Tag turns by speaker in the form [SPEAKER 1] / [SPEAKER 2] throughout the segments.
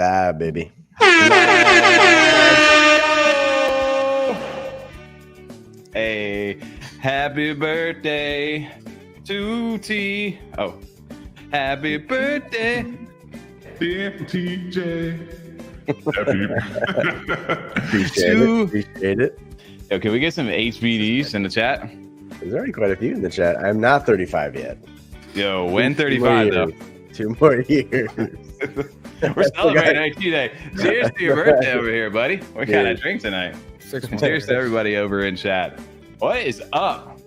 [SPEAKER 1] F35, baby.
[SPEAKER 2] Hey, happy birthday to T. Oh, happy birthday,
[SPEAKER 3] dear TJ.
[SPEAKER 1] Appreciate it.
[SPEAKER 2] Yo, can we get some HBDs in the chat?
[SPEAKER 1] There's already quite a few in the chat. I'm not 35 yet.
[SPEAKER 2] Yo, when 35 though?
[SPEAKER 1] 2 more years.
[SPEAKER 2] We're celebrating IT Day. Cheers to your birthday over here, buddy. What kind of drink tonight?
[SPEAKER 4] 6 months.
[SPEAKER 2] Cheers to everybody over in chat. What is up?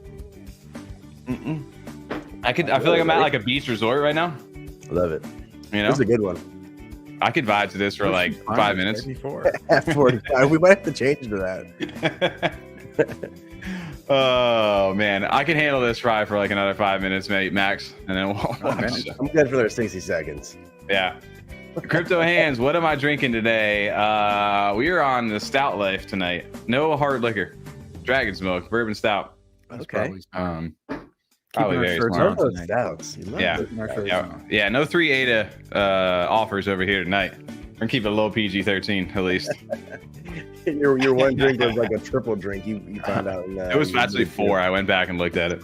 [SPEAKER 2] I feel like I'm at like a beach resort right now.
[SPEAKER 1] Love it.
[SPEAKER 2] You know,
[SPEAKER 1] This is a good one.
[SPEAKER 2] I could vibe to this for like 5 minutes.
[SPEAKER 1] F45. We might have to change to that.
[SPEAKER 2] Oh man, I can handle this fry for like another 5 minutes, mate, max, and then we'll
[SPEAKER 1] I'm good for their 60 seconds.
[SPEAKER 2] Yeah. Crypto hands. What am I drinking today? We are on the stout life tonight. No hard liquor. Dragon's milk, bourbon stout.
[SPEAKER 1] Okay.
[SPEAKER 2] Probably very smart.
[SPEAKER 1] Stouts.
[SPEAKER 2] Yeah. No 3 ADA offers over here tonight. We're gonna keep it low PG-13 at least.
[SPEAKER 1] your one drink was like a triple drink. You found out.
[SPEAKER 2] It was actually 4. I went back and looked at it.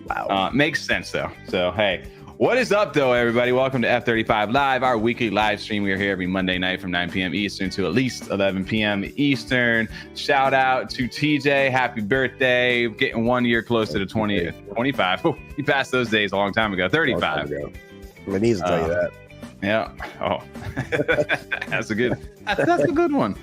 [SPEAKER 1] Wow.
[SPEAKER 2] Makes sense though. So hey, what is up though, everybody? Welcome to F35 Live, our weekly live stream. We are here every Monday night from 9 p.m. Eastern to at least 11 p.m. Eastern. Shout out to TJ. Happy birthday. Getting 1 year close to the 25. Oh, he passed those days a long time ago. 35.
[SPEAKER 1] My knees will tell you that.
[SPEAKER 2] Yeah. Oh, that's a good one.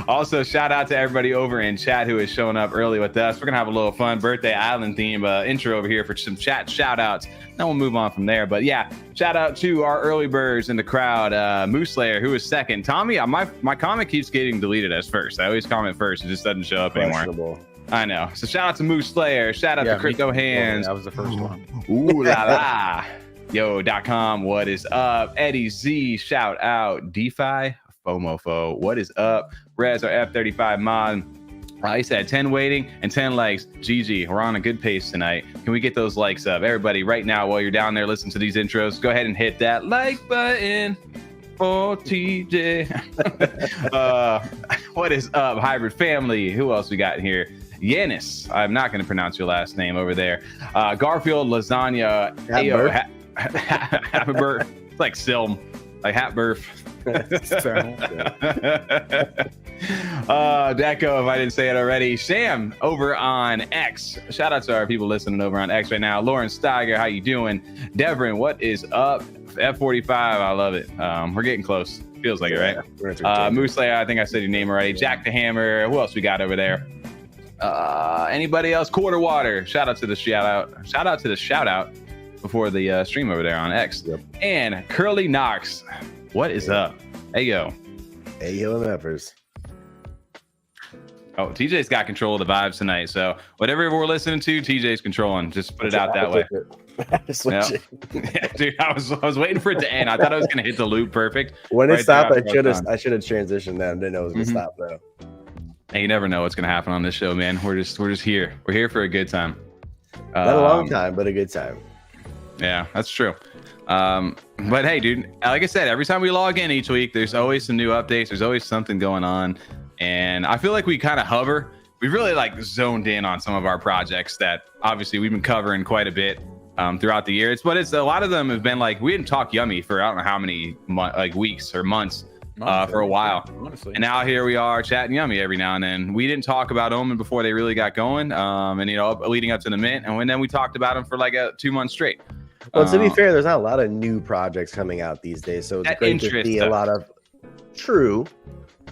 [SPEAKER 2] Also, shout out to everybody over in chat who is showing up early with us. We're gonna have a little fun birthday island theme intro over here for some chat shout outs. Then we'll move on from there. But yeah, shout out to our early birds in the crowd. Moose Slayer, who is second. Tommy, my comment keeps getting deleted as first. I always comment first. It just doesn't show up anymore. I know. So shout out to Moose Slayer. Shout out to Crypto Hands.
[SPEAKER 4] That was the first one.
[SPEAKER 2] Ooh la la. Yo.com, what is up? Eddie Z, shout out. DeFi, FOMOFO, what is up? Rez, our F35 mod. He said 10 waiting and 10 likes. GG, we're on a good pace tonight. Can we get those likes up? Everybody, right now, while you're down there listening to these intros, go ahead and hit that like button for TJ. What is up, Hybrid Family? Who else we got here? Yanis, I'm not going to pronounce your last name over there. Garfield Lasagna. Happy birth. It's like Silm, like hat birth. Deco, if I didn't say it already. Sam over on X. Shout out to our people listening over on X right now. Lauren Steiger, how you doing? Devrin, what is up? F45, I love it. We're getting close. Feels like it, right? Moose Slayer, I think I said your name already. Jack the Hammer. Who else we got over there? Anybody else? Quarter Water. Shout out to the shout out before the stream over there on X.
[SPEAKER 1] Yep.
[SPEAKER 2] And Curly Knox. What is up? Hey yo.
[SPEAKER 1] Hey yo, Meffers.
[SPEAKER 2] Oh, TJ's got control of the vibes tonight. So whatever we're listening to, TJ's controlling. Just put it out that way. Yeah, dude, I was waiting for it to end. I thought I was gonna hit the loop perfect.
[SPEAKER 1] When it stopped, I should have transitioned that. I didn't know it was gonna stop though.
[SPEAKER 2] Hey, you never know what's gonna happen on this show, man. We're just here. We're here for a good time.
[SPEAKER 1] Not a long time, but a good time.
[SPEAKER 2] Yeah, that's true. But hey, dude, like I said, every time we log in each week, there's always some new updates. There's always something going on. And I feel like we kind of hover. We've really like zoned in on some of our projects that obviously we've been covering quite a bit throughout the year. But it's a lot of them have been like, we didn't talk Yummi for I don't know how many weeks or months for a while. Honestly. And now here we are chatting Yummi every now and then. We didn't talk about OMEN before they really got going. And, you know, leading up to the mint. And then we talked about them for like 2 months straight.
[SPEAKER 1] Well, to be fair, there's not a lot of new projects coming out these days, so it's great to see a lot of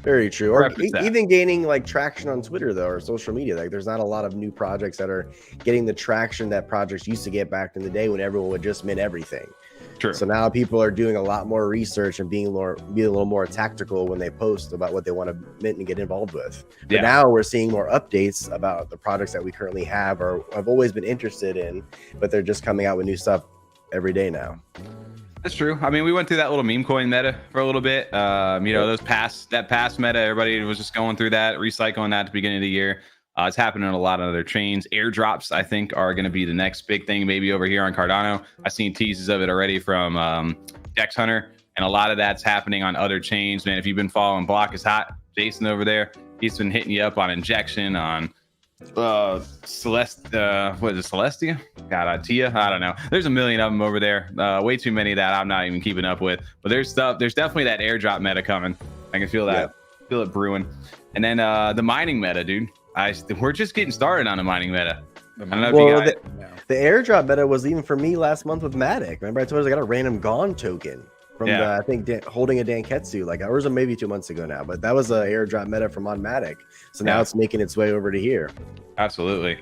[SPEAKER 1] very true, or even gaining like traction on Twitter though, or social media. Like, there's not a lot of new projects that are getting the traction that projects used to get back in the day when everyone would just mint everything.
[SPEAKER 2] True.
[SPEAKER 1] So now people are doing a lot more research and being a little more tactical when they post about what they want to mint and get involved with. But now we're seeing more updates about the projects that we currently have or have always been interested in, but they're just coming out with new stuff every day now.
[SPEAKER 2] That's true. I mean, we went through that little meme coin meta for a little bit. You know, that past meta, everybody was just going through that, recycling that at the beginning of the year. It's happening on a lot of other chains. Airdrops, I think, are going to be the next big thing, maybe over here on Cardano. I've seen teases of it already from Dex Hunter and a lot of that's happening on other chains, man. If you've been following Block is Hot, Jason over there, he's been hitting you up on injection, on Celestia? God, Tia? I don't know. There's a million of them over there. Way too many that I'm not even keeping up with. But there's definitely that airdrop meta coming. I can feel that. Feel it brewing. And then the mining meta, dude. We're just getting started on the mining meta. I don't know if you guys...
[SPEAKER 1] The airdrop meta was even for me last month with Matic. Remember I told you I got a random Gone token from I think holding a Danketsu, like ours or maybe 2 months ago now, but that was an airdrop meta from on Matic. So now it's making its way over to here.
[SPEAKER 2] Absolutely.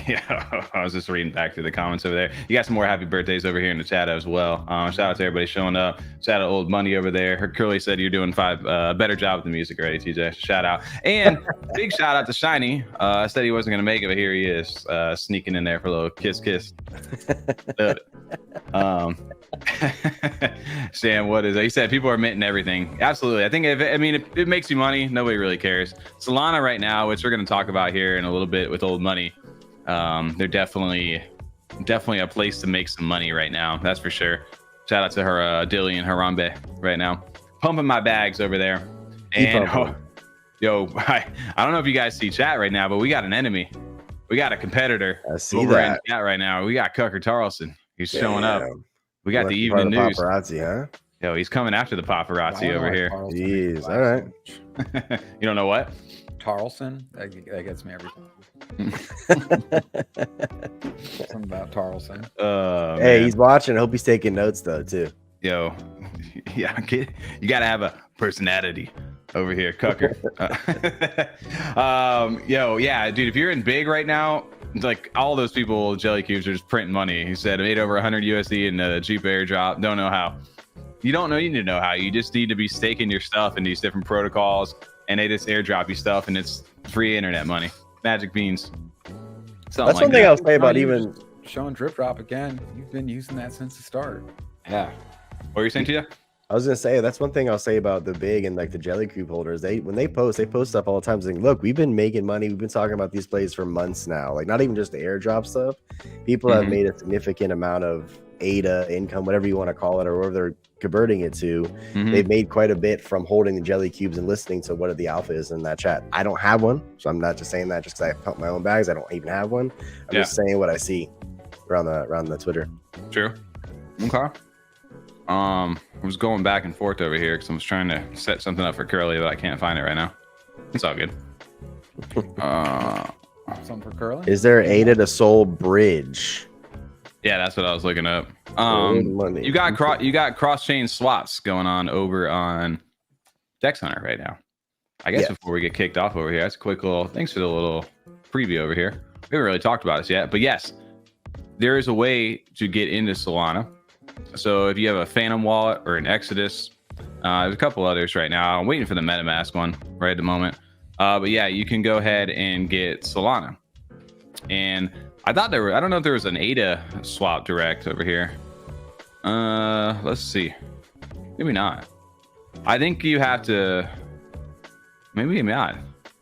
[SPEAKER 2] Yeah, I was just reading back through the comments over there. You got some more happy birthdays over here in the chat as well. Shout out to everybody showing up. Shout out Old Money over there. Her Curly said you're doing better job with the music already, TJ. Shout out. And big shout out to Shiny. I said he wasn't going to make it, but here he is, sneaking in there for a little kiss. Sam, what is it? He said people are minting everything. Absolutely. I think if it makes you money, nobody really cares. Solana right now, which we're going to talk about here in a little bit with Old Money, they're definitely a place to make some money right now. That's for sure. Shout out to her Dilly and Harambe right now, pumping my bags over there. And I don't know if you guys see chat right now, but we got an enemy. We got a competitor.
[SPEAKER 1] I see that
[SPEAKER 2] in chat right now. We got Cucker Tarleson. He's showing up. We got the evening news.
[SPEAKER 1] Paparazzi, huh?
[SPEAKER 2] Yo, he's coming after the paparazzi over here.
[SPEAKER 1] Jeez, all right.
[SPEAKER 2] You don't know what?
[SPEAKER 4] Tarleson? That gets me every time. Something about Tarleson.
[SPEAKER 1] Hey, he's watching. I hope he's taking notes though too.
[SPEAKER 2] Yo, yeah, you gotta have a personality over here, Cucker. Yo, yeah, dude, if you're in big right now, like all those people, Jelly Cubes are just printing money. He said made over 100 USD in a cheap airdrop. Don't know how. You don't know. You need to know how. You just need to be staking your stuff in these different protocols, and they just airdrop you stuff, and it's free internet money. Magic beans.
[SPEAKER 1] That's one thing I'll say about even
[SPEAKER 4] showing drip drop again. You've been using that since the start.
[SPEAKER 2] Yeah. What were you saying to you?
[SPEAKER 1] I was gonna say that's one thing I'll say about the big and like the Jelly Cube holders. When they post stuff all the time saying, look, we've been making money. We've been talking about these plays for months now. Like not even just the airdrop stuff. People have made a significant amount of ADA income, whatever you want to call it, or whatever they're converting it to. They've made quite a bit from holding the Jelly Cubes and listening to what the alpha is in that chat. I don't have one, so I'm not just saying that just because I pump my own bags. I don't even have one. I'm just saying what I see around the Twitter.
[SPEAKER 2] True. Okay. I was going back and forth over here because I was trying to set something up for Curly, but I can't find it right now. It's all good.
[SPEAKER 4] Something for Curly?
[SPEAKER 1] Is there ADA to Soul bridge?
[SPEAKER 2] Yeah, that's what I was looking up. You got cross-chain swaps going on over on Dex Hunter right now. I guess before we get kicked off over here, that's a quick little thanks for the little preview over here. We haven't really talked about this yet, but yes, there is a way to get into Solana. So if you have a Phantom wallet or an Exodus, there's a couple others right now. I'm waiting for the MetaMask one right at the moment. But yeah, you can go ahead and get Solana. And I thought I don't know if there was an ADA swap direct over here. Let's see. Maybe not. I think you have to, maybe not.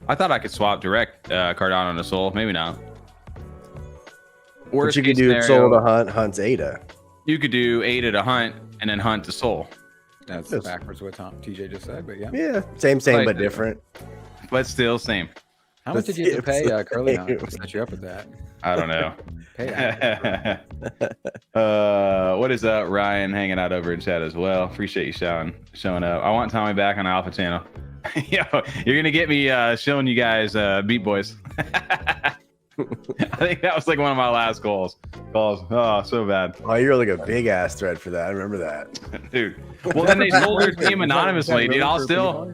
[SPEAKER 2] I thought I could swap direct Cardano to Sol. Maybe not.
[SPEAKER 1] But you could do Sol to Hunt, Hunt's ADA.
[SPEAKER 2] You could do ADA to Hunt and then Hunt to Sol.
[SPEAKER 4] That's backwards what TJ just said, but yeah.
[SPEAKER 1] Yeah, same, but different.
[SPEAKER 2] But still same.
[SPEAKER 4] How much did you have to pay Curly on to set you up with that?
[SPEAKER 2] I don't know. What is up, Ryan? Hanging out over in chat as well. Appreciate you showing up. I want Tommy back on the Alpha channel. Yo, you're gonna get me showing you guys Beat Boys. I think that was like one of my last calls. Oh, so bad.
[SPEAKER 1] Oh, you're like a big ass thread for that. I remember that,
[SPEAKER 2] dude. Well, then they sold their team anonymously, dude. I'll still.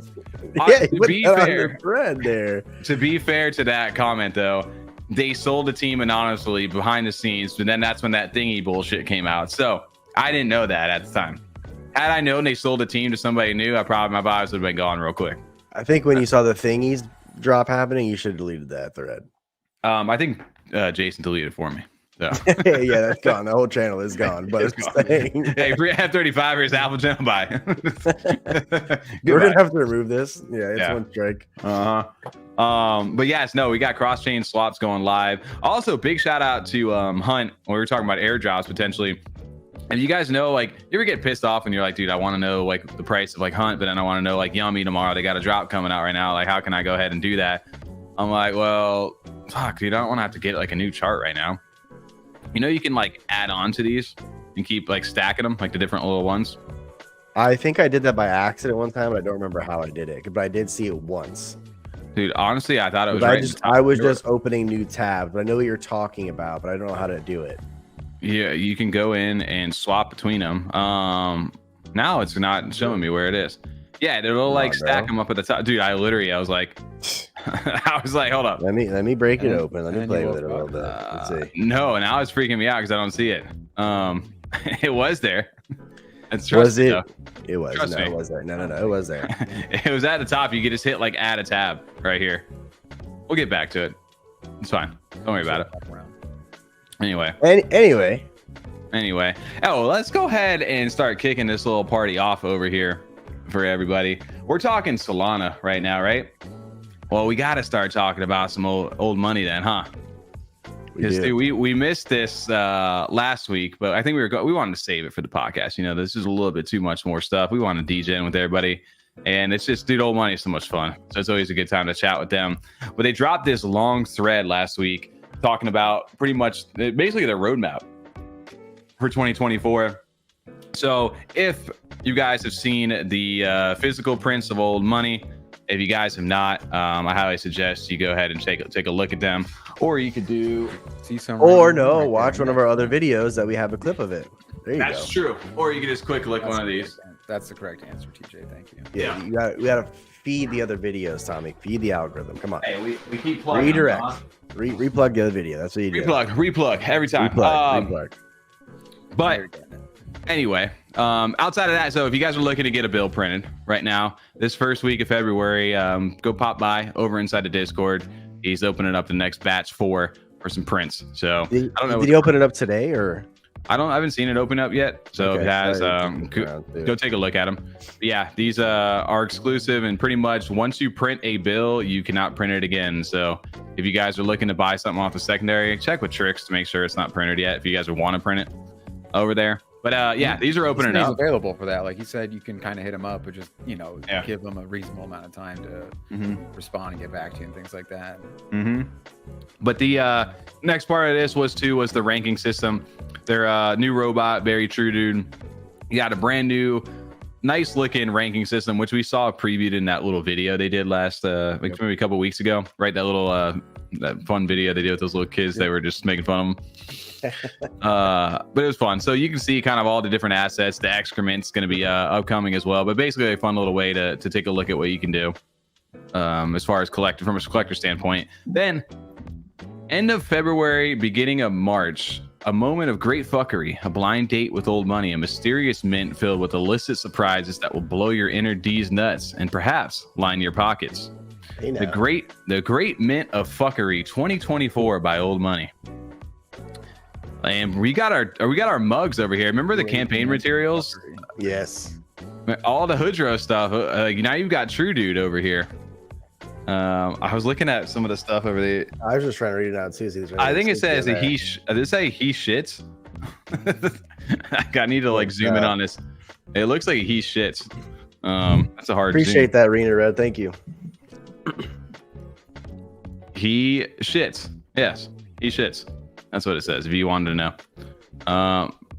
[SPEAKER 2] To be fair,
[SPEAKER 1] thread there.
[SPEAKER 2] To be fair to that comment, though, they sold the team anonymously behind the scenes, but then that's when that thingy bullshit came out. So I didn't know that at the time. Had I known they sold the team to somebody new, my vibes would have been gone real quick.
[SPEAKER 1] I think when you saw the thingies drop happening, you should have deleted that thread.
[SPEAKER 2] I think Jason deleted it for me. So.
[SPEAKER 1] Yeah, that's gone. The whole channel is gone. But it's gone.
[SPEAKER 2] Hey, F35 is Alpha channel. Bye.
[SPEAKER 1] We're gonna have to remove this. Yeah, it's one strike.
[SPEAKER 2] But yes, no, we got cross-chain swaps going live. Also, big shout out to Hunt. When we were talking about airdrops potentially. And you guys know, like, you ever get pissed off and you're like, dude, I want to know like the price of like Hunt, but then I want to know like Yummi tomorrow. They got a drop coming out right now. Like, how can I go ahead and do that? I'm like, well, fuck, dude, I don't want to have to get like a new chart right now. You know, you can like add on to these and keep like stacking them, like the different little ones.
[SPEAKER 1] I think I did that by accident one time, but I don't remember how I did it. But I did see it once.
[SPEAKER 2] Dude, honestly, I thought it was
[SPEAKER 1] I was just opening new tabs, but I know what you're talking about, but I don't know how to do it.
[SPEAKER 2] Yeah, you can go in and swap between them. Now it's not showing me where it is. Yeah, it'll like stack them up at the top. Dude, I was like, I was like, hold up.
[SPEAKER 1] Let me break it open. Let me play with it a little bit. Let's see.
[SPEAKER 2] No, now it's freaking me out because I don't see it. It was there.
[SPEAKER 1] Was it?
[SPEAKER 2] Though.
[SPEAKER 1] It was.
[SPEAKER 2] Trust
[SPEAKER 1] no,
[SPEAKER 2] me.
[SPEAKER 1] it was there. No, it was there.
[SPEAKER 2] It was at the top. You could just hit like add a tab right here. We'll get back to it. It's fine. Don't worry about it. Anyway. Anyway. Oh, let's go ahead and start kicking this little party off over here for everybody. We're talking Solana right now, right? Well, we got to start talking about some old money then, huh? Because we missed this last week, but I think we wanted to save it for the podcast. You know, this is a little bit too much more stuff. We want to degen with everybody, and it's just, dude, old money is so much fun. So it's always a good time to chat with them. But they dropped this long thread last week talking about pretty much basically their roadmap for 2024. So if you guys have seen the physical prints of old money, if you guys have not, I highly suggest you go ahead and take a look at them. Or you could
[SPEAKER 1] watch one of our other videos that we have a clip of it. There you go.
[SPEAKER 2] That's true. Or you could just click one of these.
[SPEAKER 4] That's the correct answer, TJ. Thank you.
[SPEAKER 1] Yeah. We gotta feed the other videos, Tommy. Feed the algorithm. Come on.
[SPEAKER 2] Hey, we keep plugging.
[SPEAKER 1] Redirect. Replug the other video. That's what you do.
[SPEAKER 2] Replug every time.
[SPEAKER 1] Replug.
[SPEAKER 2] But anyway, outside of that, so if you guys are looking to get a bill printed right now, this first week of February, go pop by over inside the Discord. He's opening up the next batch for some prints. So I don't know.
[SPEAKER 1] Did he open it up today or?
[SPEAKER 2] I haven't seen it open up yet. So if it has, go take a look at them. But yeah, these are exclusive, and pretty much once you print a bill, you cannot print it again. So if you guys are looking to buy something off the secondary, check with TRIX to make sure it's not printed yet. If you guys would want to print it over there. But yeah, these are opening up.
[SPEAKER 4] Available for that. Like you said, you can kind of hit them up, but just, give them a reasonable amount of time to respond and get back to you and things like that.
[SPEAKER 2] But the next part of this was the ranking system. Their new robot, very true, dude. You got a brand new, nice looking ranking system, which we saw previewed in that little video they did last, maybe a couple weeks ago, right? That little that fun video they did with those little kids. They were just making fun of them. But it was fun. So you can see kind of all the different assets. The excrement's going to be upcoming as well. But basically a fun little way to take a look at what you can do as far as from a collector standpoint. Then end of February, beginning of March, a moment of great fuckery, a blind date with old money, a mysterious mint filled with illicit surprises that will blow your inner D's nuts and perhaps line your pockets. Hey, the great mint of fuckery 2024 by Old Money. And we got our mugs over here. Remember the campaign materials?
[SPEAKER 1] Yes.
[SPEAKER 2] All the Hoodro stuff. Now you've got True Dude over here. I was looking at some of the stuff over there.
[SPEAKER 1] I was just trying to read it out too.
[SPEAKER 2] I think it says that does it say he shits? I need to zoom in on this. It looks like he shits. That's a hard.
[SPEAKER 1] Appreciate that, Rena Red. Thank you.
[SPEAKER 2] He shits. Yes, he shits. That's what it says. If you wanted to know.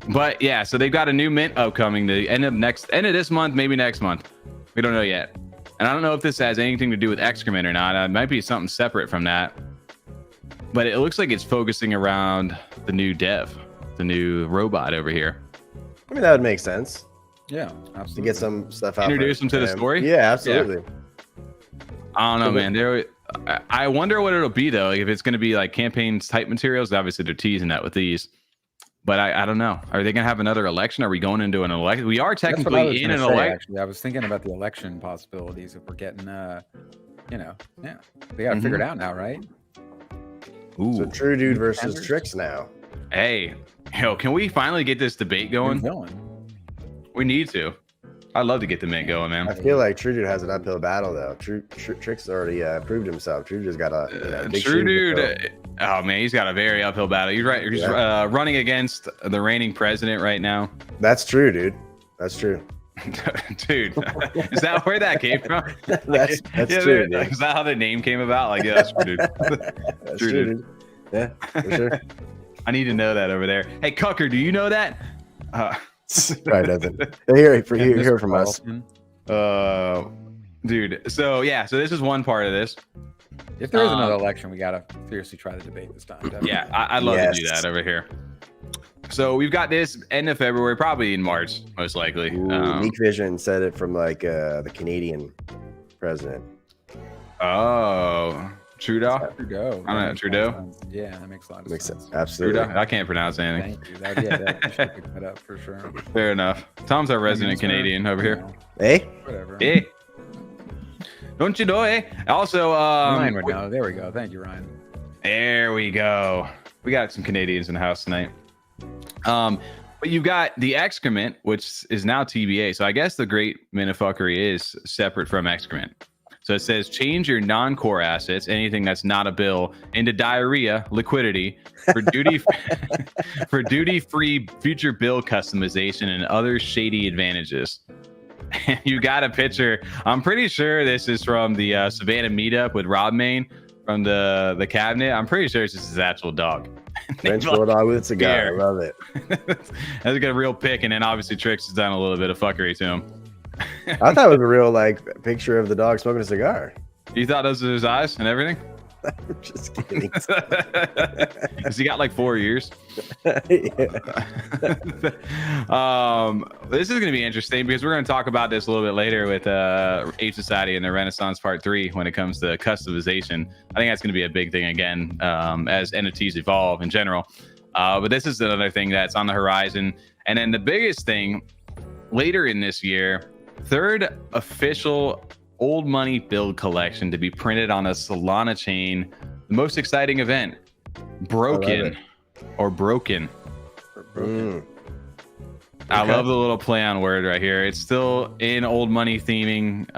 [SPEAKER 2] But yeah, so they've got a new mint upcoming. The end of this month, maybe next month. We don't know yet. And I don't know if this has anything to do with excrement or not. It might be something separate from that. But it looks like it's focusing around the new dev, the new robot over here.
[SPEAKER 1] I mean, that would make sense.
[SPEAKER 4] Yeah, absolutely.
[SPEAKER 1] To get some stuff out.
[SPEAKER 2] Introduce them to the story?
[SPEAKER 1] Yeah, absolutely.
[SPEAKER 2] Yeah. I don't know, man. I wonder what it'll be, though. Like, if it's going to be like campaigns type materials. Obviously, they're teasing that with these. But I don't know. Are they going to have another election? Are we going into an election? We are technically in an election.
[SPEAKER 4] Actually, I was thinking about the election possibilities if we're getting, they got to figure it out now, right?
[SPEAKER 1] Ooh. So True Dude versus TRIX now.
[SPEAKER 2] Hey, can we finally get this debate going? We need to. I'd love to get the mint going, man.
[SPEAKER 1] I feel like True Dude has an uphill battle, though. TRIX already proved himself. True Dude's got a big
[SPEAKER 2] True Dude. Oh man, he's got a very uphill battle. He's right. He's running against the reigning president right now.
[SPEAKER 1] That's true, dude. That's true.
[SPEAKER 2] Dude, is that where that came from?
[SPEAKER 1] That's true. Dude.
[SPEAKER 2] Is that how the name came about? Like, yeah, that's true, dude.
[SPEAKER 1] That's true, dude. Yeah, for sure.
[SPEAKER 2] I need to know that over there. Hey, Cucker, do you know that?
[SPEAKER 1] Probably doesn't. Hear from us.
[SPEAKER 2] Dude. So yeah, so this is one part of this.
[SPEAKER 4] If there is another election, we gotta seriously try the debate this time. Definitely.
[SPEAKER 2] Yeah, I'd love to do that over here. So we've got this end of February, probably in March, most likely.
[SPEAKER 1] Meek Vision said it from like the Canadian president.
[SPEAKER 2] Oh, Trudeau.
[SPEAKER 4] Trudeau.
[SPEAKER 2] I don't know, Trudeau.
[SPEAKER 4] Yeah, that makes a lot of sense.
[SPEAKER 1] Absolutely.
[SPEAKER 2] Trudeau? I can't pronounce anything.
[SPEAKER 4] Thank you. That should pick that up for sure.
[SPEAKER 2] Fair enough. Tom's our resident Canadian over here.
[SPEAKER 1] Hey.
[SPEAKER 4] Whatever.
[SPEAKER 2] Hey. Don't you know, eh? Also,
[SPEAKER 4] Ryan would know. There we go. Thank you, Ryan.
[SPEAKER 2] There we go. We got some Canadians in the house tonight. But you've got the excrement, which is now TBA. So I guess the great minifuckery is separate from excrement. So it says change your non-core assets, anything that's not a bill, into diarrhea liquidity for for duty-free future bill customization and other shady advantages. You got a picture. I'm pretty sure this is from the Savannah meetup with Rob Main from the cabinet. I'm pretty sure this is his actual dog.
[SPEAKER 1] French bulldog with a cigar. I love it.
[SPEAKER 2] That's a real pick, and then obviously TRIX has done a little bit of fuckery to him.
[SPEAKER 1] I thought it was a real like picture of the dog smoking a cigar.
[SPEAKER 2] You thought those were his eyes and everything?
[SPEAKER 1] I'm just kidding.
[SPEAKER 2] Has he got like 4 years?
[SPEAKER 1] Yeah.
[SPEAKER 2] This is going to be interesting because we're going to talk about this a little bit later with Ape Society and the Renaissance Part 3 when it comes to customization. I think that's going to be a big thing again as NFTs evolve in general. But this is another thing that's on the horizon. And then the biggest thing later in this year, third official old money build collection to be printed on a Solana chain. The most exciting event, BROKYEN or Broken. I love the little play on word right here. It's still in old money theming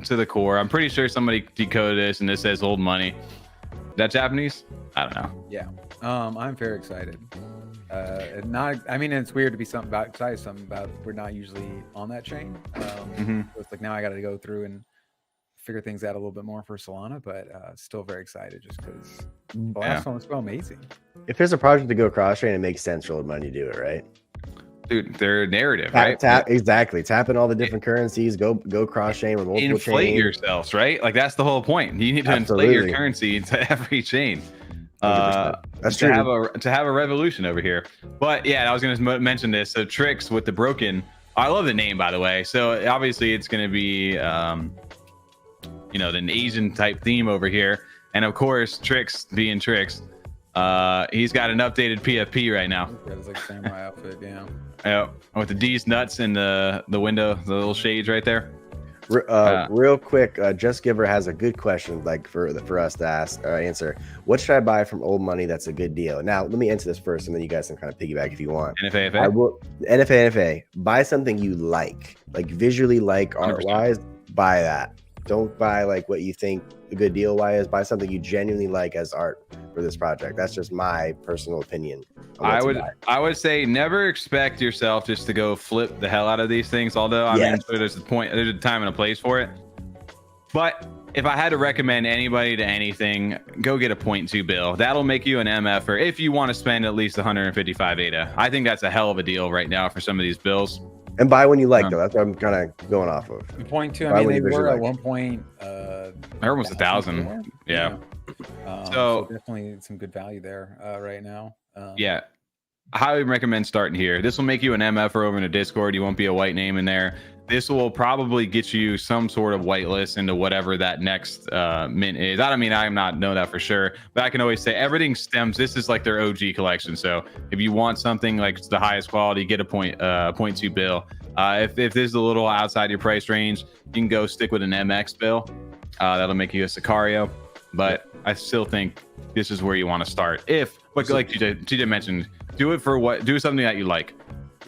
[SPEAKER 2] to the core. I'm pretty sure somebody decoded this and this says old money. Is that Japanese? I don't know.
[SPEAKER 4] Yeah. I'm very excited. I mean, it's weird to be excited something about we're not usually on that chain. So it's like now I got to go through and figure things out a little bit more for Solana, but still very excited just because the last one was so amazing.
[SPEAKER 1] If there's a project to go cross-chain, it makes sense for old money to do it, right?
[SPEAKER 2] Dude, their narrative, right?
[SPEAKER 1] Exactly. Tap in all the different currencies, go cross-chain with multiple
[SPEAKER 2] inflate
[SPEAKER 1] chains.
[SPEAKER 2] yourselves, right? Like that's the whole point. You need to inflate your currency into every chain.
[SPEAKER 1] That's true.
[SPEAKER 2] To have a revolution over here. But yeah, I was going to mention this. So TRIX with the BROKYEN. I love the name, by the way. So obviously it's going to be, an Asian type theme over here. And of course, TRIX being TRIX, he's got an updated PFP right now.
[SPEAKER 4] Yeah, it's like samurai outfit, yeah.
[SPEAKER 2] Yeah, with the D's nuts in the window, the little shades right there.
[SPEAKER 1] Real quick, Just Giver has a good question, like for us to answer. What should I buy from old money that's a good deal? Now, let me answer this first, and then you guys can kind of piggyback if you want.
[SPEAKER 2] NFA.
[SPEAKER 1] I will NFA. Buy something you like visually, like art-wise. Buy that. Don't buy like what you think a good deal is. Buy something you genuinely like as art for this project. That's just my personal opinion.
[SPEAKER 2] I would say never expect yourself just to go flip the hell out of these things. Although I mean, there's a time and a place for it. But if I had to recommend anybody to anything, go get a 0.2 bill. That'll make you an MFer if you want to spend at least 155 ADA. I think that's a hell of a deal right now for some of these bills.
[SPEAKER 1] And buy when you like, though. That's what I'm kind of going off of.
[SPEAKER 4] 0.2. I mean, they were at one point.
[SPEAKER 2] Almost 1,000. Yeah.
[SPEAKER 4] So definitely some good value there right now.
[SPEAKER 2] Yeah. I highly recommend starting here. This will make you an MFer over in the Discord. You won't be a white name in there. This will probably get you some sort of whitelist into whatever that next mint is. I not know that for sure, but I can always say everything stems. This is like their OG collection. So if you want something like the highest quality, get a 0.2 bill. If this is a little outside your price range, you can go stick with an MX bill. That'll make you a Sicario. But I still think this is where you want to start. But like TJ mentioned, do something that you like.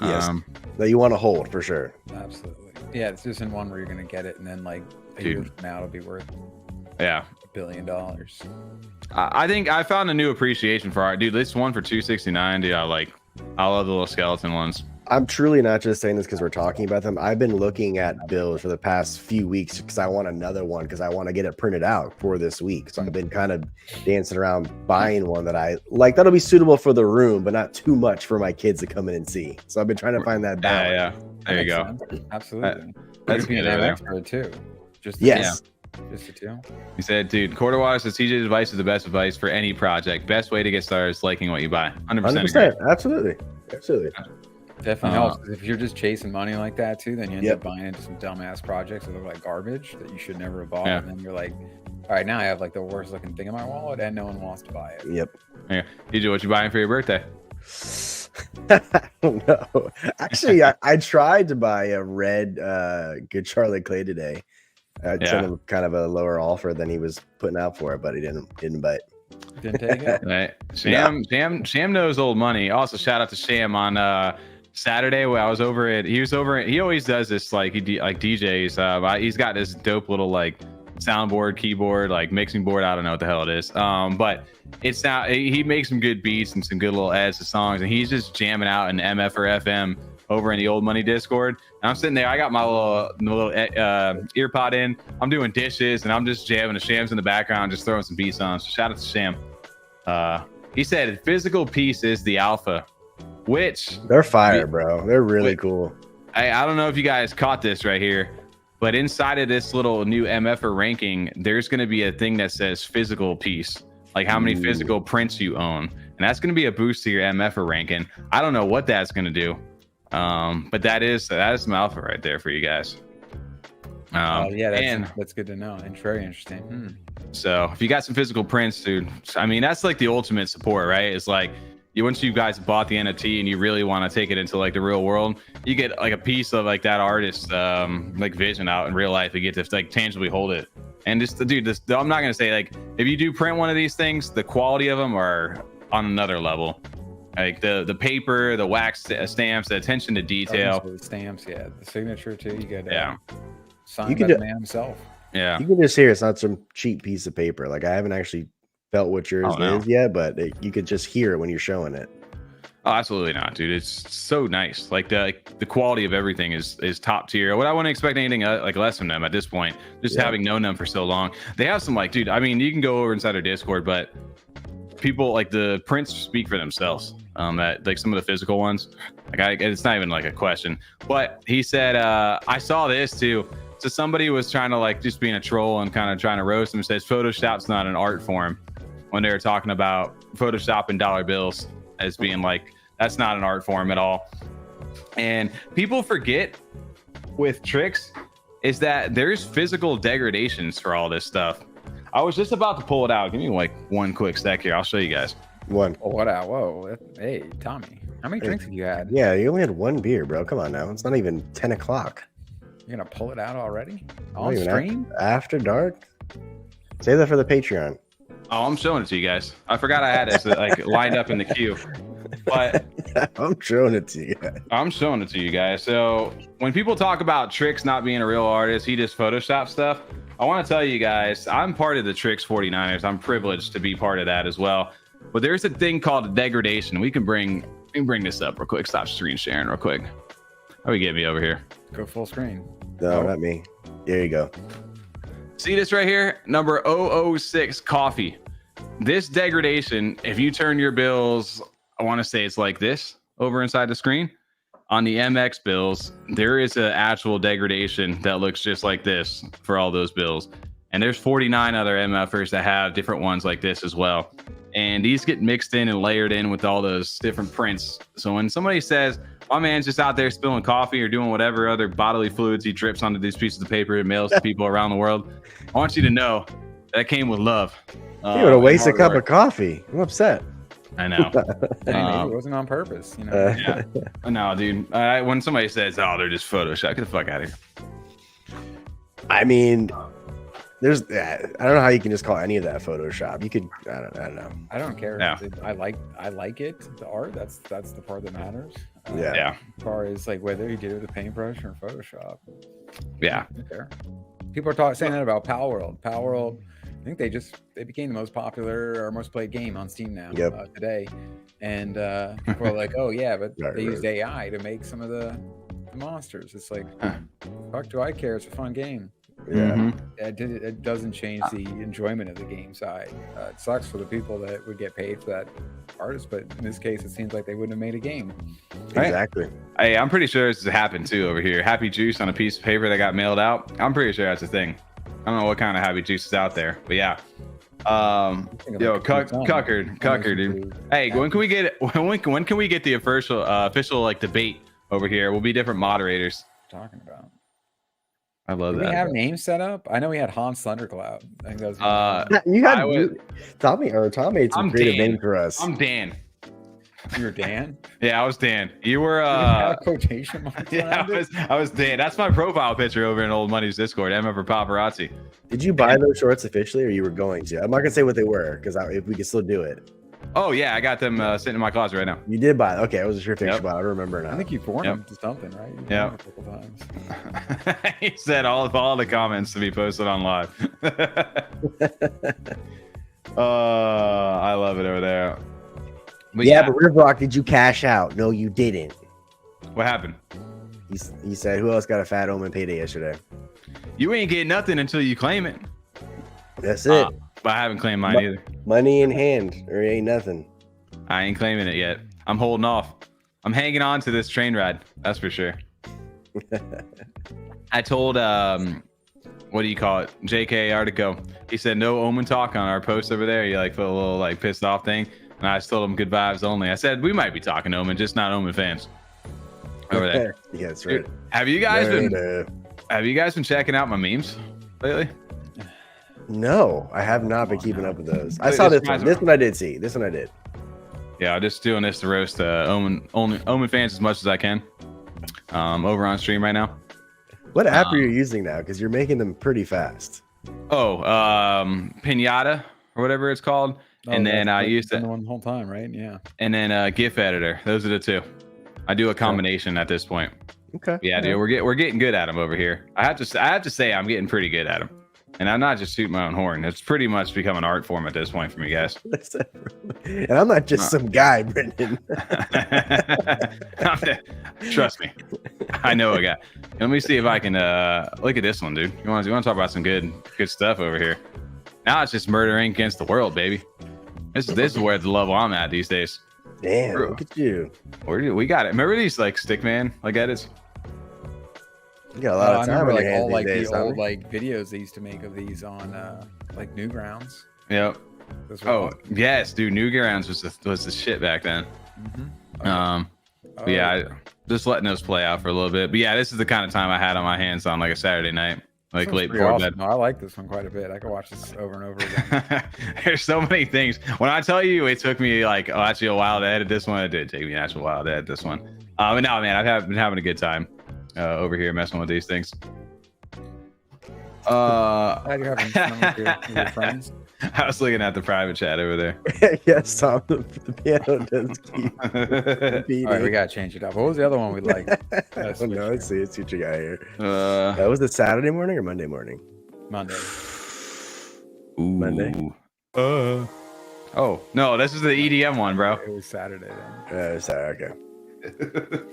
[SPEAKER 1] Yes. That you want to hold for sure.
[SPEAKER 4] Absolutely. Yeah, it's just in one where you're gonna get it, and then like a year from now it'll be worth.
[SPEAKER 2] Yeah.
[SPEAKER 4] billion.
[SPEAKER 2] I think I found a new appreciation for art, dude. This one for 269, dude. I love the little skeleton ones.
[SPEAKER 1] I'm truly not just saying this because we're talking about them. I've been looking at bills for the past few weeks because I want another one because I want to get it printed out for this week. So I've been kind of dancing around buying one that I like that'll be suitable for the room, but not too much for my kids to come in and see. So I've been trying to find that balance.
[SPEAKER 2] Yeah. There you go.
[SPEAKER 4] Absolutely.
[SPEAKER 2] That's
[SPEAKER 4] be an
[SPEAKER 2] good.
[SPEAKER 4] MX for it too. Just
[SPEAKER 1] Yes.
[SPEAKER 4] Just the two.
[SPEAKER 2] He said, dude, quarter water says TJ's advice is the best advice for any project. Best way to get started is liking what you buy. 100%.
[SPEAKER 1] 100%. Absolutely.
[SPEAKER 4] Definitely helps. 'Cause if you're just chasing money like that too, then you end up buying into some dumbass projects that look like garbage that you should never have bought. And then you're like, all right, now I have like the worst looking thing in my wallet and no one wants to buy it.
[SPEAKER 1] Yep.
[SPEAKER 2] Yeah. TJ, what you buying for your birthday?
[SPEAKER 1] I don't know. Actually, I tried to buy a red Good Charlotte Clay today. I sent him kind of a lower offer than he was putting out for it, but he didn't bite.
[SPEAKER 4] Didn't take it.
[SPEAKER 2] Right. Sham knows old money. Also, shout out to Sham on Saturday where I was over at. He always does this like DJs. He's got this dope little like soundboard, keyboard, like mixing board. I don't know what the hell it is. But it's not. He makes some good beats and some good little adds to songs, and he's just jamming out in MF or FM over in the Old Money Discord. And I'm sitting there. I got my little ear pod in. I'm doing dishes, and I'm just jamming. The Sham's in the background, just throwing some beats on. So shout out to Sham. He said physical piece is the alpha, which
[SPEAKER 1] they're fire, bro. They're really cool.
[SPEAKER 2] I don't know if you guys caught this right here, but inside of this little new Mfer ranking, there's going to be a thing that says physical piece, like how many physical prints you own, and that's going to be a boost to your Mfer ranking. I don't know what that's going to do. But that is some alpha right there for you guys.
[SPEAKER 4] That's good to know and very interesting.
[SPEAKER 2] So if you got some physical prints, dude, I mean that's like the ultimate support, right? It's like once you guys bought the NFT and you really want to take it into like the real world, you get like a piece of like that artist's like vision out in real life. You get to like tangibly hold it. And I'm not gonna say like if you do print one of these things, the quality of them are on another level. Like the paper, the wax stamps, the attention to detail.
[SPEAKER 4] The stamps, the signature too. You get signed
[SPEAKER 1] you
[SPEAKER 4] by the man himself.
[SPEAKER 2] Yeah,
[SPEAKER 1] you can just hear it's not some cheap piece of paper. Like I haven't actually felt what yours is yet, but you could just hear it when you're showing it.
[SPEAKER 2] Oh, absolutely not, dude. It's so nice. Like the quality of everything is top tier. What I wouldn't expect anything like less from them at this point. Just having known them for so long, they have some like, dude. I mean, you can go over inside their Discord, but people like the prints speak for themselves. That like some of the physical ones, like it's not even like a question. But he said, I saw this too. So somebody was trying to like just being a troll and kind of trying to roast him. Says Photoshop's not an art form when they were talking about Photoshop and dollar bills as being like that's not an art form at all. And people forget with TRIX is that there's physical degradations for all this stuff. I was just about to pull it out. Give me like one quick sec here. I'll show you guys.
[SPEAKER 1] One.
[SPEAKER 4] Oh, what out? Whoa. Hey, Tommy. How many drinks have you had?
[SPEAKER 1] Yeah, you only had one beer, bro. Come on now. It's not even 10 o'clock.
[SPEAKER 4] You're going to pull it out already? On stream?
[SPEAKER 1] After dark? Save that for the Patreon.
[SPEAKER 2] Oh, I'm showing it to you guys. I forgot I had it like lined up in the queue. But
[SPEAKER 1] I'm showing it to you guys.
[SPEAKER 2] I'm showing it to you guys. So when people talk about TRIX not being a real artist, he just Photoshop stuff. I want to tell you guys, I'm part of the TRIX 49ers. I'm privileged to be part of that as well. But there's a thing called degradation. We can bring this up real quick. Stop screen sharing real quick. How we get me over here?
[SPEAKER 4] Go full screen.
[SPEAKER 1] No, not me. There you go.
[SPEAKER 2] See this right here? Number 006 coffee. This degradation, if you turn your bills, I want to say it's like this over inside the screen. On the MX bills, there is an actual degradation that looks just like this for all those bills. And there's 49 other MFers that have different ones like this as well. And these get mixed in and layered in with all those different prints. So when somebody says, my man's just out there spilling coffee or doing whatever other bodily fluids he drips onto these pieces of paper and mails to people around the world, I want you to know that came with love.
[SPEAKER 1] You would have wasted a cup of coffee. I'm upset.
[SPEAKER 2] I know.
[SPEAKER 4] Maybe it wasn't on purpose, you know.
[SPEAKER 2] Yeah. No, dude. When somebody says, "Oh, they're just Photoshop," get the fuck out of here.
[SPEAKER 1] I mean, there's. I don't know how you can just call any of that Photoshop. You could. I don't know.
[SPEAKER 4] I don't care.
[SPEAKER 2] Yeah.
[SPEAKER 4] I like it. The art. That's the part that matters.
[SPEAKER 1] Yeah.
[SPEAKER 4] As far as like whether you did it with a paintbrush or Photoshop.
[SPEAKER 2] Yeah.
[SPEAKER 4] People are saying that about Pal World. Pal World think they became the most popular or most played game on Steam now today. And people are like, oh yeah, but they used AI to make some of the monsters. It's like, fuck do I care? It's a fun game.
[SPEAKER 1] Yeah.
[SPEAKER 4] It doesn't change the enjoyment of the game side. It sucks for the people that would get paid for that artist, but in this case, it seems like they wouldn't have made a game.
[SPEAKER 1] Exactly.
[SPEAKER 2] Hey, I'm pretty sure this has happened too over here. Happy juice on a piece of paper that got mailed out. I'm pretty sure that's a thing. I don't know what kind of happy juice is out there, but yeah. Yo, Cucker, dude. Hey, when can we get the official like debate over here? We'll be different moderators.
[SPEAKER 4] Talking about.
[SPEAKER 2] I love that.
[SPEAKER 4] We have names set up. I know we had Hans Thundercloud. I think that was
[SPEAKER 1] you had Tom made some creative name for us.
[SPEAKER 2] I'm Dan.
[SPEAKER 4] You were Dan?
[SPEAKER 2] Yeah, I was Dan. You were
[SPEAKER 4] quotation marks.
[SPEAKER 2] Yeah, I was Dan. That's my profile picture over in Old Money's Discord. Mfer Paparazzi.
[SPEAKER 1] Did you buy those shorts officially, or you were going to? I'm not gonna say what they were because if we could still do it.
[SPEAKER 2] Oh yeah, I got them sitting in my closet right now.
[SPEAKER 1] You did buy. Okay, I wasn't sure if you bought. I don't remember now.
[SPEAKER 4] I think you've worn them to something, right?
[SPEAKER 2] Yeah.
[SPEAKER 4] A couple times.
[SPEAKER 2] He said all the comments to be posted on live. I love it over there. But
[SPEAKER 1] but Rivrock, did you cash out? No, you didn't.
[SPEAKER 2] What happened?
[SPEAKER 1] He said, who else got a fat OMEN Payday yesterday?
[SPEAKER 2] You ain't getting nothing until you claim it.
[SPEAKER 1] That's it.
[SPEAKER 2] But I haven't claimed mine either.
[SPEAKER 1] Money in hand, or ain't nothing.
[SPEAKER 2] I ain't claiming it yet. I'm holding off. I'm hanging on to this train ride. That's for sure. I told what do you call it? JK Artico. He said no Omen talk on our post over there. He like felt a little like pissed off thing. And I just told him good vibes only. I said we might be talking Omen, just not Omen fans. Over there.
[SPEAKER 1] Yeah, that's right.
[SPEAKER 2] Dude, have you guys been checking out my memes lately?
[SPEAKER 1] No, I have not been keeping up with those. I saw this one. This one I did see. This one I did.
[SPEAKER 2] Yeah, I'm just doing this to roast Omen fans as much as I can. Over on stream right now.
[SPEAKER 1] What app are you using now? Because you're making them pretty fast.
[SPEAKER 2] Oh, Pinata or whatever it's called. And then I used it
[SPEAKER 4] the whole time, right? Yeah.
[SPEAKER 2] And then GIF editor. Those are the two. I do a combination at this point.
[SPEAKER 1] Okay.
[SPEAKER 2] Yeah, dude, we're getting good at them over here. I have to say I'm getting pretty good at them. And I'm not just shooting my own horn. It's pretty much become an art form at this point for me, guys.
[SPEAKER 1] And I'm not just some guy, Brendan.
[SPEAKER 2] Trust me, I know a guy. Let me see if I can look at this one, dude. You want to talk about some good stuff over here? Now it's just Murder Inc. against the world, baby. This is where the level I'm at these days.
[SPEAKER 1] Damn, look at you.
[SPEAKER 2] We got it. Remember these like stickman like edits?
[SPEAKER 1] You got a lot of time.
[SPEAKER 4] I remember like all like
[SPEAKER 1] days,
[SPEAKER 4] the old like videos they used to make of these on like Newgrounds.
[SPEAKER 2] Yep.
[SPEAKER 4] Awesome.
[SPEAKER 2] Yes, dude. Newgrounds was the shit back then.
[SPEAKER 4] Mm-hmm.
[SPEAKER 2] Yeah, just letting those play out for a little bit. But yeah, this is the kind of time I had on my hands on like a Saturday night, like late before bed.
[SPEAKER 4] No, I like this one quite a bit. I could watch this over and over again.
[SPEAKER 2] There's so many things. When I tell you, it took me like actually a while to edit this one. It did take me an actual while to edit this one. But no, man, I've been having a good time over here messing with these things.
[SPEAKER 4] Glad you're having fun with your friends.
[SPEAKER 2] I was looking at the private chat over there.
[SPEAKER 1] Yes, Tom, the piano does keep beating.
[SPEAKER 4] All right, we gotta change it up. What was the other one we liked?
[SPEAKER 1] I don't know. Let's see. Let's get your guy here. That was it Saturday morning or Monday morning?
[SPEAKER 4] Monday.
[SPEAKER 2] Ooh.
[SPEAKER 1] Monday.
[SPEAKER 2] Oh no, this is the EDM one, bro.
[SPEAKER 4] It was Saturday then.
[SPEAKER 1] Saturday. Okay.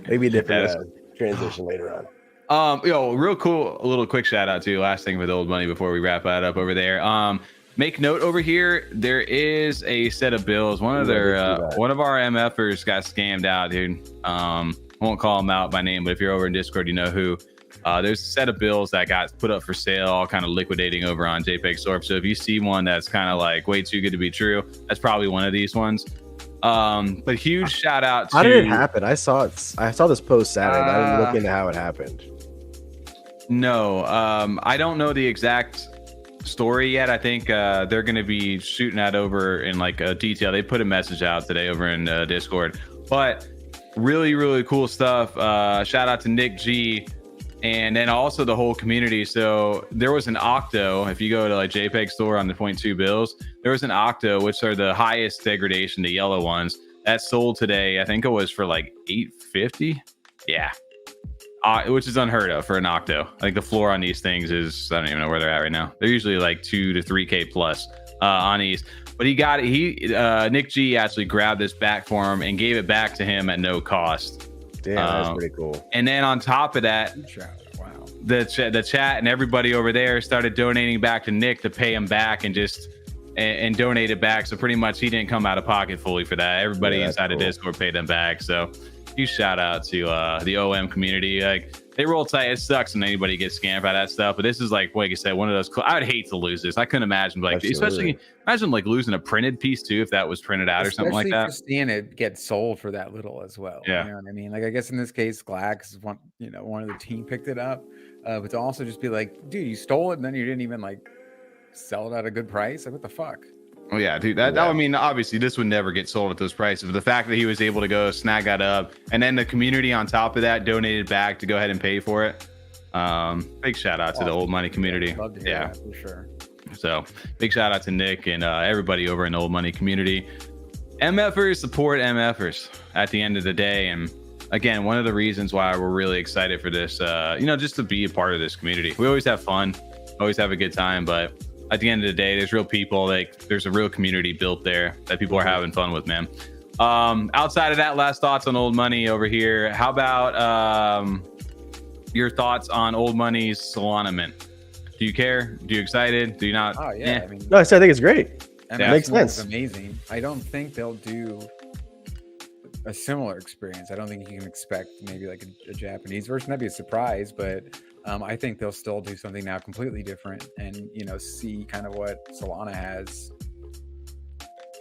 [SPEAKER 1] Maybe a different transition later on.
[SPEAKER 2] Real cool, a little quick shout out to last thing with old money before we wrap that up over there. Make note over here, there is a set of bills. One of our MFers got scammed out, dude. Won't call them out by name, but if you're over in Discord, you know who. There's a set of bills that got put up for sale, all kind of liquidating over on JPEG Store. So if you see one that's kind of like way too good to be true, that's probably one of these ones. But huge shout out to...
[SPEAKER 1] How did it happen? I saw this post Saturday, but I didn't look into how it happened.
[SPEAKER 2] No, I don't know the exact story yet. I think they're going to be shooting that over in like detail. They put a message out today over in Discord, but really, really cool stuff. Shout out to Nick G and then also the whole community. So there was an Octo. If you go to like JPEG Store on the 0.2 bills, there was an Octo, which are the highest degradation, the yellow ones, that sold today. I think it was for like $850. Yeah. which is unheard of for an octo. Like the floor on these things is, I don't even know where they're at right now. They're usually like 2 to 3K plus on these. But Nick G actually grabbed this back for him and gave it back to him at no cost.
[SPEAKER 1] Damn, that's pretty cool.
[SPEAKER 2] And then on top of that,
[SPEAKER 4] wow,
[SPEAKER 2] the chat and everybody over there started donating back to Nick to pay him back and donate it back. So pretty much he didn't come out of pocket fully for that. Everybody inside the Discord paid them back. So huge shout out to the OM community. Like they roll tight. It sucks when anybody gets scammed by that stuff. But this is like I said, one of those. I would hate to lose this. I couldn't imagine, like especially imagine like losing a printed piece too if that was printed out or something like that.
[SPEAKER 4] Especially seeing it get sold for that little as well.
[SPEAKER 2] Yeah,
[SPEAKER 4] you know what I mean. Like I guess in this case, Glax is one of the team picked it up, but to also just be like, dude, you stole it and then you didn't even like sell it at a good price. Like what the fuck?
[SPEAKER 2] Oh yeah, dude. That I mean, obviously this would never get sold at those prices. But the fact that he was able to go snag that up, and then the community on top of that donated back to go ahead and pay for it. Big shout out to the old money community.
[SPEAKER 4] Love to hear that, for sure.
[SPEAKER 2] So big shout out to Nick and everybody over in the old money community. MFers support MFers at the end of the day, and again, one of the reasons why we're really excited for this, just to be a part of this community. We always have fun, always have a good time, but at the end of the day, there's real people. Like there's a real community built there that people are having fun with, man. Outside of that, last thoughts on old money over here. How about your thoughts on old money's Solana mint? Do you care? Do you excited? Do you not?
[SPEAKER 4] Oh yeah. I mean,
[SPEAKER 1] no, I think it's great.
[SPEAKER 4] It
[SPEAKER 1] makes sense.
[SPEAKER 4] Amazing. I don't think they'll do a similar experience. I don't think you can expect maybe like a Japanese version. That'd be a surprise, but I think they'll still do something now completely different and see kind of what Solana has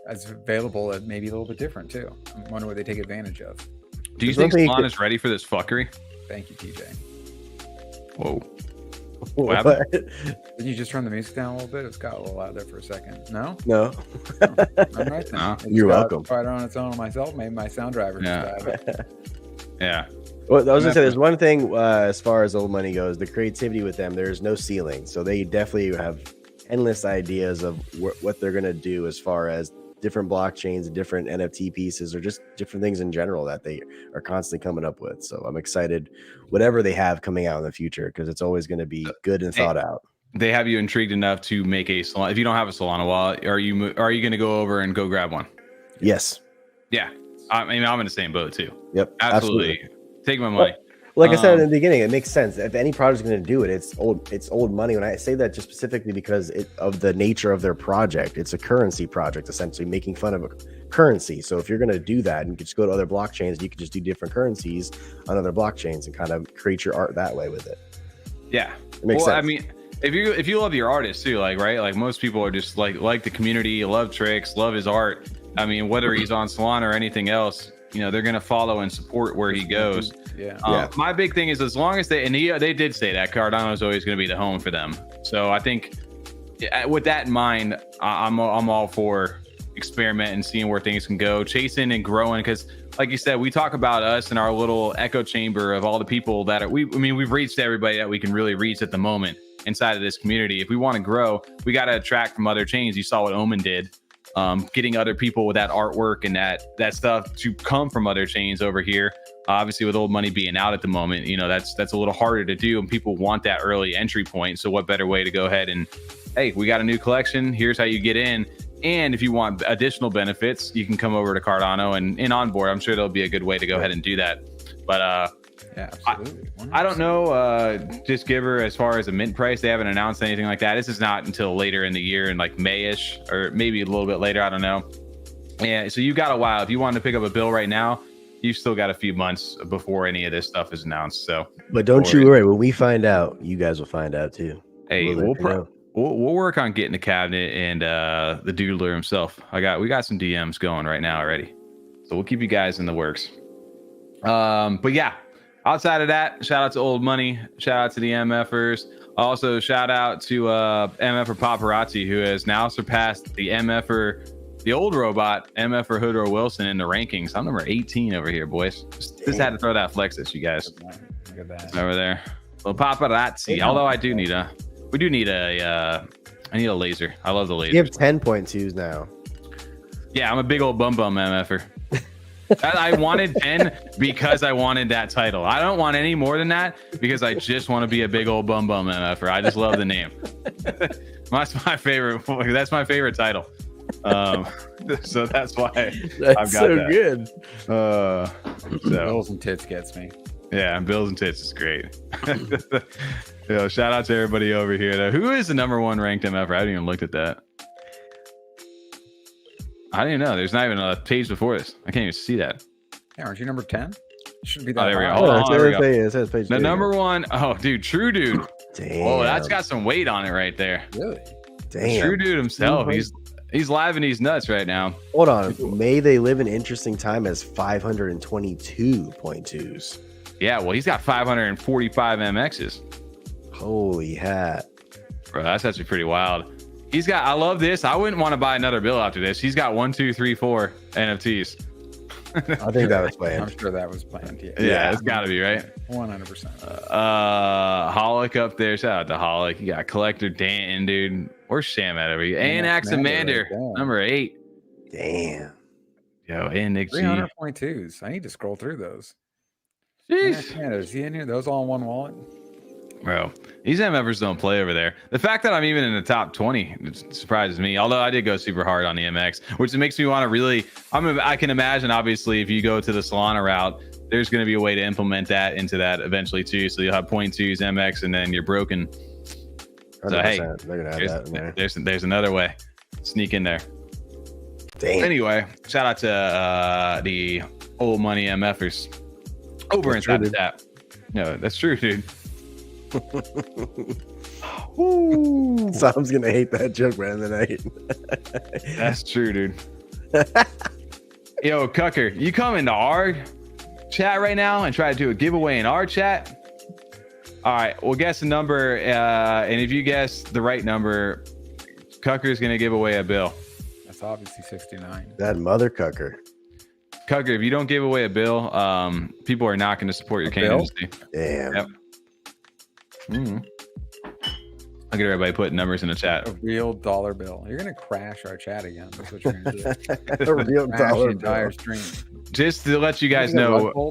[SPEAKER 4] as available and maybe a little bit different too. I wonder what they take advantage of.
[SPEAKER 2] Do you think Solana's ready for this fuckery?
[SPEAKER 4] Thank you, TJ.
[SPEAKER 2] Whoa.
[SPEAKER 1] What?
[SPEAKER 4] Did you just turn the music down a little bit? It's got a little loud there for a second. No?
[SPEAKER 1] No.
[SPEAKER 4] I'm right then.
[SPEAKER 2] No.
[SPEAKER 1] You're welcome.
[SPEAKER 4] Right on its own myself. Maybe my sound driver just died.
[SPEAKER 2] Yeah.
[SPEAKER 1] Well, I was gonna say, there's one thing as far as old money goes, the creativity with them, there's no ceiling. So they definitely have endless ideas of what they're gonna do as far as different blockchains, different NFT pieces, or just different things in general that they are constantly coming up with. So I'm excited, whatever they have coming out in the future, because it's always going to be good and thought out.
[SPEAKER 2] They have you intrigued enough to make a Solana. If you don't have a Solana wallet, are you going to go over and go grab one?
[SPEAKER 1] Yes.
[SPEAKER 2] Yeah. I mean, I'm in the same boat too.
[SPEAKER 1] Yep.
[SPEAKER 2] Absolutely. Take my money.
[SPEAKER 1] Like I said in the beginning, it makes sense. If any project is going to do it, it's old money. When I say that, just specifically because of the nature of their project, it's a currency project, essentially making fun of a currency. So if you're going to do that, and you can just go to other blockchains, you can just do different currencies on other blockchains and kind of create your art that way with it.
[SPEAKER 2] Yeah,
[SPEAKER 1] it makes sense.
[SPEAKER 2] I mean, if you love your artist too, like most people are just like the community, love TRIX, love his art. I mean, whether he's on Solana or anything else, they're going to follow and support where he goes.
[SPEAKER 4] Yeah.
[SPEAKER 2] My big thing is, as long as they did say that Cardano is always going to be the home for them. So I think with that in mind, I'm all for experiment and seeing where things can go, chasing and growing. Because like you said, we talk about us and our little echo chamber of all the people that we've reached everybody that we can really reach at the moment inside of this community. If we want to grow, we got to attract from other chains. You saw what OMEN did. Getting other people with that artwork and that stuff to come from other chains over here. Obviously, with old money being out at the moment, that's a little harder to do, and people want that early entry point. So what better way to go ahead and, hey, we got a new collection. Here's how you get in. And if you want additional benefits, you can come over to Cardano and onboard. I'm sure there'll be a good way to go ahead and do that. But
[SPEAKER 4] yeah, absolutely.
[SPEAKER 2] I don't know, just Giver, as far as a mint price, they haven't announced anything like that. This is not until later in the year, in like Mayish, or maybe a little bit later. I don't know. Yeah, so you got a while. If you wanted to pick up a bill right now, you've still got a few months before any of this stuff is announced. So,
[SPEAKER 1] but don't you worry. When we find out, you guys will find out too.
[SPEAKER 2] Hey, we'll work on getting the cabinet and the doodler himself. We got some DMs going right now already, so we'll keep you guys in the works. But yeah. Outside of that, shout out to old money. Shout out to the MFers. Also, shout out to MFer Paparazzi, who has now surpassed the old robot, MFer Hoodro Wilson, in the rankings. I'm number 18 over here, boys. Just had to throw that flex at you guys.
[SPEAKER 4] Look at that.
[SPEAKER 2] Over there. Well, Paparazzi. Although I do need I need a laser. I love the laser.
[SPEAKER 1] You have 10.2s now.
[SPEAKER 2] Yeah, I'm a big old bum MFer. I wanted 10 because I wanted that title. I don't want any more than that because I just want to be a big old bum MFer. I just love the name. That's my favorite. That's my favorite title. So that's why I've got
[SPEAKER 1] so
[SPEAKER 2] that.
[SPEAKER 1] good.
[SPEAKER 2] So
[SPEAKER 4] Bills and tits gets me.
[SPEAKER 2] yeah, Bills and Tits is great. Shout out to everybody over here. Though. Who is the #1 ranked MFer? I haven't even looked at that. I didn't know. There's not even a page before this. I can't even see that.
[SPEAKER 4] Yeah, aren't you number 10? Shouldn't be that.
[SPEAKER 2] Oh, there we go.
[SPEAKER 4] high.
[SPEAKER 2] Hold on, there we go.
[SPEAKER 1] It says page
[SPEAKER 2] The
[SPEAKER 1] 2.
[SPEAKER 2] #1. Oh, dude, True Dude.
[SPEAKER 1] Damn.
[SPEAKER 2] Oh, that's got some weight on it right there.
[SPEAKER 4] Really?
[SPEAKER 1] Damn.
[SPEAKER 2] True Dude himself. He's live and he's nuts right now.
[SPEAKER 1] Hold on. May they live an interesting time as 522.2s.
[SPEAKER 2] Yeah, well, he's got 545 MXs.
[SPEAKER 1] Holy hat.
[SPEAKER 2] Bro, that's actually pretty wild. He's got, I love this. I wouldn't want to buy another bill after this. He's got 1, 2, 3, 4 NFTs.
[SPEAKER 1] I think that was planned.
[SPEAKER 4] I'm sure that was planned.
[SPEAKER 2] Yeah, it's got to be, right?
[SPEAKER 4] 100%.
[SPEAKER 2] Holic up there. Shout out to Holic. You got Collector Dan, dude. Where's Sham at over here? And Axamander, number 8.
[SPEAKER 1] Damn.
[SPEAKER 2] Yo, and Nick G.
[SPEAKER 4] 300.2s. I need to scroll through those.
[SPEAKER 2] Jeez.
[SPEAKER 4] Yeah, is he in here? Those all in one wallet?
[SPEAKER 2] Bro, these MFers don't play over there. The fact that I'm even in the top 20 surprises me. Although I did go super hard on the MX, which makes me want to really. I can imagine, obviously, if you go to the Solana route, there's going to be a way to implement that into that eventually too. So you'll have 0.2s MX, and then you're broken. So hey,
[SPEAKER 1] they're gonna have that in there.
[SPEAKER 2] there's another way. Sneak in there.
[SPEAKER 1] Damn.
[SPEAKER 2] Anyway, shout out to the old money MFers over
[SPEAKER 1] That's
[SPEAKER 2] inside
[SPEAKER 1] true,
[SPEAKER 2] the tap. No, that's true, dude.
[SPEAKER 1] Sam's gonna hate that joke right in the night.
[SPEAKER 2] That's true, dude. Yo, Cucker, you come into our chat right now and try to do a giveaway in our chat. All right, we'll guess a number, and if you guess the right number, Cucker's gonna give away a bill.
[SPEAKER 4] That's obviously 69.
[SPEAKER 1] That mother cucker.
[SPEAKER 2] Cucker, if you don't give away a bill, people are not going to support your cane industry.
[SPEAKER 1] Damn.
[SPEAKER 2] Yep. Look at everybody putting numbers in the chat.
[SPEAKER 4] A real dollar bill. You're gonna crash our chat again. That's what you're gonna do.
[SPEAKER 1] A real
[SPEAKER 4] Crash
[SPEAKER 1] dollar
[SPEAKER 4] the entire
[SPEAKER 1] bill.
[SPEAKER 4] stream.
[SPEAKER 2] Just to let you guys know,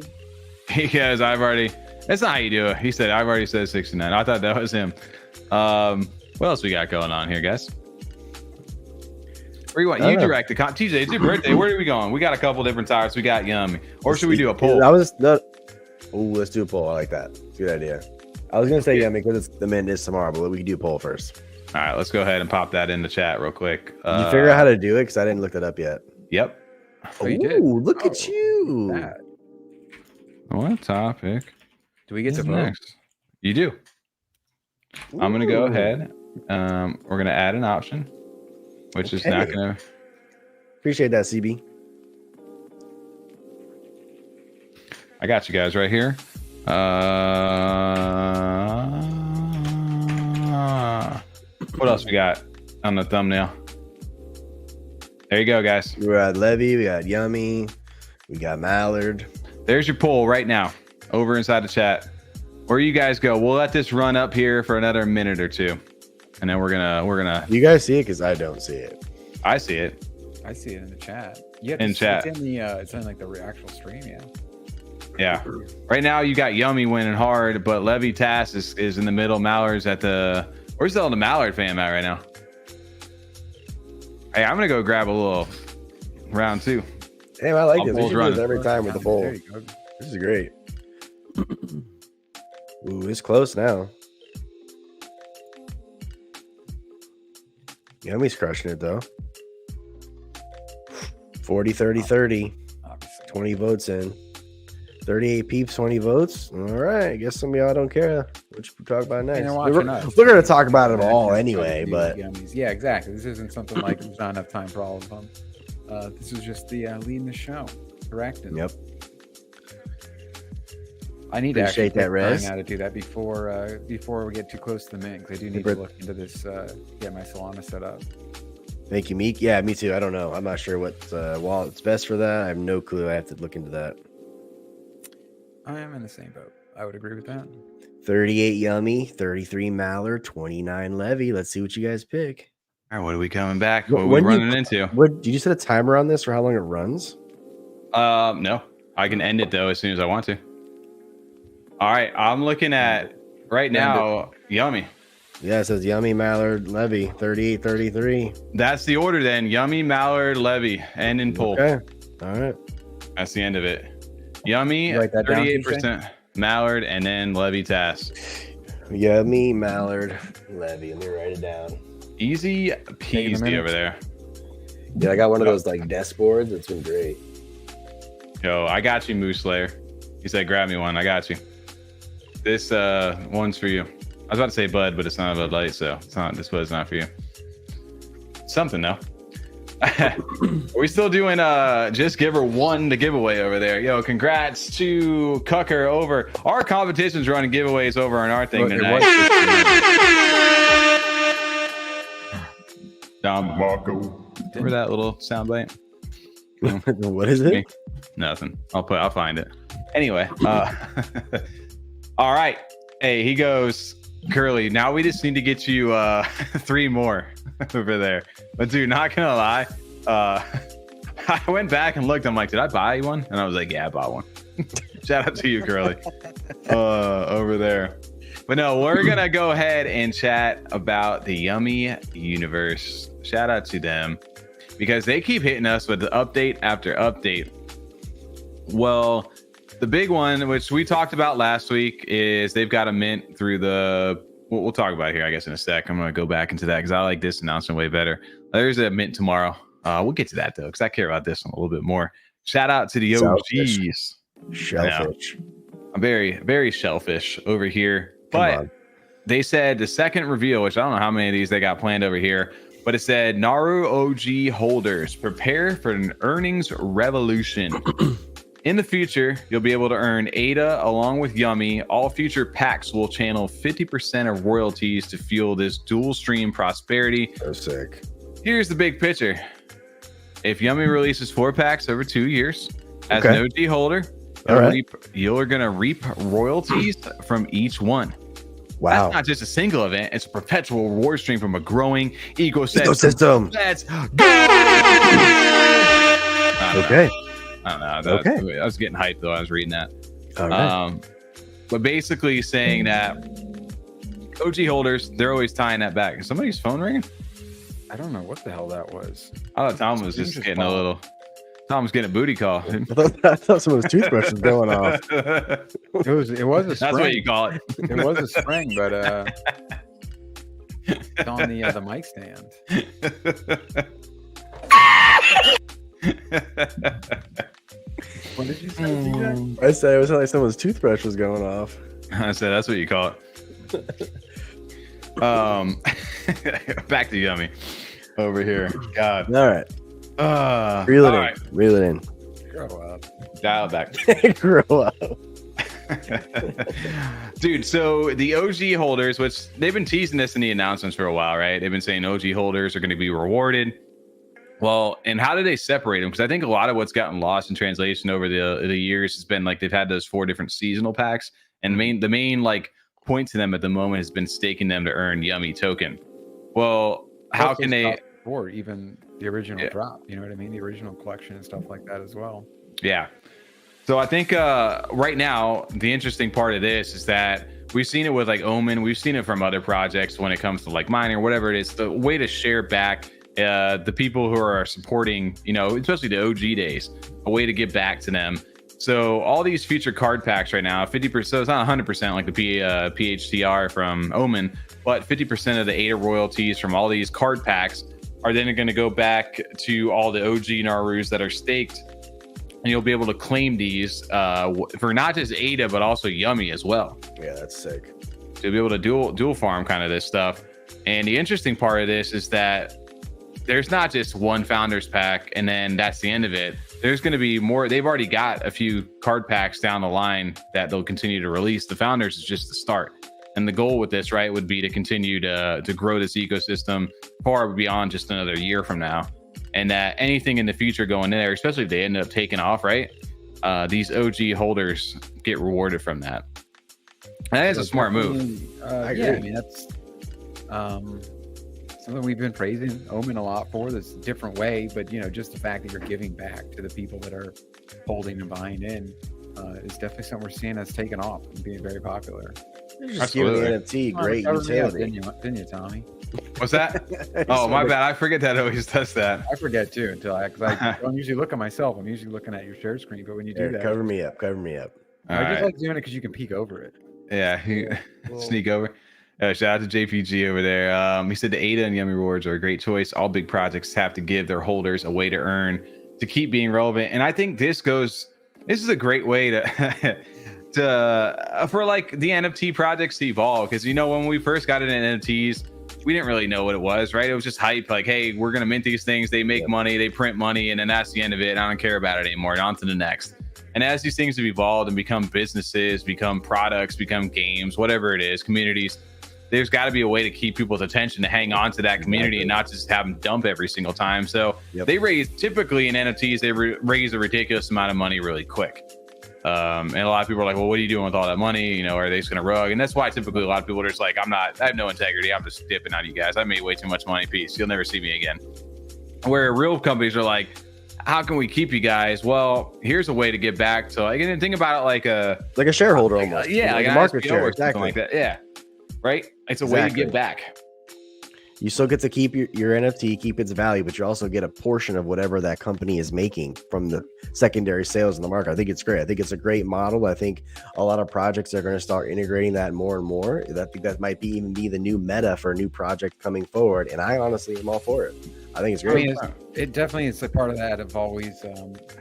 [SPEAKER 2] because I've already. That's not how you do it. He said I've already said 69. I thought that was him. What else we got going on here, guys? Where you want? You direct the TJ. It's your birthday. Where are we going? We got a couple different tires. We got Yummy. Or should we do a poll?
[SPEAKER 1] Let's do a poll. I like that. It's a good idea. I was gonna say Yummy because the mint is tomorrow, but we can do a poll first.
[SPEAKER 2] All right, let's go ahead and pop that in the chat real quick.
[SPEAKER 1] Did you figure out how to do it? Because I didn't look that up yet.
[SPEAKER 2] Yep.
[SPEAKER 4] Oh, you did?
[SPEAKER 1] Look at you.
[SPEAKER 4] That.
[SPEAKER 2] What topic?
[SPEAKER 4] Do we get to vote?
[SPEAKER 2] Next? You do. I'm gonna go ahead. We're gonna add an option, which is not gonna.
[SPEAKER 1] Appreciate that, CB.
[SPEAKER 2] I got you guys right here. What else we got on the thumbnail? There you go, guys.
[SPEAKER 1] We got Levvy, we got Yummy, we got Mallard.
[SPEAKER 2] There's your poll right now over inside the chat. Where you guys go? We'll let this run up here for another minute or two, and then we're gonna.
[SPEAKER 1] You guys see it? Because I don't see it.
[SPEAKER 2] I see it.
[SPEAKER 4] I see it in the chat. Yeah,
[SPEAKER 2] in chat.
[SPEAKER 4] It's in the. It's in like the actual stream. Yeah.
[SPEAKER 2] Yeah. Right now you got Yummy winning hard, but Levvy Tass is in the middle. Mallard's at the. Where's the Mallard fam at right now? Hey, I'm gonna go grab a little round 2.
[SPEAKER 1] Damn, I like this. We
[SPEAKER 2] Polls
[SPEAKER 1] should do
[SPEAKER 2] running.
[SPEAKER 1] this every time with the poll.
[SPEAKER 4] There you go.
[SPEAKER 1] This is great. Ooh, it's close now. Yummy's crushing it though. 40, 30, 30.
[SPEAKER 4] Obviously.
[SPEAKER 1] 20 votes in. 38 peeps, 20 votes. All right. I guess some of y'all don't care. What you talk about next?
[SPEAKER 4] And they're
[SPEAKER 1] We're
[SPEAKER 4] watching us.
[SPEAKER 1] going to talk about them all
[SPEAKER 4] Backend
[SPEAKER 1] anyway,
[SPEAKER 4] stuff,
[SPEAKER 1] but
[SPEAKER 4] Yummies. Yeah, exactly. This isn't something like there's not enough time for all of them. This is just the leading the show. Correct.
[SPEAKER 1] yep.
[SPEAKER 4] I need to
[SPEAKER 1] Appreciate
[SPEAKER 4] actually
[SPEAKER 1] that, Rez.
[SPEAKER 4] how to do that before we get too close to the mint, because I do need to look into this. Get my Solana set up.
[SPEAKER 1] Thank you, Meek. Yeah, me too. I don't know. I'm not sure what wallet's best for that. I have no clue. I have to look into that.
[SPEAKER 4] I am in the same boat. I would agree with that.
[SPEAKER 1] 38 Yummy, 33 Mallard, 29 Levvy. Let's see what you guys pick.
[SPEAKER 2] All right, what are we coming back? What are we
[SPEAKER 1] When
[SPEAKER 2] running into?
[SPEAKER 1] What did you set a timer on this for how long it runs?
[SPEAKER 2] No, I can end it though as soon as I want to. All right, I'm looking at right now. Yummi.
[SPEAKER 1] Yeah, it says Yummi, Mallard, Levvy, 3833.
[SPEAKER 2] That's the order then. Yummi, Mallard, Levvy, end in pull.
[SPEAKER 1] Okay. All right.
[SPEAKER 2] That's the end of it. Yummi,
[SPEAKER 4] Write that down,
[SPEAKER 2] 38%. Mallard, and then Levvy task.
[SPEAKER 1] Yummi, Mallard, Levvy. Let me write it down.
[SPEAKER 2] Easy peasy over there.
[SPEAKER 1] Yeah, I got one of those like desk boards. It's been great.
[SPEAKER 2] Yo, I got you, Moose Slayer. He said, grab me one. I got you. This one's for you. I was about to say Bud, but it's not a Bud Light, so it's not. This Bud's not for you. Something though. Are we still doing just give her one to giveaway over there? Yo, congrats to Cucker over our competition's running giveaways over on our thing tonight.
[SPEAKER 3] Marco.
[SPEAKER 2] Remember that little soundbite?
[SPEAKER 1] What is it?
[SPEAKER 2] Nothing. I'll find it. Anyway, all right. Hey, he goes, Curly, now we just need to get you 3 more over there. But dude, not gonna lie, I went back and looked. I'm like, did I buy you one? And I was like, yeah, I bought one. Shout out to you, Curly, over there. But no, we're gonna go ahead and chat about the Yummi Universe. Shout out to them because they keep hitting us with the update after update. Well, the big one, which we talked about last week, is they've got a mint through the. We'll talk about it here, I guess, in a sec. I'm gonna go back into that because I like this announcement way better. There's a mint tomorrow. We'll get to that though because I care about this one a little bit more. Shout out to the OGs.
[SPEAKER 1] Shellfish.
[SPEAKER 2] I'm very, very shellfish over here. But they said the second reveal, which I don't know how many of these they got planned over here, but it said Naru OG holders prepare for an earnings revolution. In the future, you'll be able to earn ADA along with Yummi. All future packs will channel 50% of royalties to fuel this dual stream prosperity.
[SPEAKER 1] So sick.
[SPEAKER 2] Here's the big picture. If Yummi releases 4 packs over 2 years, as an OG holder, you're going to reap royalties from each one.
[SPEAKER 1] Wow.
[SPEAKER 2] That's not just a single event. It's a perpetual reward stream from a growing ecosystem. Let's go.
[SPEAKER 1] Okay.
[SPEAKER 2] I don't know. I was getting hyped though. I was reading that. But basically saying that OG holders, they're always tying that back. Is somebody's phone ringing?
[SPEAKER 4] I don't know what the hell that was.
[SPEAKER 2] I thought Tom was just getting a little. Tom was getting a booty call.
[SPEAKER 1] I thought someone's toothbrush was going off.
[SPEAKER 4] It was a spring.
[SPEAKER 2] That's what you call it.
[SPEAKER 4] It was a spring, but it's on the mic stand. What did you say, TJ?
[SPEAKER 1] I said it was like someone's toothbrush was going off.
[SPEAKER 2] I said that's what you call it. Back to Yummi over here. God.
[SPEAKER 1] All right. Reel it in. Reel it in.
[SPEAKER 4] Grow up.
[SPEAKER 2] Dial back.
[SPEAKER 1] Grow up.
[SPEAKER 2] Dude, so the OG holders, which they've been teasing this in the announcements for a while, right? They've been saying OG holders are going to be rewarded. Well, and how do they separate them? Because I think a lot of what's gotten lost in translation over the years has been like they've had those 4 different seasonal packs, and the main like point to them at the moment has been staking them to earn Yummi token. Well, how can they?
[SPEAKER 4] Or even the original drop, you know what I mean? The original collection and stuff like that as well.
[SPEAKER 2] Yeah. So I think right now the interesting part of this is that we've seen it with like OMEN, we've seen it from other projects when it comes to like mining or whatever it is. The way to share back the people who are supporting, you know, especially the OG days, a way to give back to them. So all these future card packs right now, 50%, so it's not 100% like the PHTR from OMEN, but 50% of the ADA royalties from all these card packs are then going to go back to all the OG Narus that are staked, and you'll be able to claim these for not just ADA but also Yummi as well.
[SPEAKER 1] Yeah, that's sick.
[SPEAKER 2] So you'll be able to dual farm kind of this stuff. And the interesting part of this is that there's not just one founders pack and then that's the end of it. There's going to be more. They've already got a few card packs down the line that they'll continue to release. The founders is just the start. And the goal with this, right, would be to continue to grow this ecosystem far beyond just another year from now. And that anything in the future going in there, especially if they end up taking off, right, these OG holders get rewarded from that. And that is a smart move.
[SPEAKER 4] I agree. I mean, that's something we've been praising Omen a lot for. This different way, but just the fact that you're giving back to the people that are holding and buying in is definitely something we're seeing that's taken off and being very popular.
[SPEAKER 1] Just giving the NFT great utility.
[SPEAKER 4] Didn't you, Tommy?
[SPEAKER 2] What's that? Oh, my bad. I forget that it always does that.
[SPEAKER 4] I forget too because I don't usually look at myself. I'm usually looking at your share screen. But when you do that,
[SPEAKER 1] cover me up.
[SPEAKER 4] I just like doing it because you can peek over it.
[SPEAKER 2] Yeah, sneak over. Shout out to JPG over there. He said the ADA and Yummi rewards are a great choice. All big projects have to give their holders a way to earn to keep being relevant. And I think this is a great way to for like the NFT projects to evolve. Because when we first got into NFTs, we didn't really know what it was, right? It was just hype, like, hey, we're gonna mint these things, they make money, they print money, and then that's the end of it. I don't care about it anymore. On to the next. And as these things have evolved and become businesses, become products, become games, whatever it is, communities, there's got to be a way to keep people's attention to hang on to that community and not just have them dump every single time. So they raise, typically in NFTs, they raise a ridiculous amount of money really quick. And a lot of people are like, well, what are you doing with all that money? Are they just going to rug? And that's why typically a lot of people are just like, I have no integrity. I'm just dipping out of you guys. I made way too much money. Peace. You'll never see me again. Where real companies are like, how can we keep you guys? Well, here's a way to get back to and think about it like a
[SPEAKER 1] shareholder almost.
[SPEAKER 2] Like
[SPEAKER 1] a market share or something
[SPEAKER 2] like that. Yeah. Right. It's a way to get back.
[SPEAKER 1] You still get to keep your NFT, keep its value, but you also get a portion of whatever that company is making from the secondary sales in the market. I think it's great. I think it's a great model. I think a lot of projects are going to start integrating that more and more. I think that might even be the new meta for a new project coming forward. And I honestly am all for it. I think it's great.
[SPEAKER 4] It definitely is a part of that of always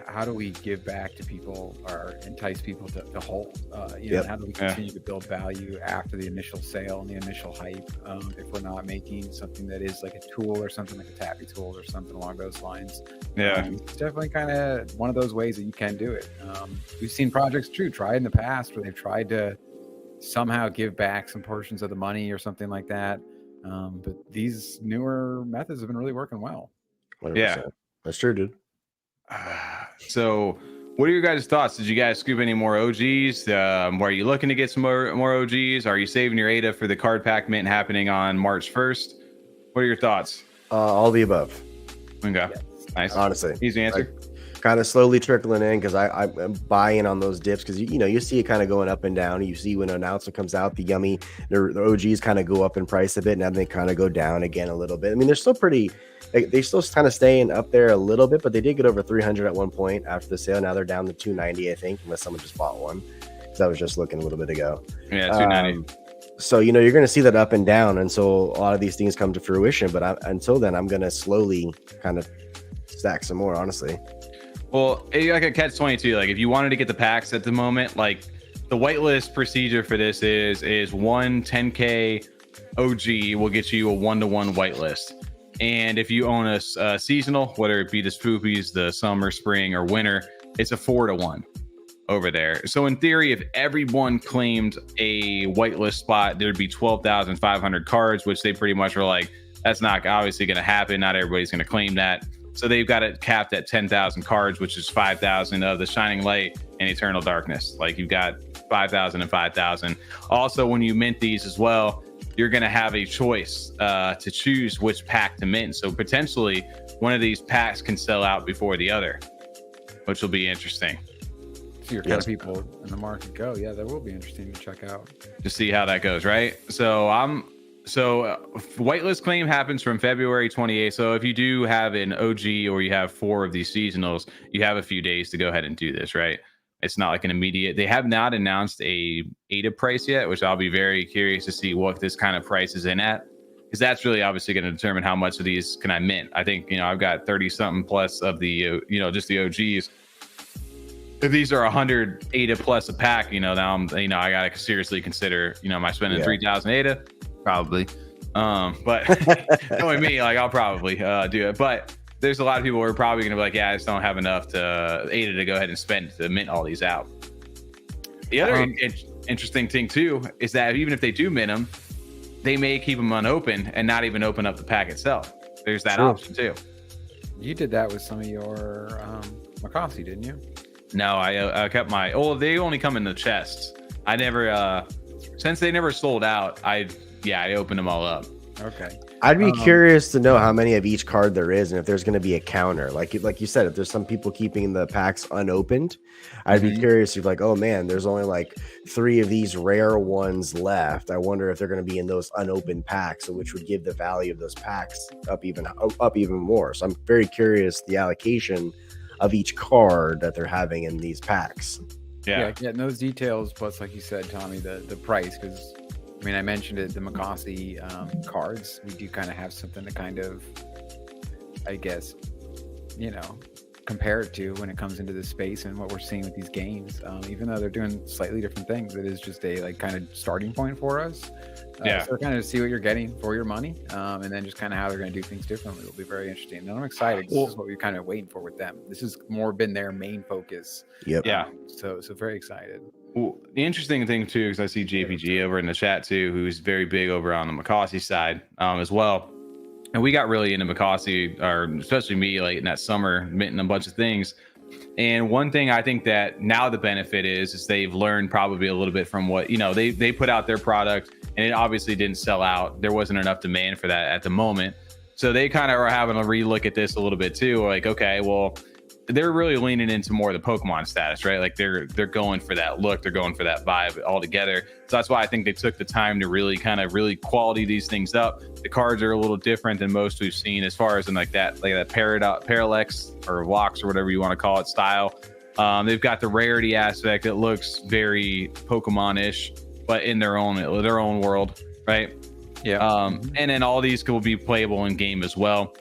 [SPEAKER 4] how do we give back to people or entice people to hold? How do we continue to build value after the initial sale and the initial hype? If we're not making something that is like a tool or something like a tappy tool or something along those lines. It's definitely kind of one of those ways that you can do it. We've seen projects tried in the past where they've tried to somehow give back some portions of the money or something like that. But these newer methods have been really working well.
[SPEAKER 1] 100%. Yeah, that's true, dude.
[SPEAKER 2] So what are your guys' thoughts? Did you guys scoop any more OGs? Are you looking to get some more OGs? Are you saving your ADA for the card pack mint happening on March 1st? What are your thoughts?
[SPEAKER 1] All the above.
[SPEAKER 2] Okay. Nice.
[SPEAKER 1] Honestly.
[SPEAKER 2] Easy answer.
[SPEAKER 1] Kind of slowly trickling in because I'm buying on those dips because you see it kind of going up and down. You see when an announcement comes out, the OGs kind of go up in price a bit, and then they kind of go down again a little bit. I mean, they're still they still kind of staying up there a little bit, but they did get over 300 at one point after the sale. Now they're down to 290, I think, unless someone just bought one. Because I was just looking a little bit ago.
[SPEAKER 2] Yeah, 290.
[SPEAKER 1] So you're going to see that up and down until a lot of these things come to fruition. But until then, I'm going to slowly kind of stack some more, honestly.
[SPEAKER 2] Well, like a catch-22, like if you wanted to get the packs at the moment, like the whitelist procedure for this is one 10K OG will get you a 1-to-1 whitelist. And if you own a seasonal, whether it be the spoopies, the summer, spring, or winter, it's a 4-to-1 over there. So in theory, if everyone claimed a whitelist spot, there'd be 12,500 cards, which they pretty much were like, that's not obviously going to happen. Not everybody's going to claim that. So they've got it capped at 10,000 cards, which is 5,000 of the Shining Light and Eternal Darkness. Like you've got 5,000 and 5,000. Also, when you mint these as well, you're going to have a choice to choose which pack to mint. So potentially one of these packs can sell out before the other, which will be interesting.
[SPEAKER 4] So your kind of people in the market go, yeah, that will be interesting to check out.
[SPEAKER 2] To see how that goes, right? So whitelist claim happens from February 28th. So if you do have an OG or you have 4 of these seasonals, you have a few days to go ahead and do this, right? It's not like an immediate. They have not announced a ADA price yet, which I'll be very curious to see what this kind of price is in at, because that's really obviously going to determine how much of these can I mint. I think I've got 30 something plus of the just the OGs. If these are 100 ADA plus a pack, now I'm I gotta seriously consider am I spending 3,000 ADA? Probably. But knowing me, like I'll probably do it. But there's a lot of people who are probably gonna be like, yeah, I just don't have enough to ADA to go ahead and spend to mint all these out. The other interesting thing too is that even if they do mint them, they may keep them unopened and not even open up the pack itself. There's that option too.
[SPEAKER 4] You did that with some of your Makasi, didn't you?
[SPEAKER 2] No, I kept my. Oh, they only come in the chests. I never since they never sold out. I opened them all up.
[SPEAKER 4] Okay.
[SPEAKER 1] I'd be curious to know how many of each card there is, and if there's going to be a counter. Like you said, if there's some people keeping the packs unopened, I'd be curious. You're like, oh man, there's only like 3 of these rare ones left. I wonder if they're going to be in those unopened packs, which would give the value of those packs up even more. So I'm very curious the allocation of each card that they're having in these packs.
[SPEAKER 4] Yeah, and those details, plus like you said, Tommy, the price, because I mean, I mentioned it, the Makasi cards, we do kind of have something to kind of, I guess, you know, compare it to when it comes into this space and what we're seeing with these games. Even though they're doing slightly different things, it is just a like kind of starting point for us. So kind of see what you're getting for your money, and then just kind of how they're going to do things differently will be very interesting. And I'm excited. This is what we're kind of waiting for with them. This has more been their main focus.
[SPEAKER 1] Yep.
[SPEAKER 2] Yeah.
[SPEAKER 4] So very excited.
[SPEAKER 2] Well, the interesting thing too, because I see JPG over in the chat too, who's very big over on the Makasi side as well. And we got really into Makasi, or especially me, late in that summer, minting a bunch of things. And one thing I think that now the benefit is they've learned probably a little bit from what, you know, they put out their product and it obviously didn't sell out. There wasn't enough demand for that at the moment. So they kind of are having a relook at this a little bit too. Like, okay, well, they're really leaning into more of the Pokemon status, right? Like they're going for that look, they're going for that vibe altogether. So that's why I think they took the time to really quality these things up. The cards are a little different than most we've seen as far as in like that parallax or Vox or whatever you want to call it style. They've got the rarity aspect. It looks very Pokemon-ish, but in their own world, right? Yeah. And then all these will be playable in game as well.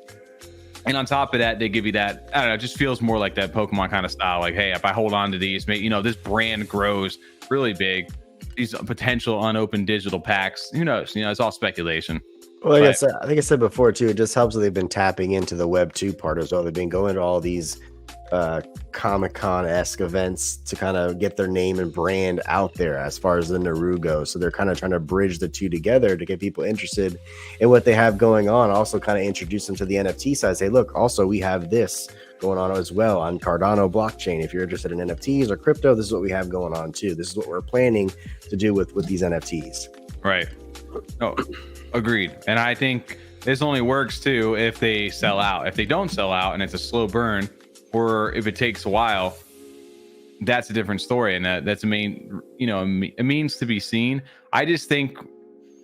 [SPEAKER 2] And on top of that, they give you that, I don't know, it just feels more like that Pokemon kind of style. Like, hey, if I hold on to these, you know, this brand grows really big. These potential unopened digital packs, who knows? You know, it's all speculation.
[SPEAKER 1] Well, I think I said before, too, it just helps that they've been tapping into the Web 2 part as well. They've been going to all these Comic-Con-esque events to kind of get their name and brand out there as far as the Naru goes. So they're kind of trying to bridge the two together to get people interested in what they have going on. Also kind of introduce them to the NFT side. Say, look, also we have this going on as well on Cardano blockchain. If you're interested in NFTs or crypto, this is what we have going on too. This is what we're planning to do with these NFTs.
[SPEAKER 2] Right. Oh, agreed. And I think this only works too if they sell out. If they don't sell out and it's a slow burn, or if it takes a while, that's a different story, and that's a main, you know, a means to be seen. I just think,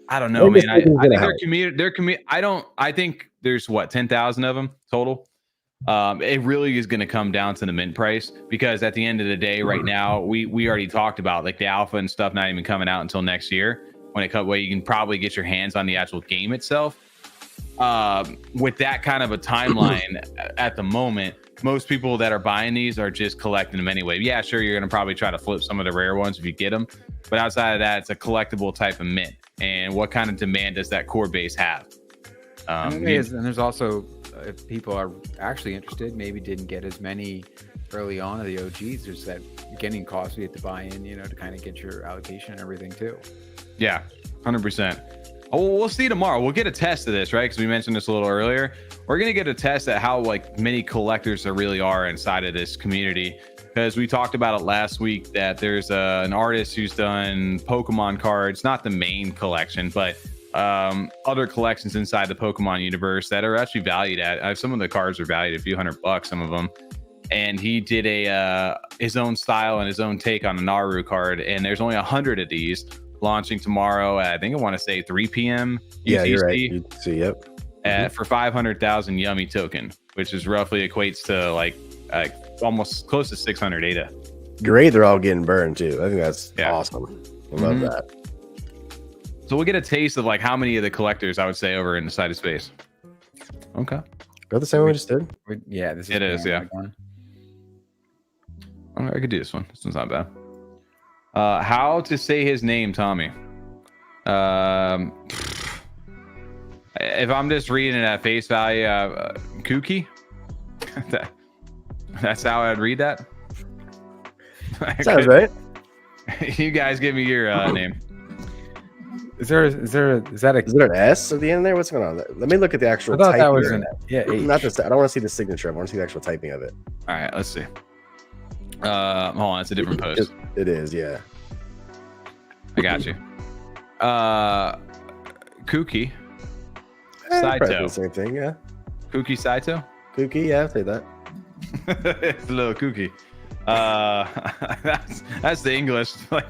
[SPEAKER 2] I don't know, man. I think their community. I think there's what 10,000 of them total. It really is going to come down to the mint price, because at the end of the day, right now, we already talked about like the alpha and stuff not even coming out until next year. When it comes, where you can probably get your hands on the actual game itself. With that kind of a timeline at the moment, most people that are buying these are just collecting them anyway. Yeah, sure, you're going to probably try to flip some of the rare ones if you get them. But outside of that, it's a collectible type of mint. And what kind of demand does that core base have?
[SPEAKER 4] And there's also, if people are actually interested, maybe didn't get as many early on of the OGs, there's that beginning cost you have to buy in, you know, to kind of get your allocation and everything too.
[SPEAKER 2] Yeah, 100%. Oh, we'll see tomorrow. We'll get a test of this, right? Because we mentioned this a little earlier. We're going to get a test at how like many collectors there really are inside of this community. Because we talked about it last week that there's an artist who's done Pokemon cards, not the main collection, but other collections inside the Pokemon universe that are actually valued at. Some of the cards are valued a few $100, some of them. And he did his own style and his own take on a Naru card. And there's only 100 of these. Launching tomorrow at, I think I want to say 3 p.m.
[SPEAKER 1] Yeah,
[SPEAKER 2] UTC,
[SPEAKER 1] you're right. UTC, yep.
[SPEAKER 2] For 500,000 Yummi token, which is roughly equates to like almost close to 600 ADA.
[SPEAKER 1] Great, they're all getting burned too. I think that's awesome. I love that.
[SPEAKER 2] So we'll get a taste of like how many of the collectors I would say over in the side of space. Okay.
[SPEAKER 1] Go the same way we just did.
[SPEAKER 4] Yeah, this is
[SPEAKER 2] it is. Yeah. I could do this one. This one's not bad. How to say his name, Tommy? If I'm just reading it at face value, Kooky. That's how I'd read that.
[SPEAKER 1] Sounds right.
[SPEAKER 2] You guys give me your name.
[SPEAKER 4] Is there an
[SPEAKER 1] S at the end there? What's going on there? Let me look at the actual.
[SPEAKER 4] I thought
[SPEAKER 1] typing.
[SPEAKER 4] that was an H.
[SPEAKER 1] Not this. I don't want to see the signature. I want to see the actual typing of it.
[SPEAKER 2] All right, let's see. Hold on, it's a different post.
[SPEAKER 1] It is, yeah.
[SPEAKER 2] I got you. Kooky.
[SPEAKER 1] Probably the same thing, yeah.
[SPEAKER 2] Kuki Saito.
[SPEAKER 1] Kooky, yeah, I'll say that.
[SPEAKER 2] It's a little kooky. That's the English, like,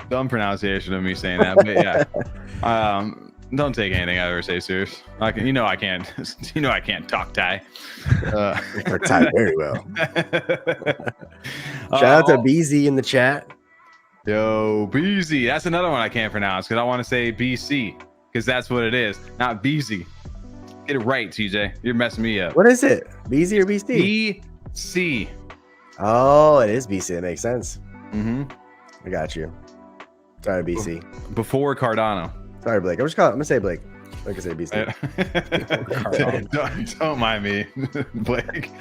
[SPEAKER 2] dumb pronunciation of me saying that. But yeah, don't take anything I ever say serious. I can't. I can't talk Thai.
[SPEAKER 1] Talk Thai very well. Shout out to BZ in the chat.
[SPEAKER 2] Yo, BZ. That's another one I can't pronounce because I want to say BC because that's what it is, not BZ. Get it right, TJ. You're messing me up.
[SPEAKER 1] What is it? BZ or BC?
[SPEAKER 2] BC.
[SPEAKER 1] Oh, it is BC. That makes sense.
[SPEAKER 2] Mm-hmm.
[SPEAKER 1] I got you. Sorry, BC.
[SPEAKER 2] Before Cardano.
[SPEAKER 1] Sorry, Blake. I'm gonna say Blake. I can say BC.
[SPEAKER 2] don't mind me, Blake.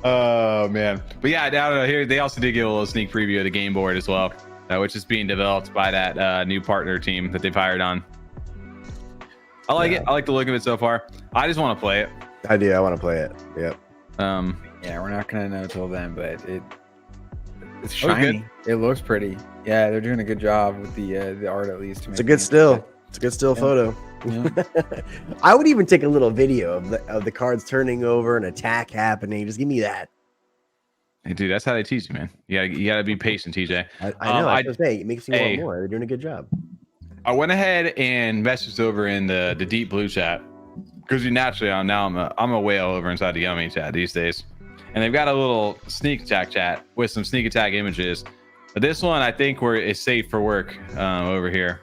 [SPEAKER 2] Oh man, but yeah, down here they also did give a little sneak preview of the game board as well, which is being developed by that new partner team that they've hired on. I like it. I like the look of it so far. I just want to play it.
[SPEAKER 1] I do. I want to play it. Yep.
[SPEAKER 4] Yeah, we're not gonna know till then, but it's shiny. It looks pretty. Yeah, they're doing a good job with the art at least.
[SPEAKER 1] It's a good still. It's a good still photo. Yeah. I would even take a little video of the cards turning over, an attack happening. Just give me that.
[SPEAKER 2] Hey, dude, that's how they teach you, man. You gotta be patient, TJ.
[SPEAKER 1] I know. I just say it makes you want more. They're doing a good job.
[SPEAKER 2] I went ahead and messaged over in the deep blue chat because naturally I'm a whale over inside the Yummi chat these days, and they've got a little sneak attack chat with some sneak attack images. But this one I think it's safe for work over here.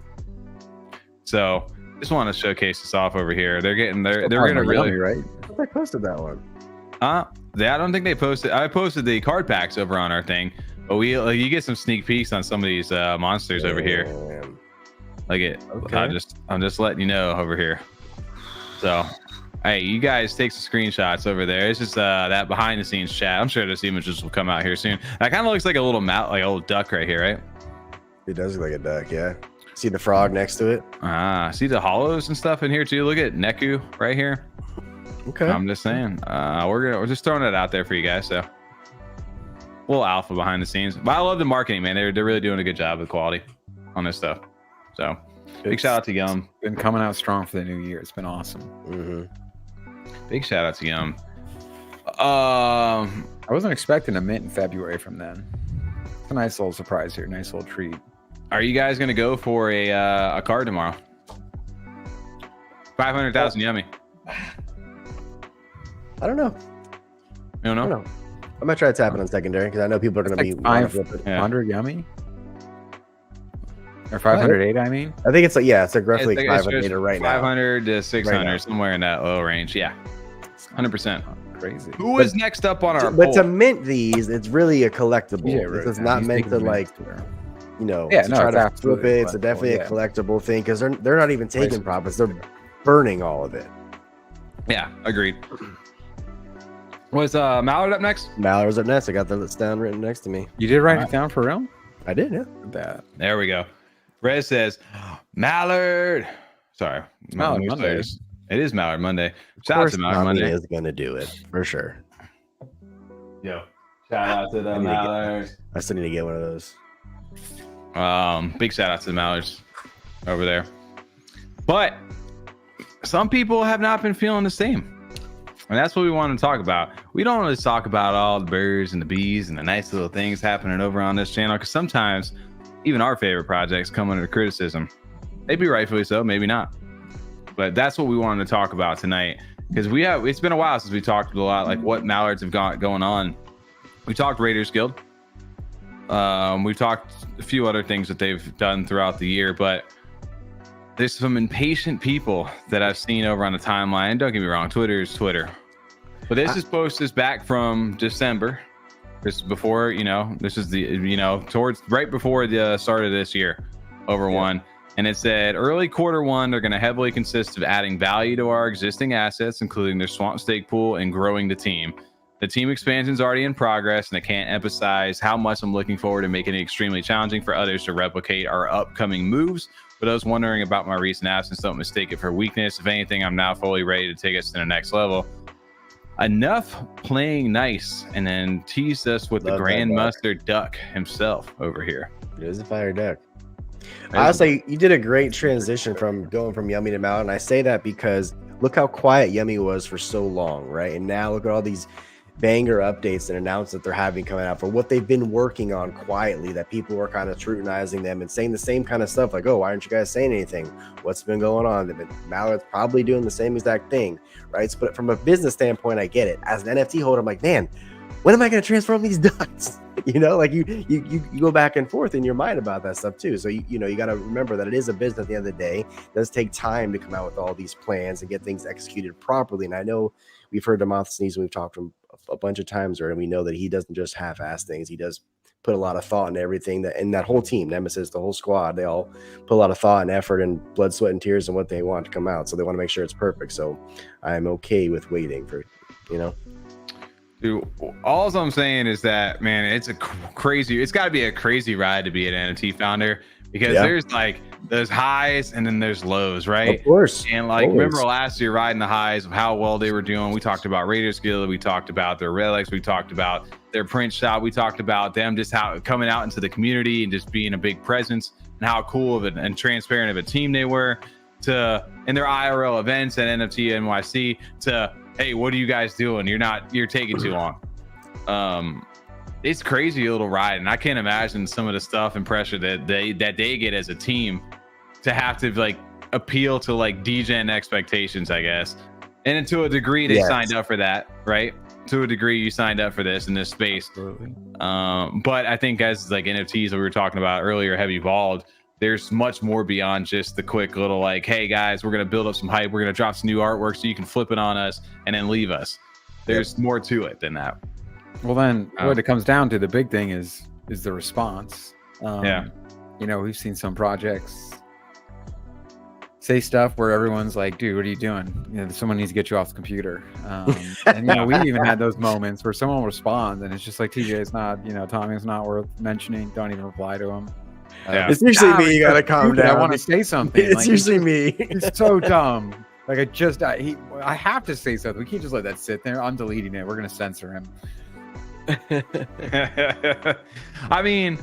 [SPEAKER 2] So just want to showcase this off over here. They're gonna really
[SPEAKER 1] right. I thought I posted that one.
[SPEAKER 2] I don't think they posted. I posted the card packs over on our thing, but you get some sneak peeks on some of these monsters over here. Like it. Okay. I'm just letting you know over here. So, hey, you guys take some screenshots over there. It's just that behind the scenes chat. I'm sure this images will come out here soon. That kind of looks like a little like a little duck right here, right?
[SPEAKER 1] It does look like a duck, yeah. See the frog next to it?
[SPEAKER 2] See the hollows and stuff in here too. Look at Neku right here.
[SPEAKER 1] Okay.
[SPEAKER 2] I'm just saying. We're just throwing it out there for you guys. So, a little alpha behind the scenes. But I love the marketing, man. They're really doing a good job with quality on this stuff. So, big shout out to Yum.
[SPEAKER 4] Been coming out strong for the new year. It's been awesome.
[SPEAKER 1] Mm-hmm.
[SPEAKER 2] Big shout out to Yum.
[SPEAKER 4] I wasn't expecting a mint in February from them. It's a nice little surprise here. Nice little treat.
[SPEAKER 2] Are you guys gonna go for a card tomorrow? 500,000 Yummi.
[SPEAKER 1] I don't know.
[SPEAKER 2] You don't know?
[SPEAKER 1] I don't know. I might try to tap it on secondary because I know people are gonna be
[SPEAKER 4] 500 Yummi. Or 508, I mean.
[SPEAKER 1] I think it's like it's like roughly 500 right
[SPEAKER 2] 500 to 600, somewhere in that low range. Yeah, 100%.
[SPEAKER 4] Crazy.
[SPEAKER 2] Who is next up on our
[SPEAKER 1] But
[SPEAKER 2] poll?
[SPEAKER 1] to mint these, it's really a collectible.
[SPEAKER 4] Yeah, right.
[SPEAKER 1] It's not meant to like, try to flip it. It's definitely a collectible thing because they're not even taking profits. They're burning all of it.
[SPEAKER 2] Yeah, agreed. Was Mallard up next?
[SPEAKER 1] Mallard's up next. I got that down written next to me.
[SPEAKER 4] You did write it down for real?
[SPEAKER 1] I did, yeah.
[SPEAKER 2] There we go. Rez says, Mallard. Sorry.
[SPEAKER 4] Mallard Monday.
[SPEAKER 2] It is Mallard Monday. Shout out to Mallard Monday.
[SPEAKER 1] Is going to do it for sure.
[SPEAKER 2] Yo, shout out to the Mallards.
[SPEAKER 1] I still need to get one of those.
[SPEAKER 2] Big shout out to the Mallards over there. But some people have not been feeling the same. And that's what we want to talk about. We don't really talk about all the birds and the bees and the nice little things happening over on this channel because sometimes even our favorite projects come under criticism. Maybe rightfully so, maybe not. But that's what we wanted to talk about tonight because it's been a while since we talked a lot like what Mallards have got going on. We talked Raiders Guild. We've talked a few other things that they've done throughout the year, but there's some impatient people that I've seen over on the timeline. Don't get me wrong, Twitter is Twitter. But this is posted back from December. This is before, this is the, towards right before the start of this year over one. And it said early Q1, they're going to heavily consist of adding value to our existing assets, including their swamp stake pool and growing the team. The team expansion is already in progress, and I can't emphasize how much I'm looking forward to making it extremely challenging for others to replicate our upcoming moves. For those wondering about my recent absence, don't mistake it for weakness. If anything, I'm now fully ready to take us to the next level. Enough playing nice, and then teased us with the Grandmaster Duck himself over here.
[SPEAKER 1] It is a fire duck. Honestly, you did a great transition from going from Yummy to Mallard, and I say that because look how quiet Yummy was for so long, right? And now look at all these banger updates and announcements that they're having coming out for what they've been working on quietly, that people are kind of scrutinizing them and saying the same kind of stuff like, oh, why aren't you guys saying anything? What's been going on? Mallard's probably doing the same exact thing, right? So, but from a business standpoint, I get it. As an NFT holder, I'm like, man, when am I going to transform these ducks? You know, like you go back and forth in your mind about that stuff too. So you know, you got to remember that it is a business at the end of the day. It does take time to come out with all these plans and get things executed properly. And I know we've heard Demosthenes, we've talked to him a bunch of times, and we know that he doesn't just half-ass things. He does put a lot of thought into everything, that and that whole team, Nemesis, the whole squad, they all put a lot of thought and effort and blood, sweat, and tears in what they want to come out. So they want to make sure it's perfect. So I'm okay with waiting for, you know.
[SPEAKER 2] Dude, all I'm saying is that, man, it's got to be a crazy ride to be an NFT founder, because there's like those highs and then there's lows, right?
[SPEAKER 1] Of course.
[SPEAKER 2] And like, remember last year riding the highs of how well they were doing. We talked about Raiders Guild, we talked about their relics, we talked about their print shop, we talked about them just how coming out into the community and just being a big presence and how cool of it and transparent of a team they were, to in their IRL events at NFT NYC, to hey, what are you guys doing? You're taking too long. It's crazy little ride, and I can't imagine some of the stuff and pressure that they get as a team to have to like appeal to like degen expectations, I guess. And to a degree, they signed up for that, right? To a degree, you signed up for this in this space. Absolutely. But I think as like NFTs that we were talking about earlier have evolved, there's much more beyond just the quick little like, hey guys, we're gonna build up some hype, we're gonna drop some new artwork so you can flip it on us and then leave us. There's more to it than that.
[SPEAKER 4] Well, then what it comes down to, the big thing is the response. You know, we've seen some projects say stuff where everyone's like, dude, what are you doing? You know, someone needs to get you off the computer. And you know, we even had those moments where someone responds and it's just like, TJ, it's not, you know, Tommy, it's not worth mentioning. Don't even reply to him.
[SPEAKER 1] It's usually me. You gotta calm down.
[SPEAKER 4] I want to say something.
[SPEAKER 1] It's
[SPEAKER 4] like,
[SPEAKER 1] usually me.
[SPEAKER 4] It's so dumb. Like I have to say something. We can't just let that sit there. I'm deleting it. We're gonna censor him.
[SPEAKER 2] I mean,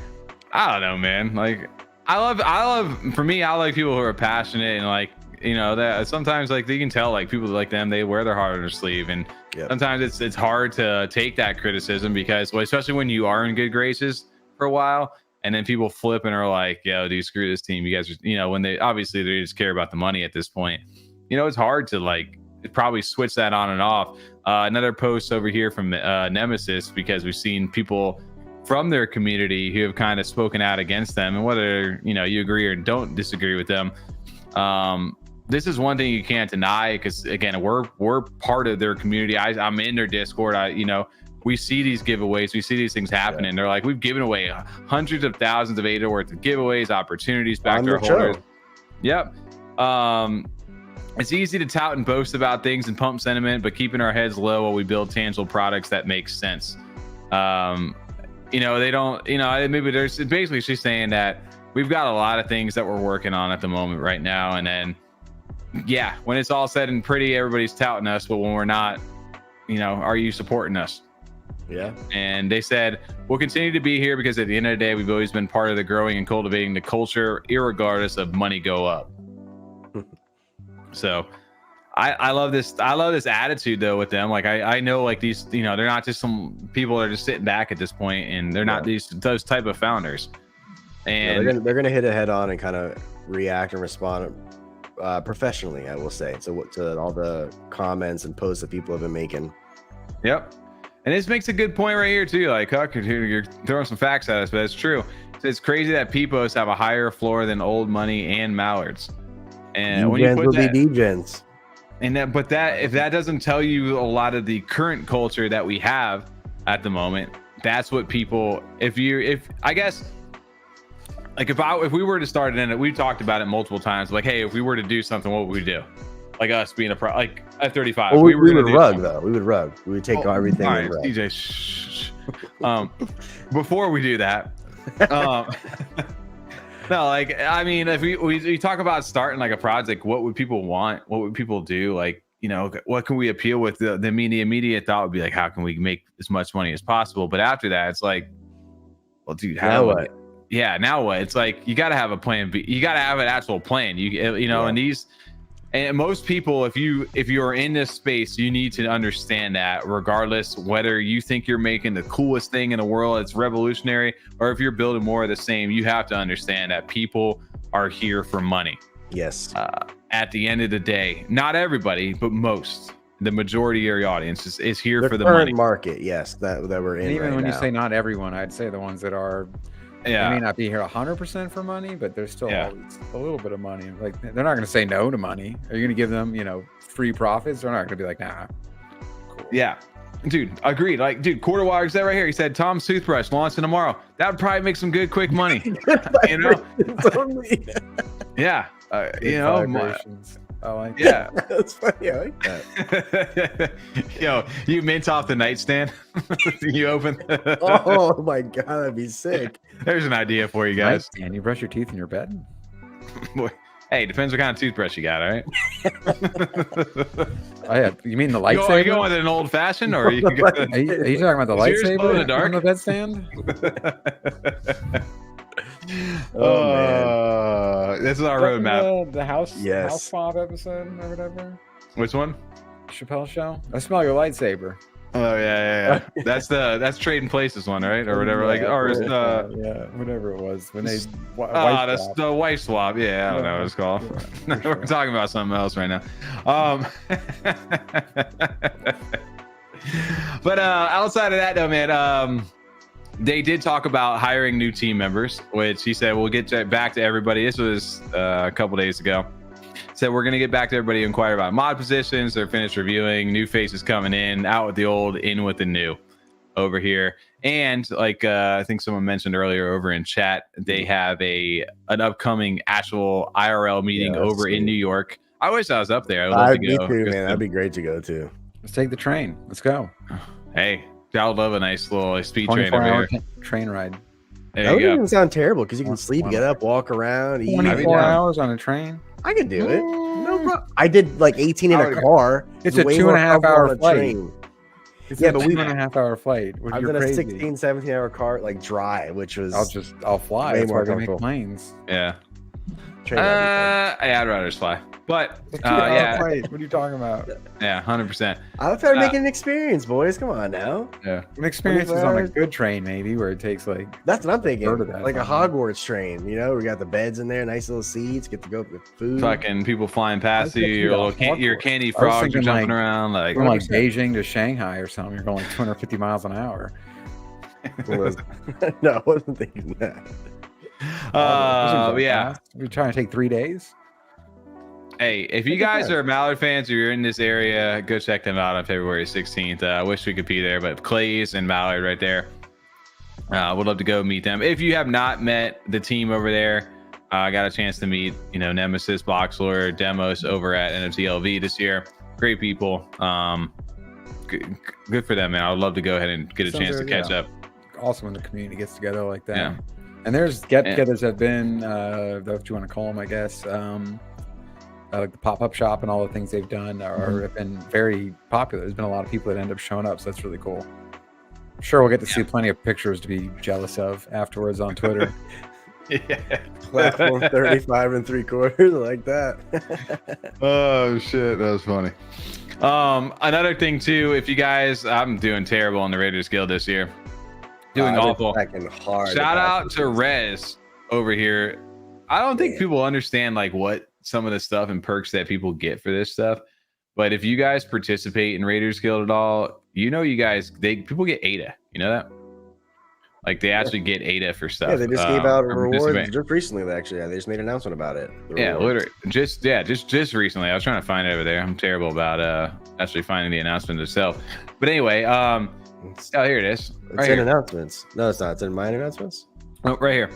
[SPEAKER 2] I don't know, man. Like, I love. For me, I like people who are passionate and like, you know, that sometimes like you can tell like people like them, they wear their heart on their sleeve, and sometimes it's hard to take that criticism because, well, especially when you are in good graces for a while. And then people flip and are like, yo, dude, screw this team. You guys are, you know, when they just care about the money at this point. You know, it's hard to like probably switch that on and off. Another post over here from Nemesis, because we've seen people from their community who have kind of spoken out against them, and whether, you know, you agree or don't disagree with them. This is one thing you can't deny, because again, we're part of their community. I'm in their Discord. You know, we see these giveaways, we see these things happening. They're like, we've given away hundreds of thousands of ADA worth of giveaways, opportunities back to our holders. Yep. It's easy to tout and boast about things and pump sentiment, but keeping our heads low while we build tangible products that make sense. You know, they don't, you know, maybe there's basically she's saying that we've got a lot of things that we're working on at the moment right now. And then, yeah, when it's all said and pretty, everybody's touting us, but when we're not, you know, are you supporting us?
[SPEAKER 1] Yeah. And
[SPEAKER 2] they said, we'll continue to be here because at the end of the day, we've always been part of the growing and cultivating the culture, irregardless of money go up. So I love this. I love this attitude though with them. Like I know like these, you know, they're not just some people that are just sitting back at this point, and they're not those type of founders. And
[SPEAKER 1] they're gonna hit it head on and kind of react and respond professionally, I will say, to all the comments and posts that people have been making.
[SPEAKER 2] Yep. And this makes a good point right here too. Like, Huck, you're throwing some facts at us, but it's true. It's crazy that Peepos have a higher floor than Old Money and Mallards. And when you put that,
[SPEAKER 1] degens.
[SPEAKER 2] And that, but that, if that doesn't tell you a lot of the current culture that we have at the moment, that's what people. If I guess, like if we were to start it, and we talked about it multiple times, like, hey, if we were to do something, what would we do? Like us being like F35.
[SPEAKER 1] Well, we would rug though. We would rug. We would take everything.
[SPEAKER 2] All right, DJ. Shh. Before we do that, no, like, I mean, if we talk about starting like a project, what would people want? What would people do? Like, you know, what can we appeal with? The immediate thought would be like, how can we make as much money as possible? But after that, it's like, well, dude, how? yeah, now what? It's like you got to have a plan B. You got to have an actual plan. You know, and these. And most people, if you're in this space, you need to understand that regardless whether you think you're making the coolest thing in the world, it's revolutionary, or if you're building more of the same, you have to understand that people are here for money.
[SPEAKER 1] Yes.
[SPEAKER 2] At the end of the day, not everybody, but most, the majority of your audience is here for the
[SPEAKER 1] current
[SPEAKER 2] money.
[SPEAKER 1] market, yes, that we're in.
[SPEAKER 4] And even
[SPEAKER 1] right
[SPEAKER 4] when
[SPEAKER 1] now.
[SPEAKER 4] you say not everyone, I'd say the ones that are.
[SPEAKER 2] Yeah.
[SPEAKER 4] They may not be here 100% for money, but there's still
[SPEAKER 2] Yeah.
[SPEAKER 4] always a little bit of money. Like they're not going to say no to money. Are you going to give them, you know, free profits? They're not going to be like, nah. Cool.
[SPEAKER 2] Yeah, dude, agreed. Like, dude, Quarter Wire said right here. He said Tom's toothbrush launching tomorrow. That would probably make some good, quick money. You know? Yeah. You know,
[SPEAKER 4] Vibrations. I like
[SPEAKER 2] yeah.
[SPEAKER 1] That's funny. I like that.
[SPEAKER 2] Yo, you mint off the nightstand. You open.
[SPEAKER 1] Oh my god, that'd be sick.
[SPEAKER 2] There's an idea for you guys.
[SPEAKER 4] And you brush your teeth in your bed?
[SPEAKER 2] Hey, depends what kind of toothbrush you got, all right?
[SPEAKER 4] Oh yeah, you mean the
[SPEAKER 2] Are
[SPEAKER 4] lightsaber?
[SPEAKER 2] you going with an old fashioned or are you going
[SPEAKER 4] Are you talking about the
[SPEAKER 2] Is yours glow in the
[SPEAKER 4] lightsaber
[SPEAKER 2] dark?
[SPEAKER 4] on the bedstand?
[SPEAKER 1] Oh man.
[SPEAKER 2] This is our roadmap.
[SPEAKER 4] The house,
[SPEAKER 1] Yes.
[SPEAKER 4] house swap episode or whatever.
[SPEAKER 2] Which one?
[SPEAKER 4] Chappelle show. I smell your lightsaber.
[SPEAKER 2] Oh yeah. That's trading places one, right? Or whatever. Like, or is
[SPEAKER 4] yeah, whatever it was when they.
[SPEAKER 2] that's the wife swap. Yeah, I don't know what it's called.
[SPEAKER 4] Yeah,
[SPEAKER 2] We're talking about something else right now. But outside of that, though, man, they did talk about hiring new team members, which he said we'll get back to everybody. This was a couple days ago. Said we're going to get back to everybody, inquire about mod positions. They're finished reviewing, new faces coming in, out with the old, in with the new over here. And like I think someone mentioned earlier over in chat, they have an upcoming actual IRL meeting over in New York. I wish I was up there. I'd love to
[SPEAKER 1] Me
[SPEAKER 2] go.
[SPEAKER 1] too, man. That'd be great to go to.
[SPEAKER 4] Let's take the train. Let's go.
[SPEAKER 2] Hey, I would love a nice little speed train
[SPEAKER 4] 24
[SPEAKER 2] over
[SPEAKER 4] hour
[SPEAKER 2] here.
[SPEAKER 4] train ride.
[SPEAKER 2] There
[SPEAKER 1] That
[SPEAKER 2] you
[SPEAKER 1] wouldn't
[SPEAKER 2] go.
[SPEAKER 1] even sound terrible because you can sleep, get up, walk around, eat.
[SPEAKER 4] 24
[SPEAKER 2] yeah.
[SPEAKER 4] hours on a train.
[SPEAKER 1] I could do it. No problem. I did like 18 in a car.
[SPEAKER 4] It's a
[SPEAKER 1] way
[SPEAKER 4] 2.5
[SPEAKER 1] more comfortable
[SPEAKER 4] hour
[SPEAKER 1] on a
[SPEAKER 4] flight.
[SPEAKER 1] train.
[SPEAKER 4] It's
[SPEAKER 1] Yeah,
[SPEAKER 4] a
[SPEAKER 1] but we-
[SPEAKER 4] 2.5 hour flight.
[SPEAKER 1] I've
[SPEAKER 4] You're
[SPEAKER 1] done a
[SPEAKER 4] crazy.
[SPEAKER 1] 16, 17 hour car like drive, which was
[SPEAKER 4] I'll fly.
[SPEAKER 1] way
[SPEAKER 4] That's
[SPEAKER 1] more
[SPEAKER 4] why they make
[SPEAKER 1] comfortable.
[SPEAKER 4] planes.
[SPEAKER 2] Yeah.
[SPEAKER 1] train. That'd
[SPEAKER 2] I'd rather just fly. But
[SPEAKER 4] It's a 2 hour
[SPEAKER 2] yeah,
[SPEAKER 4] flight. What are you talking about?
[SPEAKER 2] yeah, 100%.
[SPEAKER 1] be cool. I'll try to make it an experience, boys. Come on now.
[SPEAKER 2] Yeah.
[SPEAKER 4] An experience is on a
[SPEAKER 1] hours?
[SPEAKER 4] good train, maybe, where it takes like
[SPEAKER 1] That's what I'm thinking.
[SPEAKER 4] Heard of that,
[SPEAKER 1] Like a
[SPEAKER 4] huh?
[SPEAKER 1] Hogwarts train, you know, we got the beds in there, nice little seats, get to go with food.
[SPEAKER 2] Fucking people flying past
[SPEAKER 4] Let's
[SPEAKER 2] you,
[SPEAKER 4] get
[SPEAKER 2] your
[SPEAKER 4] you
[SPEAKER 2] little
[SPEAKER 4] to
[SPEAKER 2] your
[SPEAKER 4] Hogwarts.
[SPEAKER 2] candy
[SPEAKER 4] I was
[SPEAKER 2] frogs are
[SPEAKER 4] thinking,
[SPEAKER 2] jumping
[SPEAKER 4] like,
[SPEAKER 2] around. Like,
[SPEAKER 4] from like Beijing to Shanghai or something. You're going like 250 miles an hour.
[SPEAKER 1] No, I wasn't thinking that.
[SPEAKER 2] yeah.
[SPEAKER 4] We're trying to take 3 days.
[SPEAKER 2] Hey, if you guys are Mallard fans or you're in this area, go check them out on February 16th. I wish we could be there, but Clay's and Mallard right there. Would love to go meet them. If you have not met the team over there, I got a chance to meet, Nemesis, Boxlord, Demos over at NFTLV this year. Great people. Good for them, man. I would love to go ahead and get a chance to catch up.
[SPEAKER 4] Awesome when the community gets together like that.
[SPEAKER 2] Yeah.
[SPEAKER 4] And there's get-togethers have been, what you want to call them, I guess. Like the pop-up shop and all the things they've done have been very popular. There's been a lot of people that end up showing up, so that's really cool. I'm sure we'll get to see plenty of pictures to be jealous of afterwards on Twitter.
[SPEAKER 2] Yeah.
[SPEAKER 1] Platform 35 3/4, I like that.
[SPEAKER 2] Oh shit, that was funny. Another thing too, if you guys, I'm doing terrible on the Raiders Guild this year. Doing awful.
[SPEAKER 1] Hard.
[SPEAKER 2] Shout out to Rez over here. I don't think people understand like what some of the stuff and perks that people get for this stuff. But if you guys participate in Raiders Guild at all, people get ADA. You know that? Like they actually get ADA for stuff.
[SPEAKER 1] Yeah, they just gave out
[SPEAKER 2] for
[SPEAKER 1] rewards
[SPEAKER 2] participating.
[SPEAKER 1] just recently. Actually, they just made an announcement about it.
[SPEAKER 2] Yeah, literally, just recently. I was trying to find it over there. I'm terrible about actually finding the announcement itself. But anyway, oh, here it is.
[SPEAKER 1] It's in announcements. No, it's not. It's in mine announcements.
[SPEAKER 2] Oh, right here.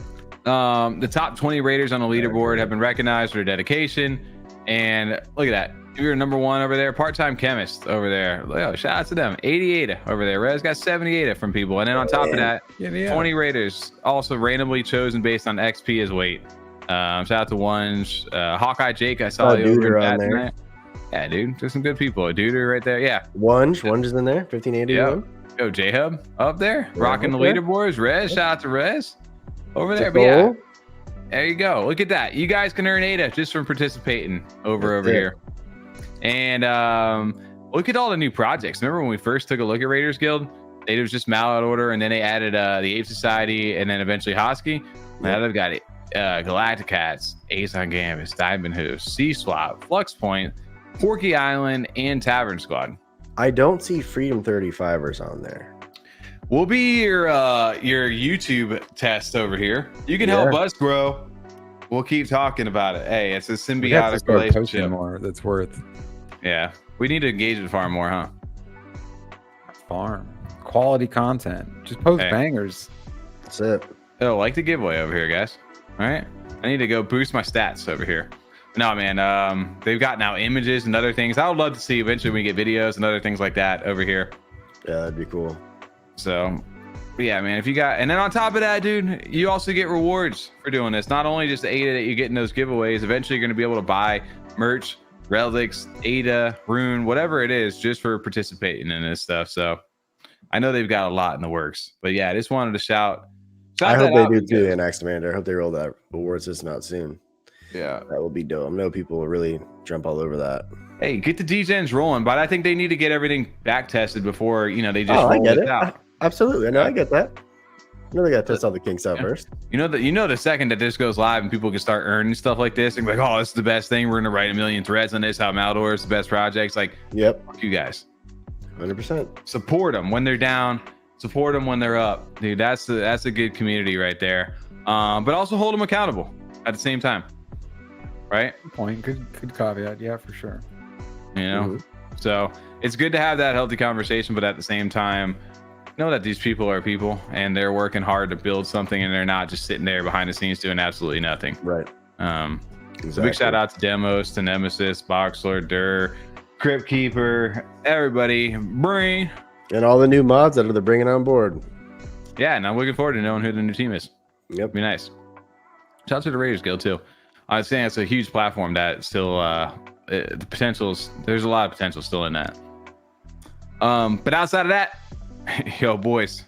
[SPEAKER 2] The top 20 Raiders on the leaderboard have been recognized for their dedication. And look at that. You're number one over there. Part-time chemist over there. Oh, shout out to them. 88 over there. Rez got 78 from people. And then on top of that, 20 Raiders also randomly chosen based on XP as weight. Shout out to Ones. Hawkeye Jake, I saw you over
[SPEAKER 1] on there.
[SPEAKER 2] tonight. Yeah, dude. There's some good people. Duder right there. Yeah.
[SPEAKER 1] One is in there. 1581.
[SPEAKER 2] Yo, J-Hub up there. Rocking the leaderboards. Rez, shout out to Rez. over there. But yeah, there you go. Look at that. You guys can earn ADA just from participating over here. And look at all the new projects. Remember when we first took a look at Raiders Guild? It was just Mallard Order, and then they added the Ape Society, and then eventually Hosky. Now they've got Galacticats, Ace on Gambus, Diamond Hooves, Sea Swap, Flux Point, Porky Island, and Tavern Squad.
[SPEAKER 1] I don't see Freedom 35ers on there.
[SPEAKER 2] We'll be your YouTube test over here. You can help us grow. We'll keep talking about it. Hey, it's a symbiotic relationship.
[SPEAKER 4] More that's worth.
[SPEAKER 2] Yeah, we need to engage with farm more, huh?
[SPEAKER 4] Farm quality content. Just post bangers.
[SPEAKER 1] That's it.
[SPEAKER 2] Oh, like the giveaway over here, guys. All right, I need to go boost my stats over here. No, man, they've got now images and other things. I would love to see eventually we get videos and other things like that over here.
[SPEAKER 1] Yeah, that'd be cool.
[SPEAKER 2] So, yeah, man, if you got, and then on top of that, dude, you also get rewards for doing this. Not only just the ADA that you get in those giveaways, eventually you're going to be able to buy merch, relics, ADA, rune, whatever it is, just for participating in this stuff. So, I know they've got a lot in the works, but yeah, I just wanted to shout
[SPEAKER 1] I hope they do too, Anax Commander. I hope they roll that reward system out soon. Yeah, that will be dope. I know people will really jump all over that.
[SPEAKER 2] Hey, get the degens rolling, but I think they need to get everything back tested before they just roll
[SPEAKER 1] I get it
[SPEAKER 2] out.
[SPEAKER 1] Absolutely, I know, I get that. I know they got to test all the kinks out first.
[SPEAKER 2] The second that this goes live and people can start earning stuff like this, and be like, oh, this is the best thing. We're gonna write a million threads on this. How Mallard Order is the best projects. Like, fuck you guys.
[SPEAKER 1] 100%.
[SPEAKER 2] Support them when they're down. Support them when they're up, dude. That's a good community right there. But also hold them accountable at the same time, right?
[SPEAKER 4] Good point. Good caveat. Yeah, for sure.
[SPEAKER 2] So it's good to have that healthy conversation, but at the same time, know that these people are people and they're working hard to build something, and they're not just sitting there behind the scenes doing absolutely nothing.
[SPEAKER 1] Right.
[SPEAKER 2] So big shout out to Demos, to Nemesis, Boxler, Dur, Crypt Keeper, everybody, Brain.
[SPEAKER 1] And all the new mods that they're bringing on board.
[SPEAKER 2] Yeah, and I'm looking forward to knowing who the new team is. Be nice. Shout out to the Raiders Guild too. I was saying it's a huge platform that still the potentials. There's a lot of potential still in that. But outside of that, yo boys,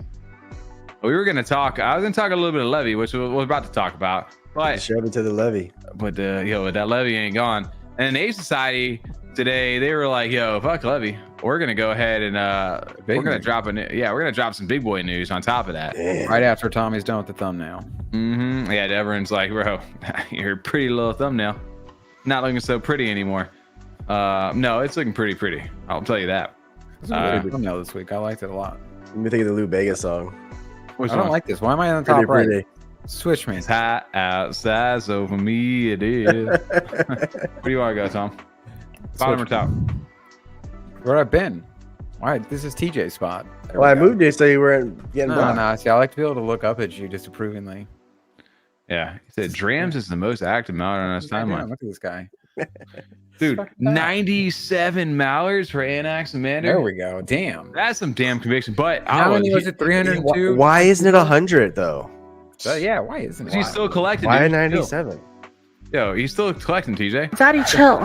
[SPEAKER 2] we were gonna talk. I was gonna talk a little bit of Levvy, which we're about to talk about. But
[SPEAKER 1] shove it to the Levvy.
[SPEAKER 2] But that Levvy ain't gone. And the Ape Society today, they were like, yo, fuck Levvy. We're gonna go ahead and we're gonna drop some big boy news on top of that.
[SPEAKER 1] Damn.
[SPEAKER 4] Right after Tommy's done with the thumbnail.
[SPEAKER 2] Yeah, everyone's like, bro, you're a pretty little thumbnail. Not looking so pretty anymore. No, it's looking pretty. I'll tell you that.
[SPEAKER 4] This was a really good thumbnail this week. I liked it a lot.
[SPEAKER 1] Let me think of the Lou Bega song.
[SPEAKER 4] I don't like this. Why am I on the top right? Switch me.
[SPEAKER 2] It's hot outside, so for me it is. Where do you want to go, Tom? Bottom or top?
[SPEAKER 4] Where I've been? Why? This is TJ's spot.
[SPEAKER 1] Well, I moved you so you weren't getting blocked.
[SPEAKER 4] No. See, I like to be able to look up at you disapprovingly.
[SPEAKER 2] Yeah, he said Drams is the most active Mallard on his timeline.
[SPEAKER 4] Look at this guy.
[SPEAKER 2] Dude, 97 Mallards for Anax and Mander.
[SPEAKER 4] There we go. Damn.
[SPEAKER 2] That's some damn conviction. But
[SPEAKER 4] how many was it? 302?
[SPEAKER 1] Why isn't it 100 though?
[SPEAKER 4] Yeah, why isn't it?
[SPEAKER 2] He's still collecting.
[SPEAKER 1] Why 97?
[SPEAKER 2] Yo, he's still collecting, TJ.
[SPEAKER 5] Daddy, chill.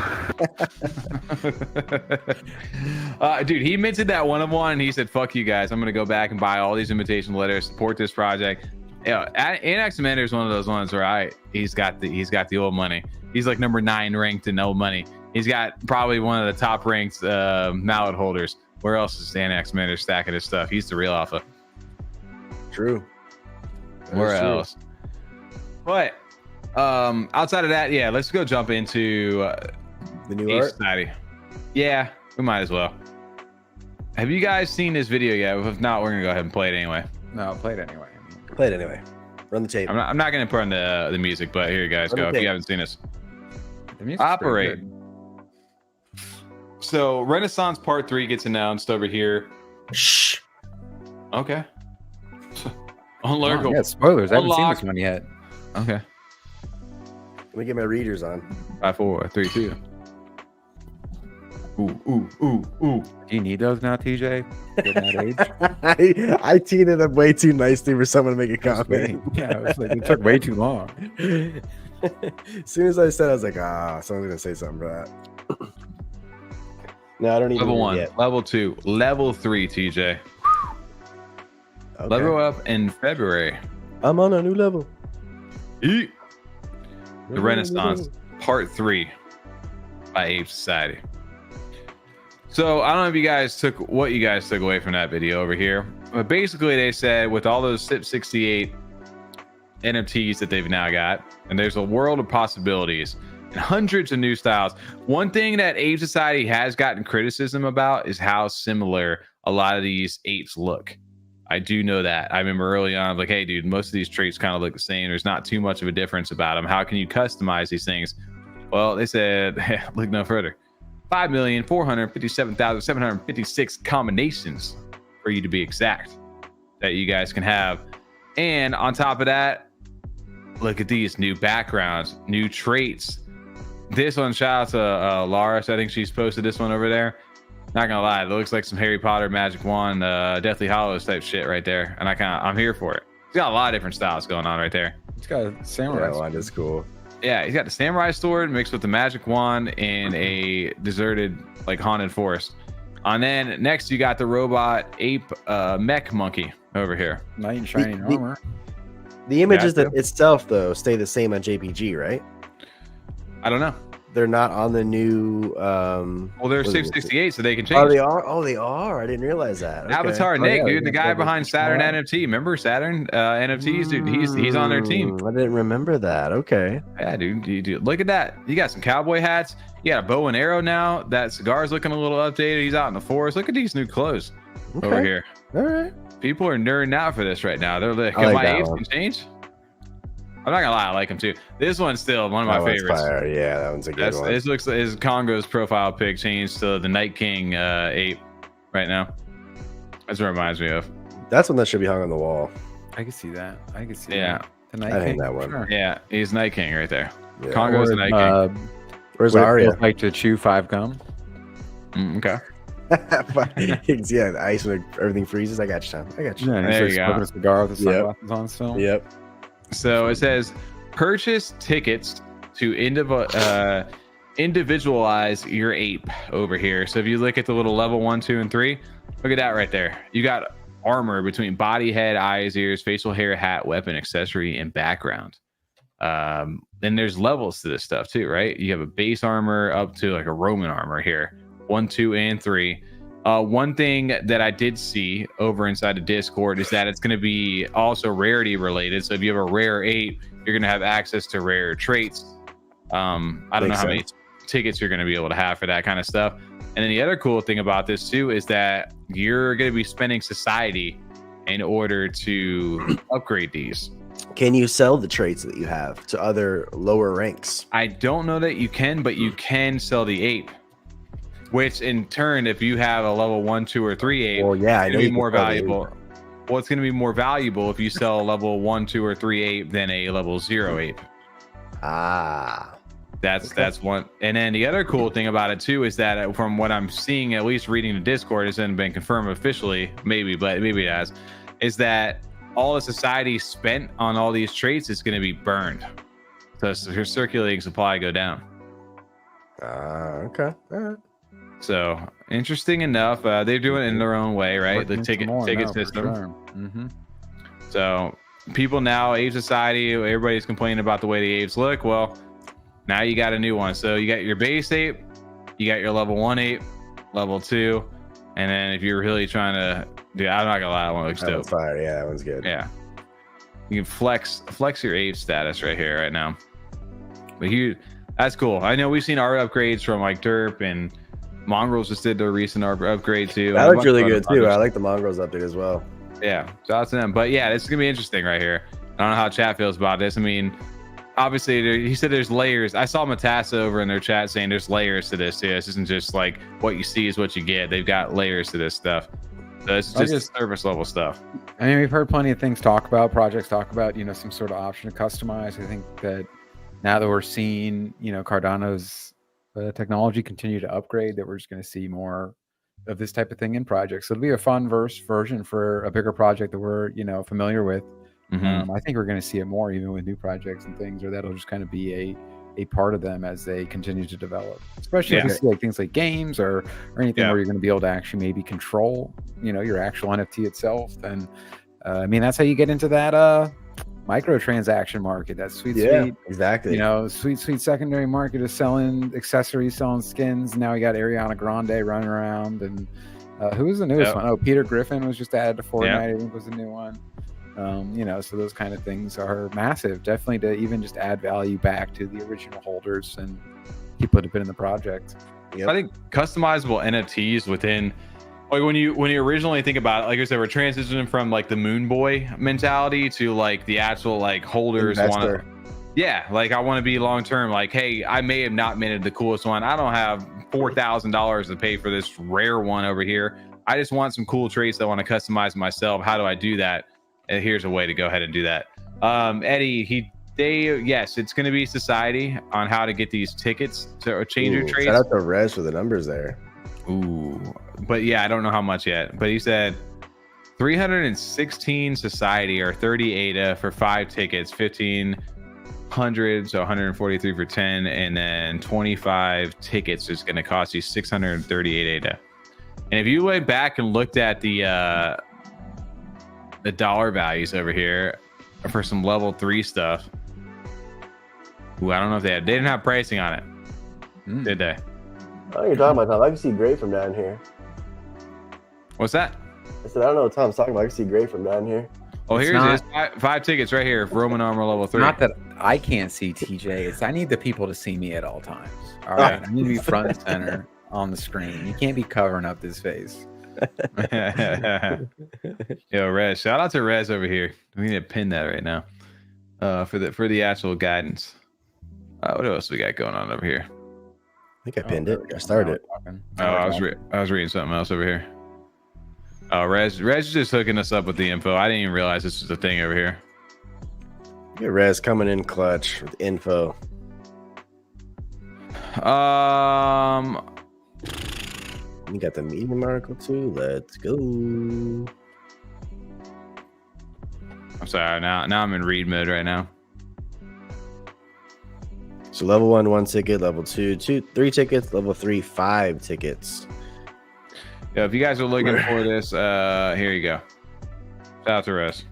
[SPEAKER 2] Dude, he minted that one of one, and he said, "Fuck you guys. I'm gonna go back and buy all these invitation letters, support this project." Yeah, Anax Commander is one of those ones where he's got the old money. He's like number 9 ranked in old money. He's got probably one of the top ranked mallet holders. Where else is Anax Commander stacking his stuff? He's the real alpha.
[SPEAKER 1] True.
[SPEAKER 2] Where else? But outside of that, yeah, let's go jump into
[SPEAKER 1] the new
[SPEAKER 2] Ape
[SPEAKER 1] art.
[SPEAKER 2] Society. Yeah, we might as well. Have you guys seen this video yet? If not, we're gonna go ahead and play it anyway.
[SPEAKER 4] No, play it anyway.
[SPEAKER 1] Play it anyway. Run the tape.
[SPEAKER 2] I'm not gonna put on the music, but here you guys go. If you haven't seen this, operate. So Renaissance Part 3 gets announced over here.
[SPEAKER 1] Shh.
[SPEAKER 2] Okay. Unlearnable.
[SPEAKER 4] Yeah, spoilers. I haven't seen this one yet.
[SPEAKER 2] Okay.
[SPEAKER 1] Let me get my readers on.
[SPEAKER 2] 5, 4, 3, 2. Ooh.
[SPEAKER 4] Do you need those now, TJ? That age?
[SPEAKER 1] I teed it up way too nicely for someone to make a comment.
[SPEAKER 4] Yeah, it was like, it took way too long.
[SPEAKER 1] As soon as I said, I was like, someone's gonna say something for that. No, I don't even.
[SPEAKER 2] Level 1,
[SPEAKER 1] yet.
[SPEAKER 2] level 2, level 3, TJ.
[SPEAKER 1] Okay.
[SPEAKER 2] Level up in February.
[SPEAKER 1] I'm on a new level.
[SPEAKER 2] The Renaissance Part 3 by Ape Society. So I don't know if you guys took away from that video over here, but basically they said with all those SIP68 NFTs that they've now got, and there's a world of possibilities and hundreds of new styles. One thing that Ape Society has gotten criticism about is how similar a lot of these apes look. I do know that. I remember early on, like, hey, dude, most of these traits kind of look the same. There's not too much of a difference about them. How can you customize these things? Well, they said, look no further. 5,457,756 combinations for you to be exact that you guys can have. And on top of that, look at these new backgrounds, new traits. This one, shout out to Laura. So I think she's posted this one over there. Not gonna lie, it looks like some Harry Potter magic wand, Deathly Hallows type shit right there, and I'm here for it. He's got a lot of different styles going on right there.
[SPEAKER 4] He's got a samurai.
[SPEAKER 1] Yeah, wand is cool.
[SPEAKER 2] Yeah, he's got the samurai sword mixed with the magic wand in a deserted, like, haunted forest. And then next you got the robot ape mech monkey over here.
[SPEAKER 4] Knight in shining armor.
[SPEAKER 1] The images itself though stay the same on JPG, right?
[SPEAKER 2] I don't know.
[SPEAKER 1] They're not on the new.
[SPEAKER 2] Well, they're 668, so they can change.
[SPEAKER 1] Oh, they are. Oh, they are. I didn't realize that. Okay.
[SPEAKER 2] Avatar Nick, dude, the guy behind Saturn NFT. Remember Saturn NFTs, dude? He's on their team.
[SPEAKER 1] I didn't remember that. Okay.
[SPEAKER 2] Yeah, dude. Look at that. You got some cowboy hats. You got a bow and arrow now. That cigar's looking a little updated. He's out in the forest. Look at these new clothes over here.
[SPEAKER 1] All right.
[SPEAKER 2] People are nerding out for this right now. They're like,
[SPEAKER 1] I like
[SPEAKER 2] my
[SPEAKER 1] that
[SPEAKER 2] apes
[SPEAKER 1] one.
[SPEAKER 2] can change. I'm not gonna lie, I like him too. This one's still one of my favorites.
[SPEAKER 1] Fire. Yeah, that one's a good one.
[SPEAKER 2] This looks his Congo's profile pic changed to the Night King ape right now. That's what it reminds me of.
[SPEAKER 1] That's one that should be hung on the wall.
[SPEAKER 4] I can see that. I can see
[SPEAKER 2] Yeah.
[SPEAKER 4] that. The Night
[SPEAKER 1] I
[SPEAKER 4] King.
[SPEAKER 1] think that one.
[SPEAKER 4] Sure.
[SPEAKER 2] Yeah, he's Night King right there.
[SPEAKER 1] Yeah.
[SPEAKER 2] Congo's the Night King.
[SPEAKER 1] Where's
[SPEAKER 4] Would it
[SPEAKER 1] Arya?
[SPEAKER 4] feel like to chew 5 gum?
[SPEAKER 2] Okay.
[SPEAKER 1] Yeah, the ice when everything freezes. I got you, Tom. I got you.
[SPEAKER 4] Yeah,
[SPEAKER 2] There
[SPEAKER 4] he's
[SPEAKER 2] you
[SPEAKER 4] smoking
[SPEAKER 2] go.
[SPEAKER 4] a cigar with the
[SPEAKER 1] Yep.
[SPEAKER 4] sunglasses on still.
[SPEAKER 1] Yep.
[SPEAKER 2] So it says purchase tickets to individualize your ape over here. So if you look at the little level 1, 2, and 3, look at that right there. You got armor between body, head, eyes, ears, facial hair, hat, weapon, accessory, and background. Then there's levels to this stuff too, right? You have a base armor up to like a Roman armor here. 1, 2, and 3. One thing that I did see over inside the Discord is that it's going to be also rarity related. So if you have a rare ape, you're going to have access to rare traits. I don't know how many tickets you're going to be able to have for that kind of stuff. And then the other cool thing about this too is that you're going to be spending society in order to upgrade these.
[SPEAKER 1] Can you sell the traits that you have to other lower ranks?
[SPEAKER 2] I don't know that you can, but you can sell the ape. Which in turn, if you have a level 1, 2, or 3 ape,
[SPEAKER 1] Well, yeah,
[SPEAKER 2] it's going to be more valuable. Well, it's going to be more valuable if you sell a level 1, 2, or 3 ape than a level 0 ape.
[SPEAKER 1] Ah.
[SPEAKER 2] That's one. And then the other cool thing about it too is that from what I'm seeing, at least reading the Discord, it hasn't been confirmed officially, maybe, but maybe it has, is that all the society spent on all these traits is going to be burned. So your circulating supply go down.
[SPEAKER 1] Okay. All right.
[SPEAKER 2] So interesting enough. They're doing it in their own way, right? The ticket system.
[SPEAKER 4] Sure. Mm-hmm.
[SPEAKER 2] So people now, Ape Society, everybody's complaining about the way the apes look. Well, now you got a new one. So you got your base ape, you got your level 1 ape, level 2, and then if you're really trying to, dude, I'm not gonna lie, that one looks
[SPEAKER 1] That
[SPEAKER 2] dope.
[SPEAKER 1] one's fire. Yeah, that one's good.
[SPEAKER 2] Yeah, you can flex your ape status right here, right now. But that's cool. I know we've seen our upgrades from like Derp and Mongrels just did their recent upgrade too.
[SPEAKER 1] That looks really good too. I like the Mongrels update as well.
[SPEAKER 2] Yeah, shout out to them. But yeah, this is gonna be interesting right here. I don't know how chat feels about this. I mean, obviously he said there's layers. I saw Matassa over in their chat saying there's layers to this too. This isn't just like what you see is what you get. They've got layers to this stuff. So it's just service level stuff.
[SPEAKER 4] I mean, we've heard plenty of things projects talk about, some sort of option to customize. I think that now that we're seeing, Cardano's technology continue to upgrade, that we're just going to see more of this type of thing in projects. So it'll be a fun version for a bigger project that we're, familiar with.
[SPEAKER 2] Mm-hmm.
[SPEAKER 4] I think we're going to see it more even with new projects and things, or that'll just kind of be a part of them as they continue to develop, especially if you see like things like games or anything where you're going to be able to actually maybe control, your actual NFT itself. And I mean, that's how you get into that microtransaction market. That's sweet.
[SPEAKER 1] Exactly.
[SPEAKER 4] You know, sweet secondary market is selling accessories, selling skins. Now we got Ariana Grande running around, and who was the newest one? Oh, Peter Griffin was just added to Fortnite. I think was the new one. You know, so those kind of things are massive. Definitely to even just add value back to the original holders and people that have been in the project.
[SPEAKER 2] Yep. I think customizable NFTs within, like when you originally think about it, like I said, we're transitioning from like the Moon Boy mentality to like the actual like holders want to, like I want to be long term. Like, hey, I may have not minted the coolest one. I don't have $4,000 to pay for this rare one over here. I just want some cool traits I want to customize myself. How do I do that? And here's a way to go ahead and do that. Eddie, yes, it's going to be society on how to get these tickets to change your traits.
[SPEAKER 1] Shout out to Rez for the numbers there.
[SPEAKER 2] Ooh, but yeah, I don't know how much yet. But he said 316 society or 30 ADA for 5 tickets, 1,500, so 143 for 10, and then 25 tickets is going to cost you 638 ADA. And if you went back and looked at the dollar values over here for some level 3 stuff. Ooh, I don't know if they didn't have pricing on it. Did they?
[SPEAKER 1] Oh, you're talking about Tom. I can see Gray from down here.
[SPEAKER 2] What's that?
[SPEAKER 1] I said, I don't know what Tom's talking about. I can see Gray from down here.
[SPEAKER 2] Oh, here's 5 tickets right here. Roman armor level 3.
[SPEAKER 4] Not that I can't see TJ. It's I need the people to see me at all times. All right. I need to be front and center on the screen. You can't be covering up this face.
[SPEAKER 2] Yo, Rez, shout out to Rez over here. We need to pin that right now for the actual guidance. What else we got going on over here?
[SPEAKER 1] I think I pinned it. I started it.
[SPEAKER 2] I was reading something else over here. Oh, Rez is just hooking us up with the info. I didn't even realize this was a thing over here.
[SPEAKER 1] Get Rez coming in clutch with info. You got the medium article too. Let's go.
[SPEAKER 2] I'm sorry. Now I'm in read mode right now.
[SPEAKER 1] So level 1 ticket, level 2 3 tickets, level 3 5 tickets.
[SPEAKER 2] Yeah, if you guys are looking for this, here you go. Shout out to Rez.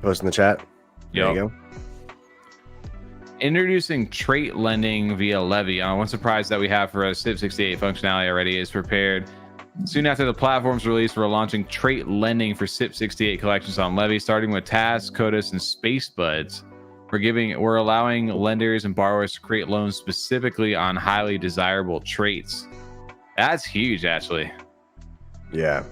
[SPEAKER 1] Post in the chat. There you go.
[SPEAKER 2] Introducing trait lending via Levvy. One surprise that we have for a SIP68 functionality already is prepared. Soon after the platform's release, we're launching trait lending for SIP68 collections on Levvy, starting with TAS, CODIS, and Space Buds. We're allowing lenders and borrowers to create loans specifically on highly desirable traits. That's huge, actually.
[SPEAKER 1] Yeah.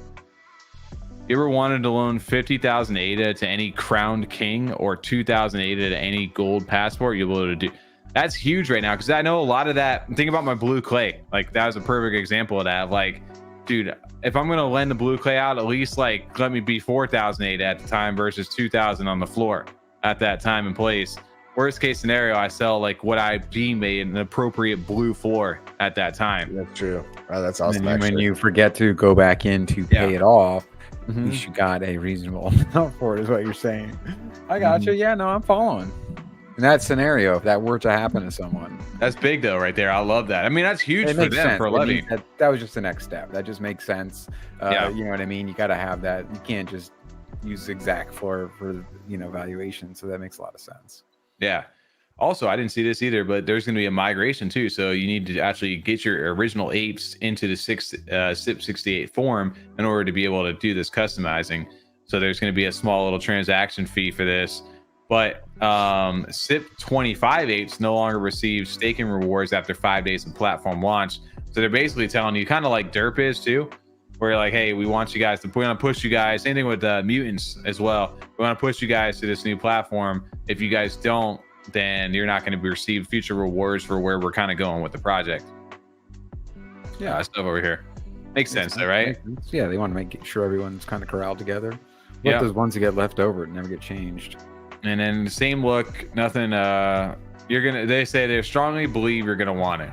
[SPEAKER 2] You ever wanted to loan 50,000 ADA to any crowned king or 2,000 ADA to any gold passport? You'll be able to do. That's huge right now because I know a lot of that. Think about my blue clay. Like that was a perfect example of that. Like, dude, if I'm gonna lend the blue clay out, at least like let me be 4,000 ADA at the time versus 2,000 on the floor at that time and place. Worst case scenario, I sell like what I deem an appropriate blue floor at that time.
[SPEAKER 1] That's true. Wow, that's awesome.
[SPEAKER 4] And when you forget to go back in to pay it off, you got a reasonable amount for it, is what you're saying. I got you. Yeah, no, I'm following. In that scenario, if that were to happen to someone,
[SPEAKER 2] that's big though, right there. I love that. I mean, that's huge for them sense. For Levvy.
[SPEAKER 4] That was just the next step. That just makes sense. You know what I mean? You got to have that. You can't just use exact for valuation. So that makes a lot of sense.
[SPEAKER 2] Yeah. Also, I didn't see this either, but there's going to be a migration too. So you need to actually get your original apes into the SIP68 form in order to be able to do this customizing. So there's going to be a small little transaction fee for this. But SIP25 apes no longer receive staking rewards after 5 days of platform launch. So they're basically telling you, kind of like derp is too, where you're like, hey, we want you guys to push you guys. Same thing with mutants as well. We want to push you guys to this new platform. If you guys don't, then you're not going to receive future rewards for where we're kind of going with the project. Yeah, stuff over here makes sense, though, right?
[SPEAKER 4] Yeah, they want to make sure everyone's kind of corralled together. Let those ones that get left over and never get changed.
[SPEAKER 2] And then the same look, nothing. They say they strongly believe you're gonna want it.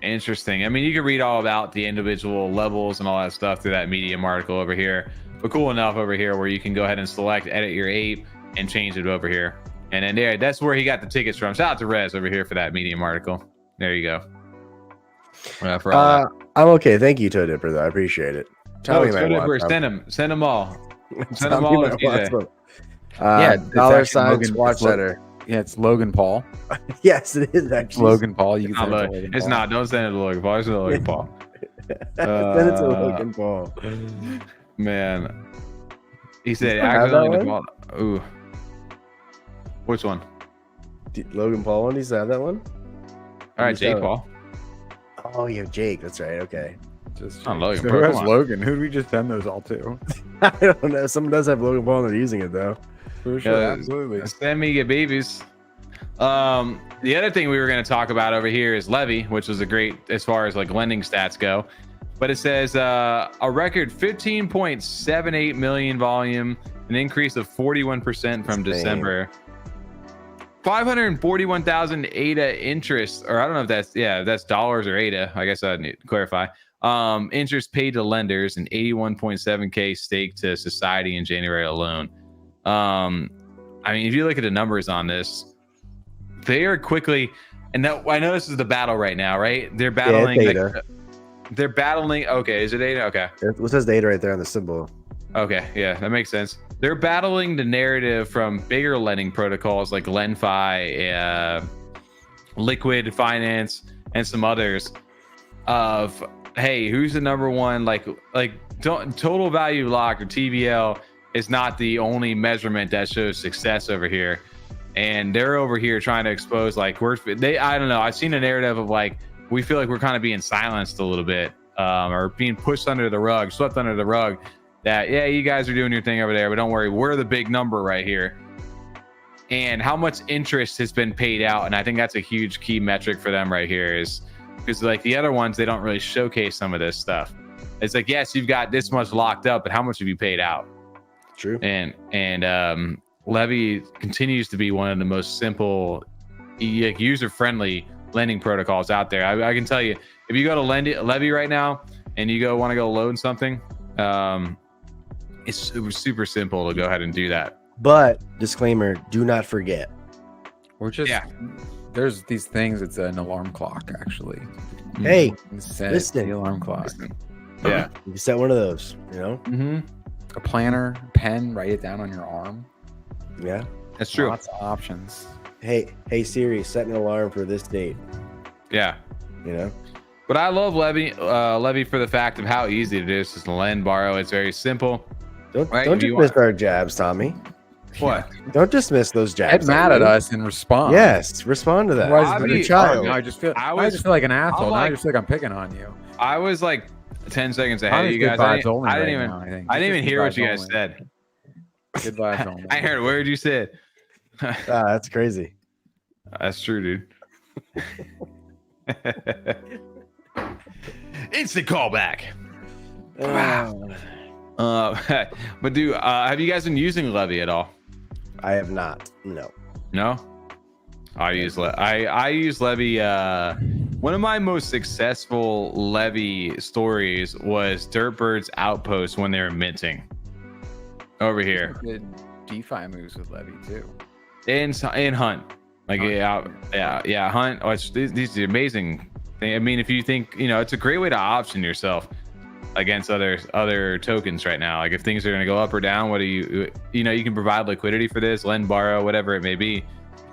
[SPEAKER 2] Interesting. I mean, you can read all about the individual levels and all that stuff through that Medium article over here. But cool enough over here where you can go ahead and select, edit your ape, and change it over here. And then there, that's where he got the tickets from. Shout out to Rez over here for that Medium article. There you go. For all
[SPEAKER 1] I'm okay. Thank you, Toe Dipper, though. I appreciate it.
[SPEAKER 2] Toe Dipper, send them all. Send them all to TJ.
[SPEAKER 4] Yeah,
[SPEAKER 1] dollar
[SPEAKER 4] it's
[SPEAKER 1] sign
[SPEAKER 4] actually
[SPEAKER 1] squad
[SPEAKER 4] Logan.
[SPEAKER 1] cheddar.
[SPEAKER 4] Yeah, it's Logan Paul.
[SPEAKER 1] Yes, it is
[SPEAKER 4] It's
[SPEAKER 1] actually.
[SPEAKER 4] Logan Paul. You can
[SPEAKER 2] Not
[SPEAKER 4] send it to
[SPEAKER 2] Logan.
[SPEAKER 4] Logan
[SPEAKER 2] It's
[SPEAKER 4] Paul.
[SPEAKER 2] not. Don't send it to Logan Paul. It's to Logan Paul.
[SPEAKER 1] Send it to Logan Paul.
[SPEAKER 2] Man, he said
[SPEAKER 1] You still have
[SPEAKER 2] accidentally
[SPEAKER 1] that
[SPEAKER 2] the ball. Ooh, which one?
[SPEAKER 1] Logan Paul one? Do you have that one?
[SPEAKER 2] All right,
[SPEAKER 1] You
[SPEAKER 2] Jake
[SPEAKER 1] said-
[SPEAKER 2] Paul.
[SPEAKER 1] Oh, you have Jake. That's right. Okay.
[SPEAKER 4] Just
[SPEAKER 2] Not Logan.
[SPEAKER 4] So
[SPEAKER 2] bro,
[SPEAKER 4] who
[SPEAKER 2] come
[SPEAKER 4] has
[SPEAKER 2] on.
[SPEAKER 4] Logan? Who do we just send those all to?
[SPEAKER 1] I don't know. Someone does have Logan Paul and they're using it though.
[SPEAKER 4] For sure, absolutely.
[SPEAKER 2] Send me your babies. The other thing we were going to talk about over here is Levvy, which was a great as far as like lending stats go. But it says a record 15.78 million volume, an increase of 41% from December. 541,000 ADA interest, or I don't know if that's dollars or ADA. I guess I need to clarify. Interest paid to lenders and 81.7K stake to society in January alone. I mean, if you look at the numbers on this, they are quickly, and that, I know this is the battle right now, right? They're battling.
[SPEAKER 1] data.
[SPEAKER 2] They're battling. Okay, is it data? Okay.
[SPEAKER 1] It says data right there on the symbol.
[SPEAKER 2] Okay, yeah, that makes sense. They're battling the narrative from bigger lending protocols like LendFi, Liquid Finance, and some others. Of hey, who's the number one? Like total value locked or TVL is not the only measurement that shows success over here, and they're over here trying to expose like I don't know. I've seen a narrative of like we feel like we're kind of being silenced a little bit, or being pushed under the rug, swept under the rug. That yeah, you guys are doing your thing over there, but don't worry, we're the big number right here. And how much interest has been paid out, and I think that's a huge key metric for them right here, is because like the other ones, they don't really showcase some of this stuff. It's like yes, you've got this much locked up, but how much have you paid out?
[SPEAKER 1] True.
[SPEAKER 2] And Levvy continues to be one of the most simple, user-friendly lending protocols out there. I can tell you, if you go to Levvy right now and you want to go loan something, it's super simple to go ahead and do that.
[SPEAKER 1] But disclaimer: do not forget.
[SPEAKER 4] We're just there's these things. It's an alarm clock, actually.
[SPEAKER 1] Hey,
[SPEAKER 4] Set
[SPEAKER 1] listen.
[SPEAKER 4] the alarm clock.
[SPEAKER 2] Yeah.
[SPEAKER 1] You set one of those. You know.
[SPEAKER 2] Mm-hmm.
[SPEAKER 4] A planner, pen, write it down on your arm.
[SPEAKER 1] Yeah.
[SPEAKER 2] That's true.
[SPEAKER 4] Lots of options.
[SPEAKER 1] Hey Siri, set an alarm for this date.
[SPEAKER 2] Yeah.
[SPEAKER 1] You know.
[SPEAKER 2] But I love Levvy for the fact of how easy it is to lend, borrow. It's very simple.
[SPEAKER 1] Don't
[SPEAKER 2] If you
[SPEAKER 1] dismiss our jabs, Tommy.
[SPEAKER 2] What?
[SPEAKER 1] Don't dismiss those jabs.
[SPEAKER 4] Get mad at us and respond.
[SPEAKER 1] Yes, respond to that.
[SPEAKER 4] Otherwise,
[SPEAKER 2] I'd
[SPEAKER 4] you're
[SPEAKER 2] be-
[SPEAKER 4] a child.
[SPEAKER 2] okay.
[SPEAKER 4] Now I just feel
[SPEAKER 2] I
[SPEAKER 4] I just feel like an asshole.
[SPEAKER 2] I'm
[SPEAKER 4] Now I
[SPEAKER 2] like-
[SPEAKER 4] just feel like I'm picking on you.
[SPEAKER 2] I was like 10 seconds ahead of
[SPEAKER 4] Tommy's
[SPEAKER 2] you
[SPEAKER 4] good
[SPEAKER 2] guys.
[SPEAKER 4] vibes only
[SPEAKER 2] I didn't
[SPEAKER 4] right
[SPEAKER 2] even
[SPEAKER 4] now, I think.
[SPEAKER 2] I didn't
[SPEAKER 4] It's
[SPEAKER 2] even
[SPEAKER 4] just
[SPEAKER 2] hear what
[SPEAKER 4] vibes
[SPEAKER 2] you guys
[SPEAKER 4] only.
[SPEAKER 2] said.
[SPEAKER 4] Good vibes only.
[SPEAKER 2] I heard a word you said.
[SPEAKER 1] That's crazy.
[SPEAKER 2] That's true, dude. Instant callback. But dude, have you guys been using Levvy at all?
[SPEAKER 1] I have not. No.
[SPEAKER 2] No. I use Levvy. One of my most successful Levvy stories was Dirtbird's Outpost when they were minting over here
[SPEAKER 4] Good DeFi moves with Levvy too.
[SPEAKER 2] in Hunt. Like Hunt. Oh, these are amazing. I mean, if you think it's a great way to option yourself against other tokens right now. Like if things are going to go up or down, what do you can provide liquidity for this, lend, borrow, whatever it may be.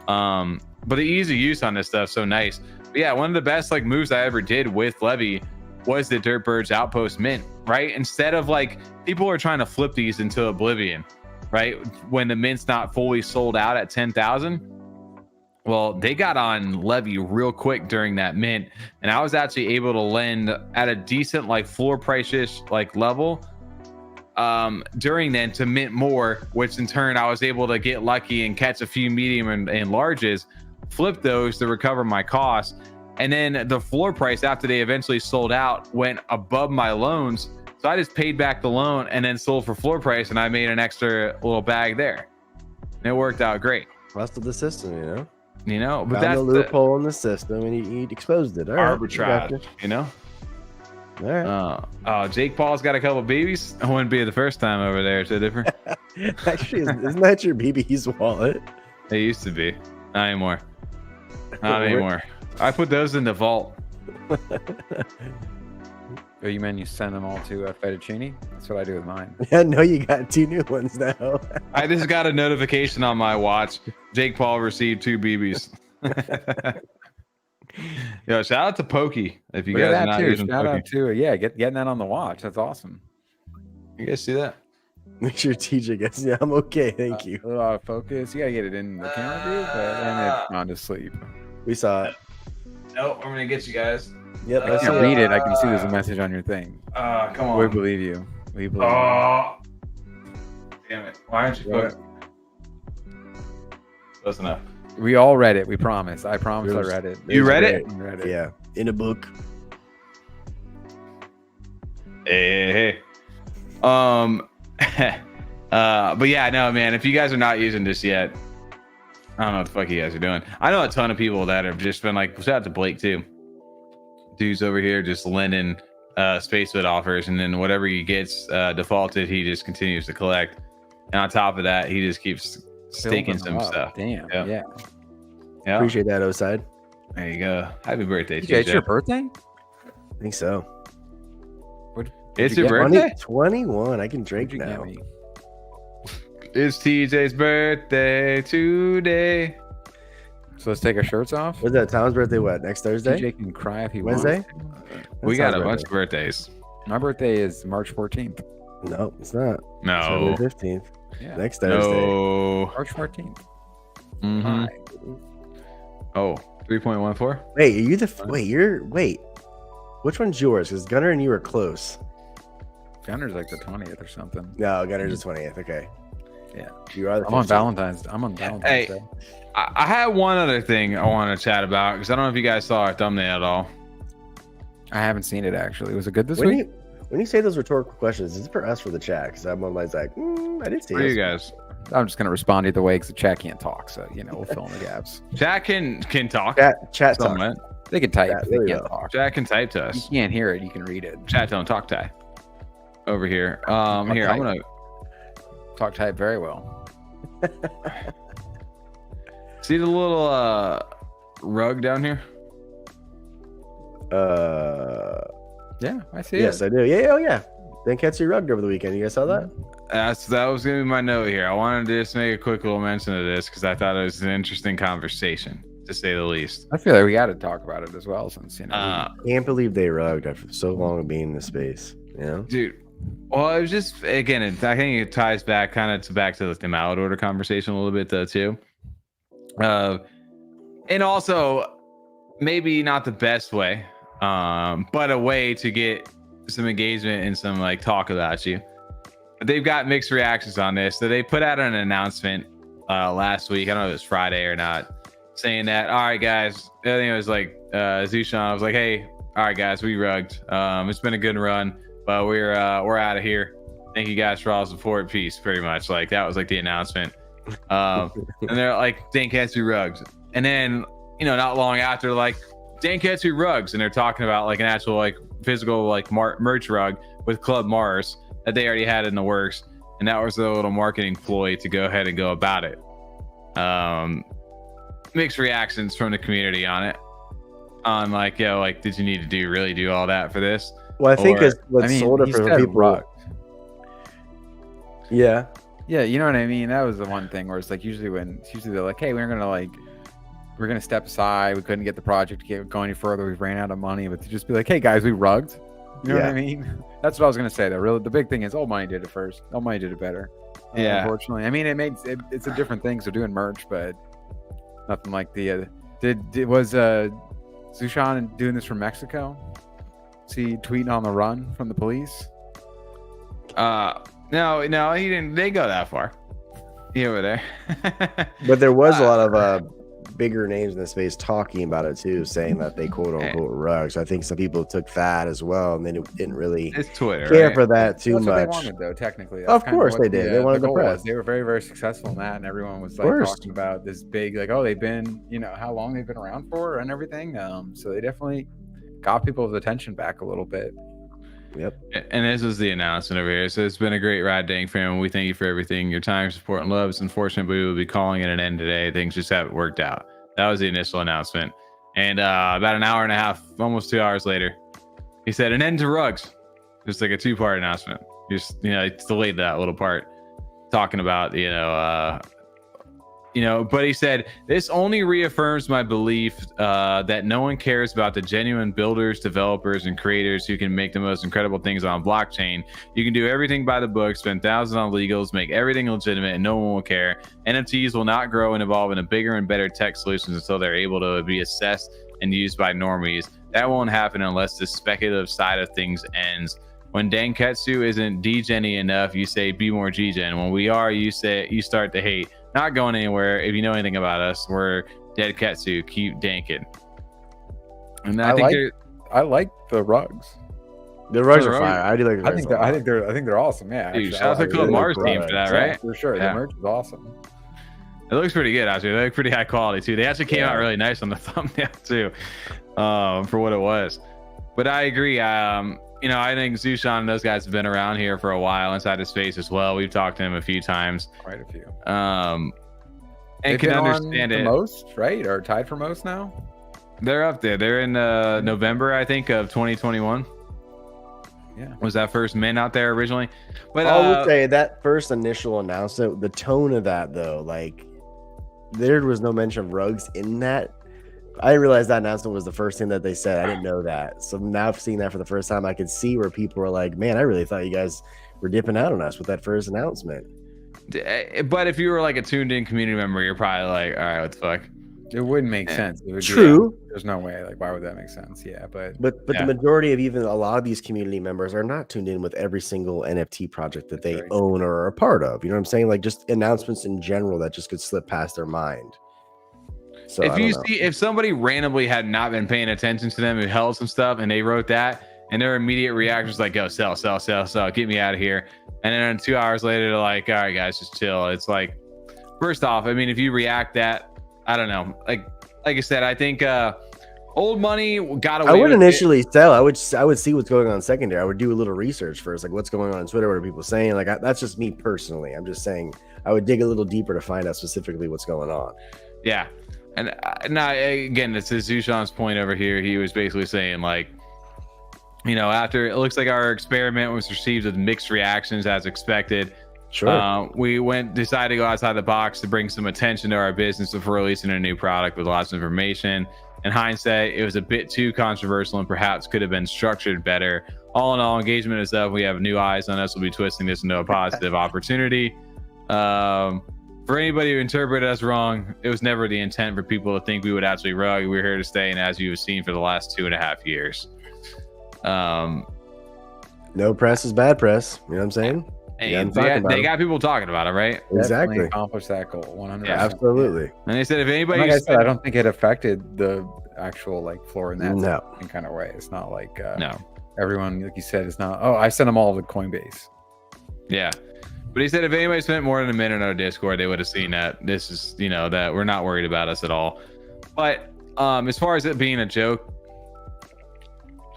[SPEAKER 2] But the easy use on this stuff so nice. But yeah, one of the best like moves I ever did with Levvy was the Dirtbird's Outpost mint, right? Instead of like people are trying to flip these into oblivion, right? When the mint's not fully sold out at 10,000. Well, they got on Levvy real quick during that mint, and I was actually able to lend at a decent like floor price-ish like level during then to mint more, which in turn I was able to get lucky and catch a few medium and larges, flip those to recover my costs, and then the floor price after they eventually sold out went above my loans, so I just paid back the loan and then sold for floor price, and I made an extra little bag there, and it worked out great.
[SPEAKER 1] Busted the system,
[SPEAKER 2] But
[SPEAKER 1] Found
[SPEAKER 2] that's
[SPEAKER 1] a loophole in the system, and he exposed it. All right,
[SPEAKER 2] arbitrage,
[SPEAKER 1] All right.
[SPEAKER 2] Oh, Jake Paul's got a couple babies. I wouldn't be the first time over there. It's different.
[SPEAKER 1] Actually, isn't that your BB's wallet?
[SPEAKER 2] They used to be. Not anymore. Not anymore. I put those in the vault.
[SPEAKER 4] Oh, you mean you send them all to Fettuccine? That's what I do with mine.
[SPEAKER 1] Yeah, no, you got 2 new ones now.
[SPEAKER 2] I just got a notification on my watch. Jake Paul received 2 BBs. Yo, shout out to Pokey. If you
[SPEAKER 4] Look at
[SPEAKER 2] guys are
[SPEAKER 4] that
[SPEAKER 2] not
[SPEAKER 4] too.
[SPEAKER 2] using
[SPEAKER 4] Shout
[SPEAKER 2] Pokey.
[SPEAKER 4] out to yeah, getting that on the watch. That's awesome.
[SPEAKER 2] You guys see that?
[SPEAKER 1] Make sure TJ gets. Yeah, I'm okay. Thank you.
[SPEAKER 4] A lot of focus. You gotta get it in the camera view, but then it's gone to sleep.
[SPEAKER 1] We saw it.
[SPEAKER 2] Nope, I'm gonna get you guys.
[SPEAKER 1] Yep.
[SPEAKER 4] I
[SPEAKER 1] I see
[SPEAKER 4] can't
[SPEAKER 1] it.
[SPEAKER 4] read it. I can see there's a message on your thing.
[SPEAKER 2] Come on.
[SPEAKER 4] We believe you. We believe
[SPEAKER 2] Oh, damn it! Why aren't you
[SPEAKER 4] What?
[SPEAKER 2] put? Close enough.
[SPEAKER 4] you. We all read it. We promise. I promise I read it.
[SPEAKER 2] You read it?
[SPEAKER 4] We read it.
[SPEAKER 1] Yeah, in a book.
[SPEAKER 2] Hey. But yeah, no, man. If you guys are not using this yet, I don't know what the fuck you guys are doing. I know a ton of people that have just been like, shout out to Blake too. Dude's over here just lending spacefoot offers, and then whatever he gets defaulted, he just continues to collect. And on top of that, he just keeps staking
[SPEAKER 4] Building
[SPEAKER 2] some
[SPEAKER 4] up.
[SPEAKER 2] stuff.
[SPEAKER 4] Damn.
[SPEAKER 2] Yep.
[SPEAKER 4] Yeah.
[SPEAKER 2] Yeah.
[SPEAKER 1] Appreciate that, Oside.
[SPEAKER 2] There you go. Happy birthday,
[SPEAKER 4] TJ, it's your
[SPEAKER 2] TJ.
[SPEAKER 4] birthday?
[SPEAKER 1] I think so.
[SPEAKER 2] It's
[SPEAKER 4] you
[SPEAKER 2] your
[SPEAKER 4] get?
[SPEAKER 2] birthday?
[SPEAKER 1] 21. I can drink
[SPEAKER 4] What'd you
[SPEAKER 1] now.
[SPEAKER 4] get me?
[SPEAKER 2] It's TJ's birthday today.
[SPEAKER 4] So let's take our shirts off.
[SPEAKER 1] What's that? Tom's birthday? What? Next Thursday?
[SPEAKER 4] TJ can cry if he
[SPEAKER 1] Wednesday?
[SPEAKER 4] wants.
[SPEAKER 2] We got a
[SPEAKER 1] Tom's
[SPEAKER 2] bunch of birthdays.
[SPEAKER 4] My birthday is March 14th.
[SPEAKER 1] No, it's not.
[SPEAKER 2] No.
[SPEAKER 1] It's February 15th.
[SPEAKER 4] Yeah.
[SPEAKER 1] Next Thursday.
[SPEAKER 2] No.
[SPEAKER 4] March 14th.
[SPEAKER 2] Mhm.
[SPEAKER 4] Hi.
[SPEAKER 2] Oh, 3.14?
[SPEAKER 1] Wait, are you wait. Which one's yours? Because Gunner and you are close.
[SPEAKER 4] Gunner's like the 20th or something.
[SPEAKER 1] No, Gunner's the 20th. Okay.
[SPEAKER 4] Yeah.
[SPEAKER 1] You are the
[SPEAKER 4] I'm on
[SPEAKER 1] 15th.
[SPEAKER 4] Valentine's. I'm on Valentine's
[SPEAKER 2] Hey.
[SPEAKER 4] Day.
[SPEAKER 2] I had one other thing I want to chat about because I don't know if you guys saw our thumbnail at all.
[SPEAKER 4] I haven't seen it actually. Was it good this
[SPEAKER 1] When
[SPEAKER 4] week?
[SPEAKER 1] you say those rhetorical questions, is it for us or the chat? Because I'm always like, I didn't see
[SPEAKER 2] For you
[SPEAKER 1] it.
[SPEAKER 2] guys,
[SPEAKER 4] I'm just gonna respond either way because the chat can't talk. So we'll fill in the gaps.
[SPEAKER 2] Chat can talk.
[SPEAKER 1] Chat talk.
[SPEAKER 2] Somewhat.
[SPEAKER 4] They can type.
[SPEAKER 1] Yeah,
[SPEAKER 4] But
[SPEAKER 1] there
[SPEAKER 4] they
[SPEAKER 1] we
[SPEAKER 4] can't
[SPEAKER 1] go.
[SPEAKER 4] talk.
[SPEAKER 2] Chat can type to
[SPEAKER 4] You
[SPEAKER 2] us.
[SPEAKER 4] can't hear it. You can read it.
[SPEAKER 2] Chat don't talk Ty. Over here. Here, I'm
[SPEAKER 4] type.
[SPEAKER 2] gonna
[SPEAKER 4] Talk type very well.
[SPEAKER 2] see the little rug down here.
[SPEAKER 4] Yeah, I see
[SPEAKER 1] Yes,
[SPEAKER 4] it.
[SPEAKER 1] I do. Yeah, oh yeah. Danketsu rugged over the weekend. You guys saw that?
[SPEAKER 2] That was gonna be my note here. I wanted to just make a quick little mention of this because I thought it was an interesting conversation, to say the least.
[SPEAKER 4] I feel like we got to talk about it as well, since
[SPEAKER 1] Can't believe they rugged after so long of being in the space. You know?
[SPEAKER 2] Dude, well, it was just again. I think it ties back back to the Mallard Order conversation a little bit though too, and also maybe not the best way, but a way to get some engagement and some like talk about you. They've got mixed reactions on this. So they put out an announcement last week. I don't know if it was Friday or not, saying that, all right, guys. I think it was like Zushan. I was like, hey, all right, guys, we rugged. It's been a good run, but we're out of here. Thank you guys for all the support. Peace, pretty much. Like that was like the announcement. And they're like, Danketsu rugs. And then, not long after, like Danketsu rugs, and they're talking about like an actual like physical like merch rug with Club Mars that they already had in the works, and that was a little marketing ploy to go ahead and go about it. Mixed reactions from the community on it, on like, like, did you need to really do all that for this?
[SPEAKER 1] Well, I think
[SPEAKER 2] Or-
[SPEAKER 1] it's what sold it
[SPEAKER 4] he
[SPEAKER 1] for
[SPEAKER 4] said
[SPEAKER 1] people.
[SPEAKER 4] rugged.
[SPEAKER 1] Yeah.
[SPEAKER 4] Yeah, you know what I mean? That was the one thing where it's like usually they're like, hey, we're gonna step aside. We couldn't get the project to go any further. We ran out of money. But to just be like, hey guys, we rugged. You know what I mean? That's what I was gonna say. Though, the big thing is, Money did it first. Money did it better.
[SPEAKER 2] Yeah.
[SPEAKER 4] Unfortunately, I mean, it's a different thing. So doing merch, but nothing like the. Was Zushan doing this from Mexico? Is he tweeting on the run from the police?
[SPEAKER 2] No, he didn't. They go that far. You over there?
[SPEAKER 1] But there was a lot of bigger names in the space talking about it too, saying that they quote unquote rugged. So I think some people took that as well, and they didn't really
[SPEAKER 2] It's Twitter.
[SPEAKER 1] care
[SPEAKER 2] right?
[SPEAKER 1] for that too
[SPEAKER 4] That's what they
[SPEAKER 1] much.
[SPEAKER 4] wanted, though. Technically,
[SPEAKER 1] Of
[SPEAKER 4] kind
[SPEAKER 1] course
[SPEAKER 4] what
[SPEAKER 1] they did. They wanted the
[SPEAKER 4] goal
[SPEAKER 1] press.
[SPEAKER 4] was. They were very, very successful in that, and everyone was like
[SPEAKER 1] course.
[SPEAKER 4] talking about this big, like, oh, they've been, how long they've been around for, and everything. So they definitely got people's attention back a little bit.
[SPEAKER 1] Yep.
[SPEAKER 2] And this is the announcement over here. So it's been a great ride, Dank fam. We thank you for everything. Your time, support, and love. It's unfortunate, but we will be calling it an end today. Things just haven't worked out. That was the initial announcement. And about an hour and a half, almost 2 hours later, He said an end to rugs. Just like a 2-part announcement. Just, it's delayed that little part talking about, but he said, this only reaffirms my belief that no one cares about the genuine builders, developers, and creators who can make the most incredible things on blockchain. You can do everything by the book, spend thousands on legals, make everything legitimate, and no one will care. NFTs will not grow and evolve into bigger and better tech solutions until they're able to be assessed and used by normies. That won't happen unless the speculative side of things ends. When Danketsu isn't degening enough, you say be more G-gen. When we are, you start to hate. Not going anywhere. If you know anything about us, we're Danketsu. Keep danking. And I
[SPEAKER 4] like the rugs.
[SPEAKER 1] The rugs are fire. I do like the rugs.
[SPEAKER 4] I think they're awesome. Yeah.
[SPEAKER 2] Dude, shout out to Club Mars team for that, right?
[SPEAKER 4] For sure. The merch is awesome.
[SPEAKER 2] It looks pretty good, actually. They look pretty high quality too. They actually came out really nice on the thumbnail too, for what it was. But I agree. I think Zushan and those guys have been around here for a while inside the space as well. We've talked to him a few times.
[SPEAKER 4] Quite a few.
[SPEAKER 2] And
[SPEAKER 4] They've
[SPEAKER 2] can
[SPEAKER 4] been
[SPEAKER 2] understand
[SPEAKER 4] on
[SPEAKER 2] it.
[SPEAKER 4] the most, right? Or tied for most now?
[SPEAKER 2] They're up there. They're in November, I think, of 2021.
[SPEAKER 4] Yeah.
[SPEAKER 2] Was that first mint out there originally? But
[SPEAKER 1] I would say that first initial announcement, the tone of that though, like there was no mention of rugs in that. I didn't realize that announcement was the first thing that they said. I didn't know that. So now seeing that for the first time, I could see where people were like, man, I really thought you guys were dipping out on us with that first announcement.
[SPEAKER 2] But if you were like a tuned in community member, you're probably like, all right, what the fuck?
[SPEAKER 4] It wouldn't make sense. It would
[SPEAKER 1] True.
[SPEAKER 4] There's no way. Like, why would that make sense? Yeah, but
[SPEAKER 1] the majority of even a lot of these community members are not tuned in with every single NFT project that they own or are a part of. You know what I'm saying? Like just announcements in general that just could slip past their mind. So
[SPEAKER 2] if somebody randomly had not been paying attention to them, who held some stuff, and they wrote that, and their immediate reaction was like, "Go sell, get me out of here," and then 2 hours later, they're like, "All right, guys, just chill." It's like, first off, I mean, if you react that, I don't know. Like I said, I think old money got away.
[SPEAKER 1] I would initially sell. I would see what's going on secondary. I would do a little research first, like what's going on Twitter, what are people saying? Like that's just me personally. I'm just saying I would dig a little deeper to find out specifically what's going on.
[SPEAKER 2] Yeah. And now, again, it's Zushan's point over here. He was basically saying, like, after it looks like our experiment was received with mixed reactions as expected.
[SPEAKER 1] Sure.
[SPEAKER 2] We decided to go outside the box to bring some attention to our business before releasing a new product with lots of information. In hindsight, it was a bit too controversial and perhaps could have been structured better. All in all, engagement is up. We have new eyes on us. We'll be twisting this into a positive opportunity. For anybody who interpreted us wrong, it was never the intent for people to think we would actually rug. We're here to stay, and as you've seen for the last 2.5 years.
[SPEAKER 1] No press is bad press. You know what I'm saying?
[SPEAKER 2] They got people talking about it, right?
[SPEAKER 1] Exactly.
[SPEAKER 4] Accomplish that goal 100%.
[SPEAKER 1] Yeah, absolutely.
[SPEAKER 2] And they said if anybody,
[SPEAKER 4] like I said, I don't think it affected the actual floor in that kind of way. It's not like
[SPEAKER 2] no.
[SPEAKER 4] Everyone, like you said, it's not. Oh, I sent them all to Coinbase.
[SPEAKER 2] Yeah. But he said if anybody spent more than a minute on our Discord, they would have seen that this is, that we're not worried about us at all. But as far as it being a joke,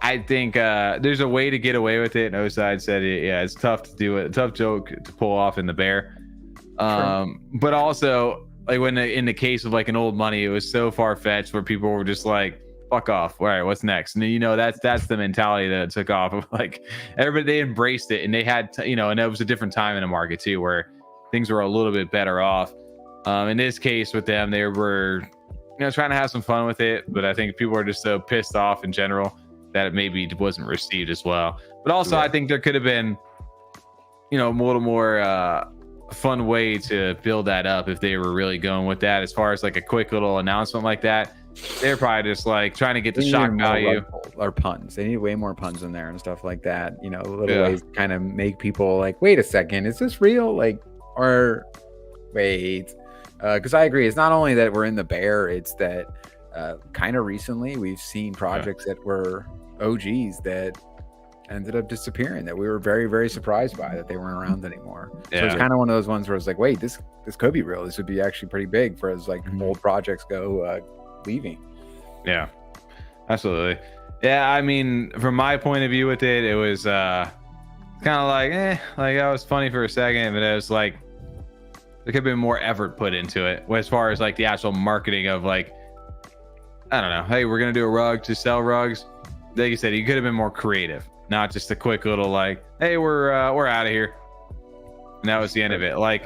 [SPEAKER 2] I think there's a way to get away with it. No side said it. Yeah, it's tough to do it. Tough joke to pull off in the bear. But also, like in the case of like an old money, it was so far fetched where people were just like, fuck off. All right, what's next? And that's the mentality that it took off of, like, everybody, they embraced it, and they had and it was a different time in the market too where things were a little bit better off. In this case with them, they were trying to have some fun with it, but I think people are just so pissed off in general that it maybe wasn't received as well. But also I think there could have been a little more fun way to build that up if they were really going with that. As far as like a quick little announcement like that, they're probably just like trying to get the shock value
[SPEAKER 4] or puns. They need way more puns in there and stuff like that. Little ways to kind of make people like, wait a second, is this real? Like, or wait, because I agree. It's not only that we're in the bear, it's that kind of recently we've seen projects that were OGs that ended up disappearing, that we were very, very surprised by, that they weren't around anymore. So it's kind of one of those ones where it's like, wait, this could be real. This would be actually pretty big for as like old projects go leaving.
[SPEAKER 2] Yeah, absolutely. Yeah, I mean, from my point of view with it, it was kind of like that was funny for a second, but it was like there could have been more effort put into it as far as like the actual marketing of like, I don't know, hey, we're gonna do a rug to sell rugs. like you said, you could have been more creative, not just a quick little like, hey, we're out of here. And that was the end of it. Like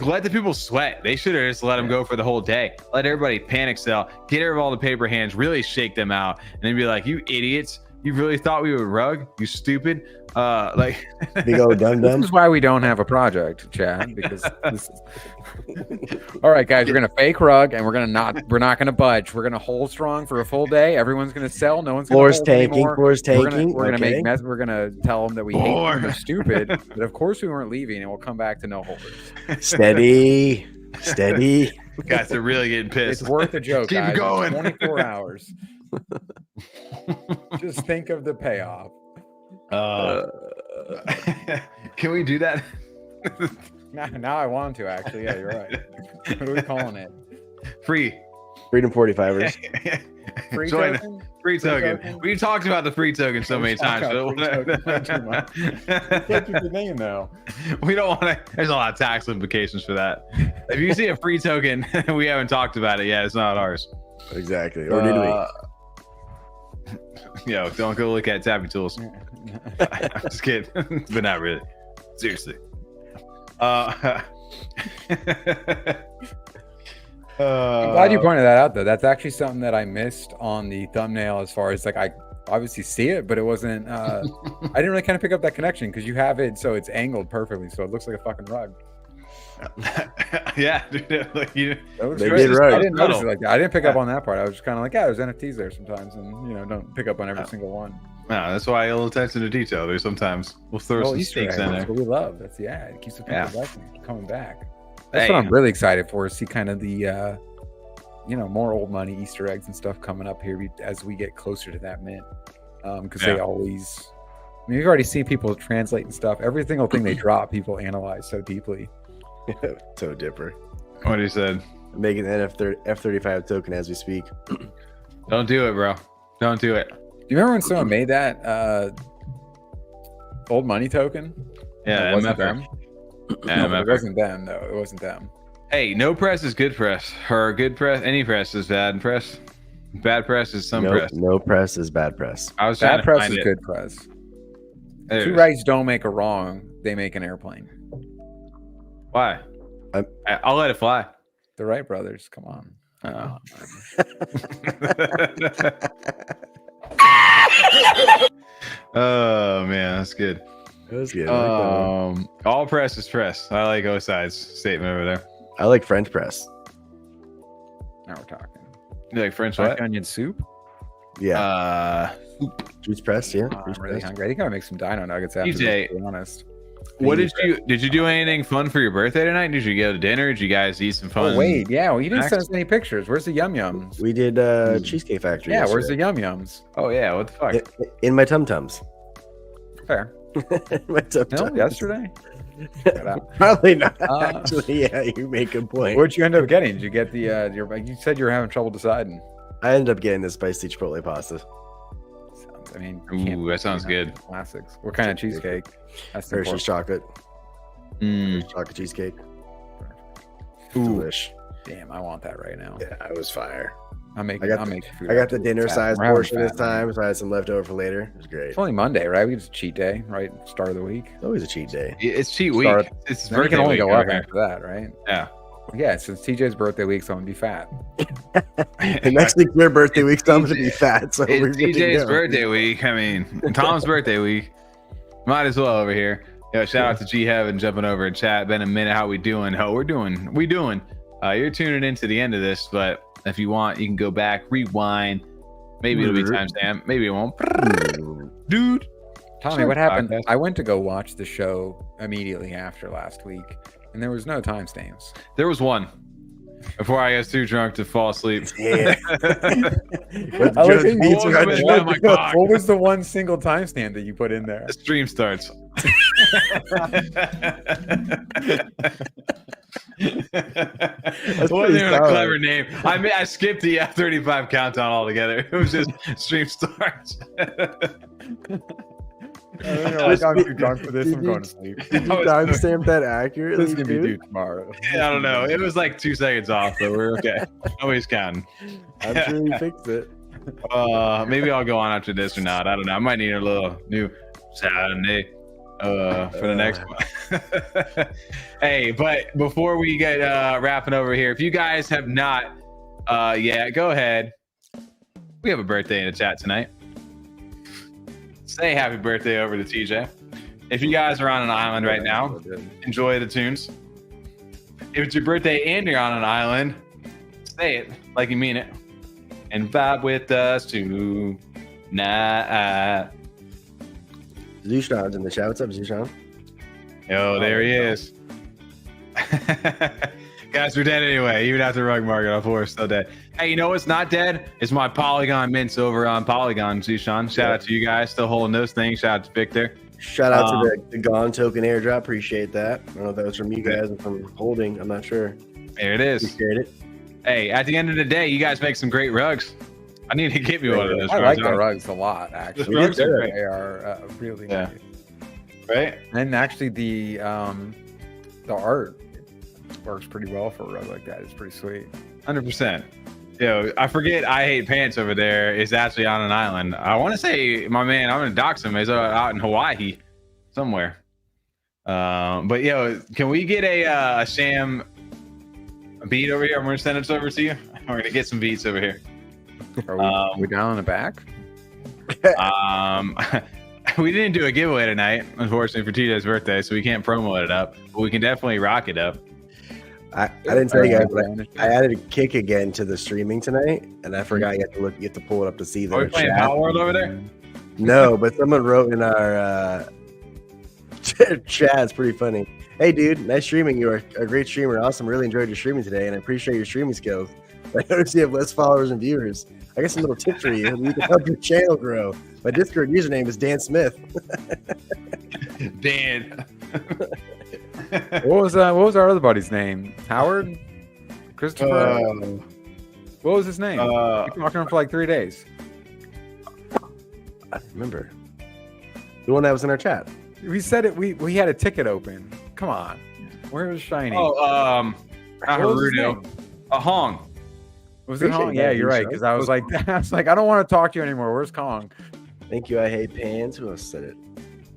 [SPEAKER 2] let the people sweat. They should have just let them go for the whole day. Let everybody panic sell, get rid of all the paper hands, really shake them out, and then be like, you idiots, you really thought we would rug? You stupid. Like
[SPEAKER 1] big old dum dum.
[SPEAKER 4] This is why we don't have a project, Chad, because this is... All right, guys, we're gonna fake rug and we're not gonna budge. We're gonna hold strong for a full day. Everyone's gonna sell. No one's gonna
[SPEAKER 1] Floor's
[SPEAKER 4] hold
[SPEAKER 1] tanking.
[SPEAKER 4] anymore.
[SPEAKER 1] Floor's tanking.
[SPEAKER 4] We're gonna make mess. We're gonna tell them that we hate them, they're stupid. But of course we weren't leaving, and we'll come back to no holders.
[SPEAKER 1] Steady.
[SPEAKER 2] Guys are really getting pissed.
[SPEAKER 4] It's worth a joke.
[SPEAKER 2] Keep
[SPEAKER 4] guys.
[SPEAKER 2] going.
[SPEAKER 4] 24 hours. Just think of the payoff.
[SPEAKER 2] Can we do that?
[SPEAKER 4] Now I want to actually. Yeah, you're right. What are we calling it?
[SPEAKER 2] Freedom
[SPEAKER 1] 45ers.
[SPEAKER 4] Free
[SPEAKER 2] Join
[SPEAKER 4] token?
[SPEAKER 2] free token. We talked about the free token so many times.
[SPEAKER 4] Can't keep the name though.
[SPEAKER 2] We don't want to. There's a lot of tax implications for that. If you see a free token, we haven't talked about it yet. It's not ours.
[SPEAKER 1] Exactly. Or did we?
[SPEAKER 2] Yo, don't go look at Tappy Tools. I'm just kidding, but not really. Seriously.
[SPEAKER 4] I'm glad you pointed that out, though. That's actually something that I missed on the thumbnail. As far as like, I obviously see it, but it wasn't. I didn't really kind of pick up that connection because you have it so it's angled perfectly, so it looks like a fucking rug.
[SPEAKER 2] Yeah, dude, like
[SPEAKER 1] they did right.
[SPEAKER 4] I didn't notice it like that. I didn't pick up on that part. I was just kind of like, yeah, there's NFTs there sometimes, and don't pick up on every single one.
[SPEAKER 2] No, that's why a little attention to detail. There's sometimes we'll throw some
[SPEAKER 4] Easter
[SPEAKER 2] sneaks
[SPEAKER 4] eggs,
[SPEAKER 2] in there.
[SPEAKER 4] that's what we love. That's it keeps the people coming back. That's
[SPEAKER 2] Hey.
[SPEAKER 4] what I'm really excited for. See kind of the more old money Easter eggs and stuff coming up here as we get closer to that mint. Because they always, we've already seen people translate and stuff. Every single thing they drop, people analyze so deeply.
[SPEAKER 1] So dipper.
[SPEAKER 2] What he said.
[SPEAKER 1] Making an F35 token as we speak.
[SPEAKER 2] Don't do it, bro. Don't do it.
[SPEAKER 4] Do you remember when someone made that old money token?
[SPEAKER 2] Yeah,
[SPEAKER 4] it wasn't
[SPEAKER 2] MFR.
[SPEAKER 4] them.
[SPEAKER 2] Yeah,
[SPEAKER 4] No, it wasn't them. No, it wasn't them.
[SPEAKER 2] Hey, no press is good press. Or good press. Any press is bad press. Bad press is some press.
[SPEAKER 1] No press is bad press.
[SPEAKER 2] I was trying
[SPEAKER 4] Bad
[SPEAKER 2] to
[SPEAKER 4] press
[SPEAKER 2] find
[SPEAKER 4] is
[SPEAKER 2] it.
[SPEAKER 4] good press.
[SPEAKER 2] There it
[SPEAKER 4] Two
[SPEAKER 2] is.
[SPEAKER 4] rights don't make a wrong. They make an airplane.
[SPEAKER 2] Why? I'll let it fly.
[SPEAKER 4] The Wright brothers. Come on.
[SPEAKER 2] Oh man, that's good.
[SPEAKER 1] That was good. I like that one.
[SPEAKER 2] All press is press. I like Oside's statement over there.
[SPEAKER 1] I like French press.
[SPEAKER 4] Now we're talking.
[SPEAKER 2] You like French
[SPEAKER 4] Black
[SPEAKER 2] what?
[SPEAKER 4] onion soup.
[SPEAKER 1] Yeah. Juice press. Yeah.
[SPEAKER 4] Oh,
[SPEAKER 1] Juice
[SPEAKER 4] I'm really
[SPEAKER 1] press.
[SPEAKER 4] hungry. I think I'm gonna make some dino nuggets after
[SPEAKER 2] DJ,
[SPEAKER 4] this, to be honest.
[SPEAKER 2] What did you do anything fun for your birthday tonight? Did you go to dinner? Did you guys eat some fun?
[SPEAKER 4] Oh wait, yeah. Well, you didn't send
[SPEAKER 2] snacks?
[SPEAKER 4] us any pictures. Where's the yum yums?
[SPEAKER 1] We did Cheesecake Factory.
[SPEAKER 4] Yeah, where's
[SPEAKER 1] yesterday.
[SPEAKER 4] the yum yums?
[SPEAKER 2] Oh yeah, what the fuck?
[SPEAKER 1] In my tum tums.
[SPEAKER 4] Fair.
[SPEAKER 1] My tum
[SPEAKER 4] No,
[SPEAKER 1] tums.
[SPEAKER 4] yesterday.
[SPEAKER 1] Probably not. Actually, yeah, you make a point.
[SPEAKER 4] What'd you end up getting? Did you get the? You said you were having trouble deciding.
[SPEAKER 1] I ended up getting the spicy chipotle pasta.
[SPEAKER 4] I mean, you can't
[SPEAKER 2] Ooh, that sounds
[SPEAKER 4] beat
[SPEAKER 2] good.
[SPEAKER 4] Classics. What kind of cheesecake? That's
[SPEAKER 1] Hershey's
[SPEAKER 4] important.
[SPEAKER 1] chocolate.
[SPEAKER 2] Mm.
[SPEAKER 1] Chocolate cheesecake.
[SPEAKER 2] Ooh.
[SPEAKER 1] Delish.
[SPEAKER 4] Damn, I want that right now.
[SPEAKER 1] Yeah, it was fire.
[SPEAKER 4] I'll make
[SPEAKER 1] I got
[SPEAKER 4] food.
[SPEAKER 1] I got the
[SPEAKER 4] after
[SPEAKER 1] dinner
[SPEAKER 4] this.
[SPEAKER 1] size
[SPEAKER 4] We're having
[SPEAKER 1] portion this
[SPEAKER 4] fat, man.
[SPEAKER 1] time, so I had some left over for later. It was great.
[SPEAKER 4] It's only Monday, right? We just cheat day, right? Start of the week.
[SPEAKER 1] It's always a cheat day.
[SPEAKER 2] It's cheat week.
[SPEAKER 4] Start-
[SPEAKER 2] It's his
[SPEAKER 4] Then you
[SPEAKER 2] birthday
[SPEAKER 4] can only
[SPEAKER 2] week
[SPEAKER 4] go up
[SPEAKER 2] over here.
[SPEAKER 4] after that, right?
[SPEAKER 2] Yeah.
[SPEAKER 4] Yeah, since TJ's birthday week, so I'm gonna be fat.
[SPEAKER 1] The next week, your birthday week's time to be fat, so we're
[SPEAKER 2] It's
[SPEAKER 1] good to
[SPEAKER 2] DJ's
[SPEAKER 1] go.
[SPEAKER 2] birthday week. I mean, Tom's birthday week. Might as well over here. Yo, shout out to G Heaven jumping over in chat. Been a minute. How we doing? Oh, we doing. You're tuning into the end of this, but if you want, you can go back, rewind. Maybe it'll be timestamp. Maybe it won't. Dude.
[SPEAKER 4] Tommy,
[SPEAKER 2] Sure.
[SPEAKER 4] what happened?
[SPEAKER 2] Podcast.
[SPEAKER 4] I went to go watch the show immediately after last week, and there was no timestamps.
[SPEAKER 2] There was one before I got too drunk to fall asleep.
[SPEAKER 1] Yeah.
[SPEAKER 4] I like
[SPEAKER 1] Just
[SPEAKER 4] how you
[SPEAKER 1] beats
[SPEAKER 2] said
[SPEAKER 1] around
[SPEAKER 2] that.
[SPEAKER 1] the-
[SPEAKER 2] Oh my God.
[SPEAKER 4] What was the one single timestamp that you put in there?
[SPEAKER 2] The stream starts. Wasn't
[SPEAKER 1] pretty
[SPEAKER 2] even a
[SPEAKER 1] solid.
[SPEAKER 2] clever name. I skipped the F35 countdown altogether. It was just stream starts.
[SPEAKER 4] Like, I'm too drunk for this.
[SPEAKER 1] Did
[SPEAKER 4] I'm
[SPEAKER 1] you-
[SPEAKER 4] going to sleep.
[SPEAKER 1] Did you timestamp that accurately,
[SPEAKER 4] This is gonna be
[SPEAKER 1] dude?
[SPEAKER 4] due tomorrow.
[SPEAKER 2] I don't know. It was like 2 seconds off, but we're okay. Nobody's counting.
[SPEAKER 1] I'm sure you fixed it.
[SPEAKER 2] Maybe I'll go on after this or not. I don't know. I might need a little new Saturday for the next one. Hey, but before we get wrapping over here, if you guys have not go ahead. We have a birthday in the chat tonight. Say happy birthday over to TJ. If you guys are on an island right now, enjoy the tunes. If it's your birthday and you're on an island, say it like you mean it. And vibe with us tonight.
[SPEAKER 1] Zushan's in the chat. What's up, Zushan?
[SPEAKER 2] Yo, there he is. Guys, we're dead anyway. Even after Rug Market, of course, still dead. Hey, you know what's not dead? It's my Polygon mints over on Polygon, Zushan. Shout out to you guys still holding those things. Shout out to Victor.
[SPEAKER 1] Shout out to the Gone token airdrop. Appreciate that. I don't know if that was from you guys or from Holding. I'm not sure.
[SPEAKER 2] There it is.
[SPEAKER 1] Appreciate it.
[SPEAKER 2] Hey, at the end of the day, you guys make some great rugs. I need to get me one of those.
[SPEAKER 4] I like the rugs a lot, actually.
[SPEAKER 2] Rugs are
[SPEAKER 4] They are really nice.
[SPEAKER 2] Right?
[SPEAKER 4] And actually, the art works pretty well for a rug like that. It's pretty sweet.
[SPEAKER 2] 100%. Yo, I forget I Hate Pants over there is actually on an island. I want to say, my man, I'm going to dox him. He's out in Hawaii somewhere. But, yo, can we get a Sam beat over here? I'm going to send it over to you. We're going to get some beats over here.
[SPEAKER 4] Are we down in the back?
[SPEAKER 2] We didn't do a giveaway tonight, unfortunately, for TJ's birthday, so we can't promo it up. But we can definitely rock it up.
[SPEAKER 1] I didn't tell you guys, but I added a kick again to the streaming tonight, and I forgot you have to pull it up to see the
[SPEAKER 2] Are we playing Power World over there?
[SPEAKER 1] No, but someone wrote in our chat. It's pretty funny. Hey, dude, nice streaming. You're a great streamer. Awesome. Really enjoyed your streaming today, and I appreciate your streaming skills. I noticed you have less followers and viewers. I guess a little tip for you. You can help your channel grow. My Discord username is Dan Smith.
[SPEAKER 2] Dan.
[SPEAKER 4] What was our other buddy's name? Howard? Christopher? What was his name? We've been talking to him for like 3 days.
[SPEAKER 1] I don't remember. The one that was in our chat.
[SPEAKER 4] We said it. We had a ticket open. Come on. Where was Shiny?
[SPEAKER 2] Not Haruno. Hong.
[SPEAKER 4] Was it Hong? Yeah, you're right. Because I was like, I don't want to talk to you anymore. Where's Kong?
[SPEAKER 1] Thank you. I hate pants. Who else said it?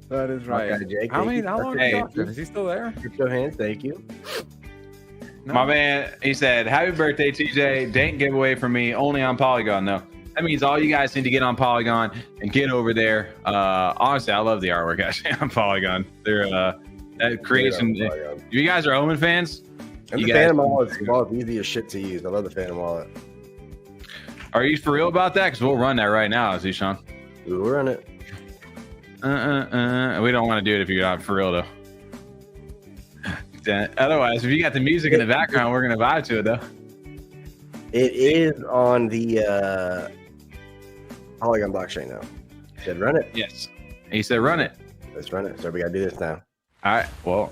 [SPEAKER 4] That is right.
[SPEAKER 1] Okay, Jake,
[SPEAKER 4] How long have you talked to him? Is he still there?
[SPEAKER 1] Crypto hands. Thank you.
[SPEAKER 2] No. My man, he said, happy birthday, TJ. Dank giveaway from me, only on Polygon, though. That means all you guys need to get on Polygon and get over there. Honestly, I love the artwork actually on Polygon. They're that creation. If you guys are OMEN fans,
[SPEAKER 1] and the Phantom Wallet is easy as shit to use. I love the Phantom Wallet.
[SPEAKER 2] Are you for real about that? Because we'll run that right now, Zushan.
[SPEAKER 1] We'll run it.
[SPEAKER 2] We don't want to do it if you're not for real, though. Otherwise, if you got the music in the background, we're going to vibe to it, though.
[SPEAKER 1] It is on the Polygon blockchain now. He said run it.
[SPEAKER 2] Yes. He said run it.
[SPEAKER 1] Let's run it. So we got to do this now.
[SPEAKER 2] All right. Well,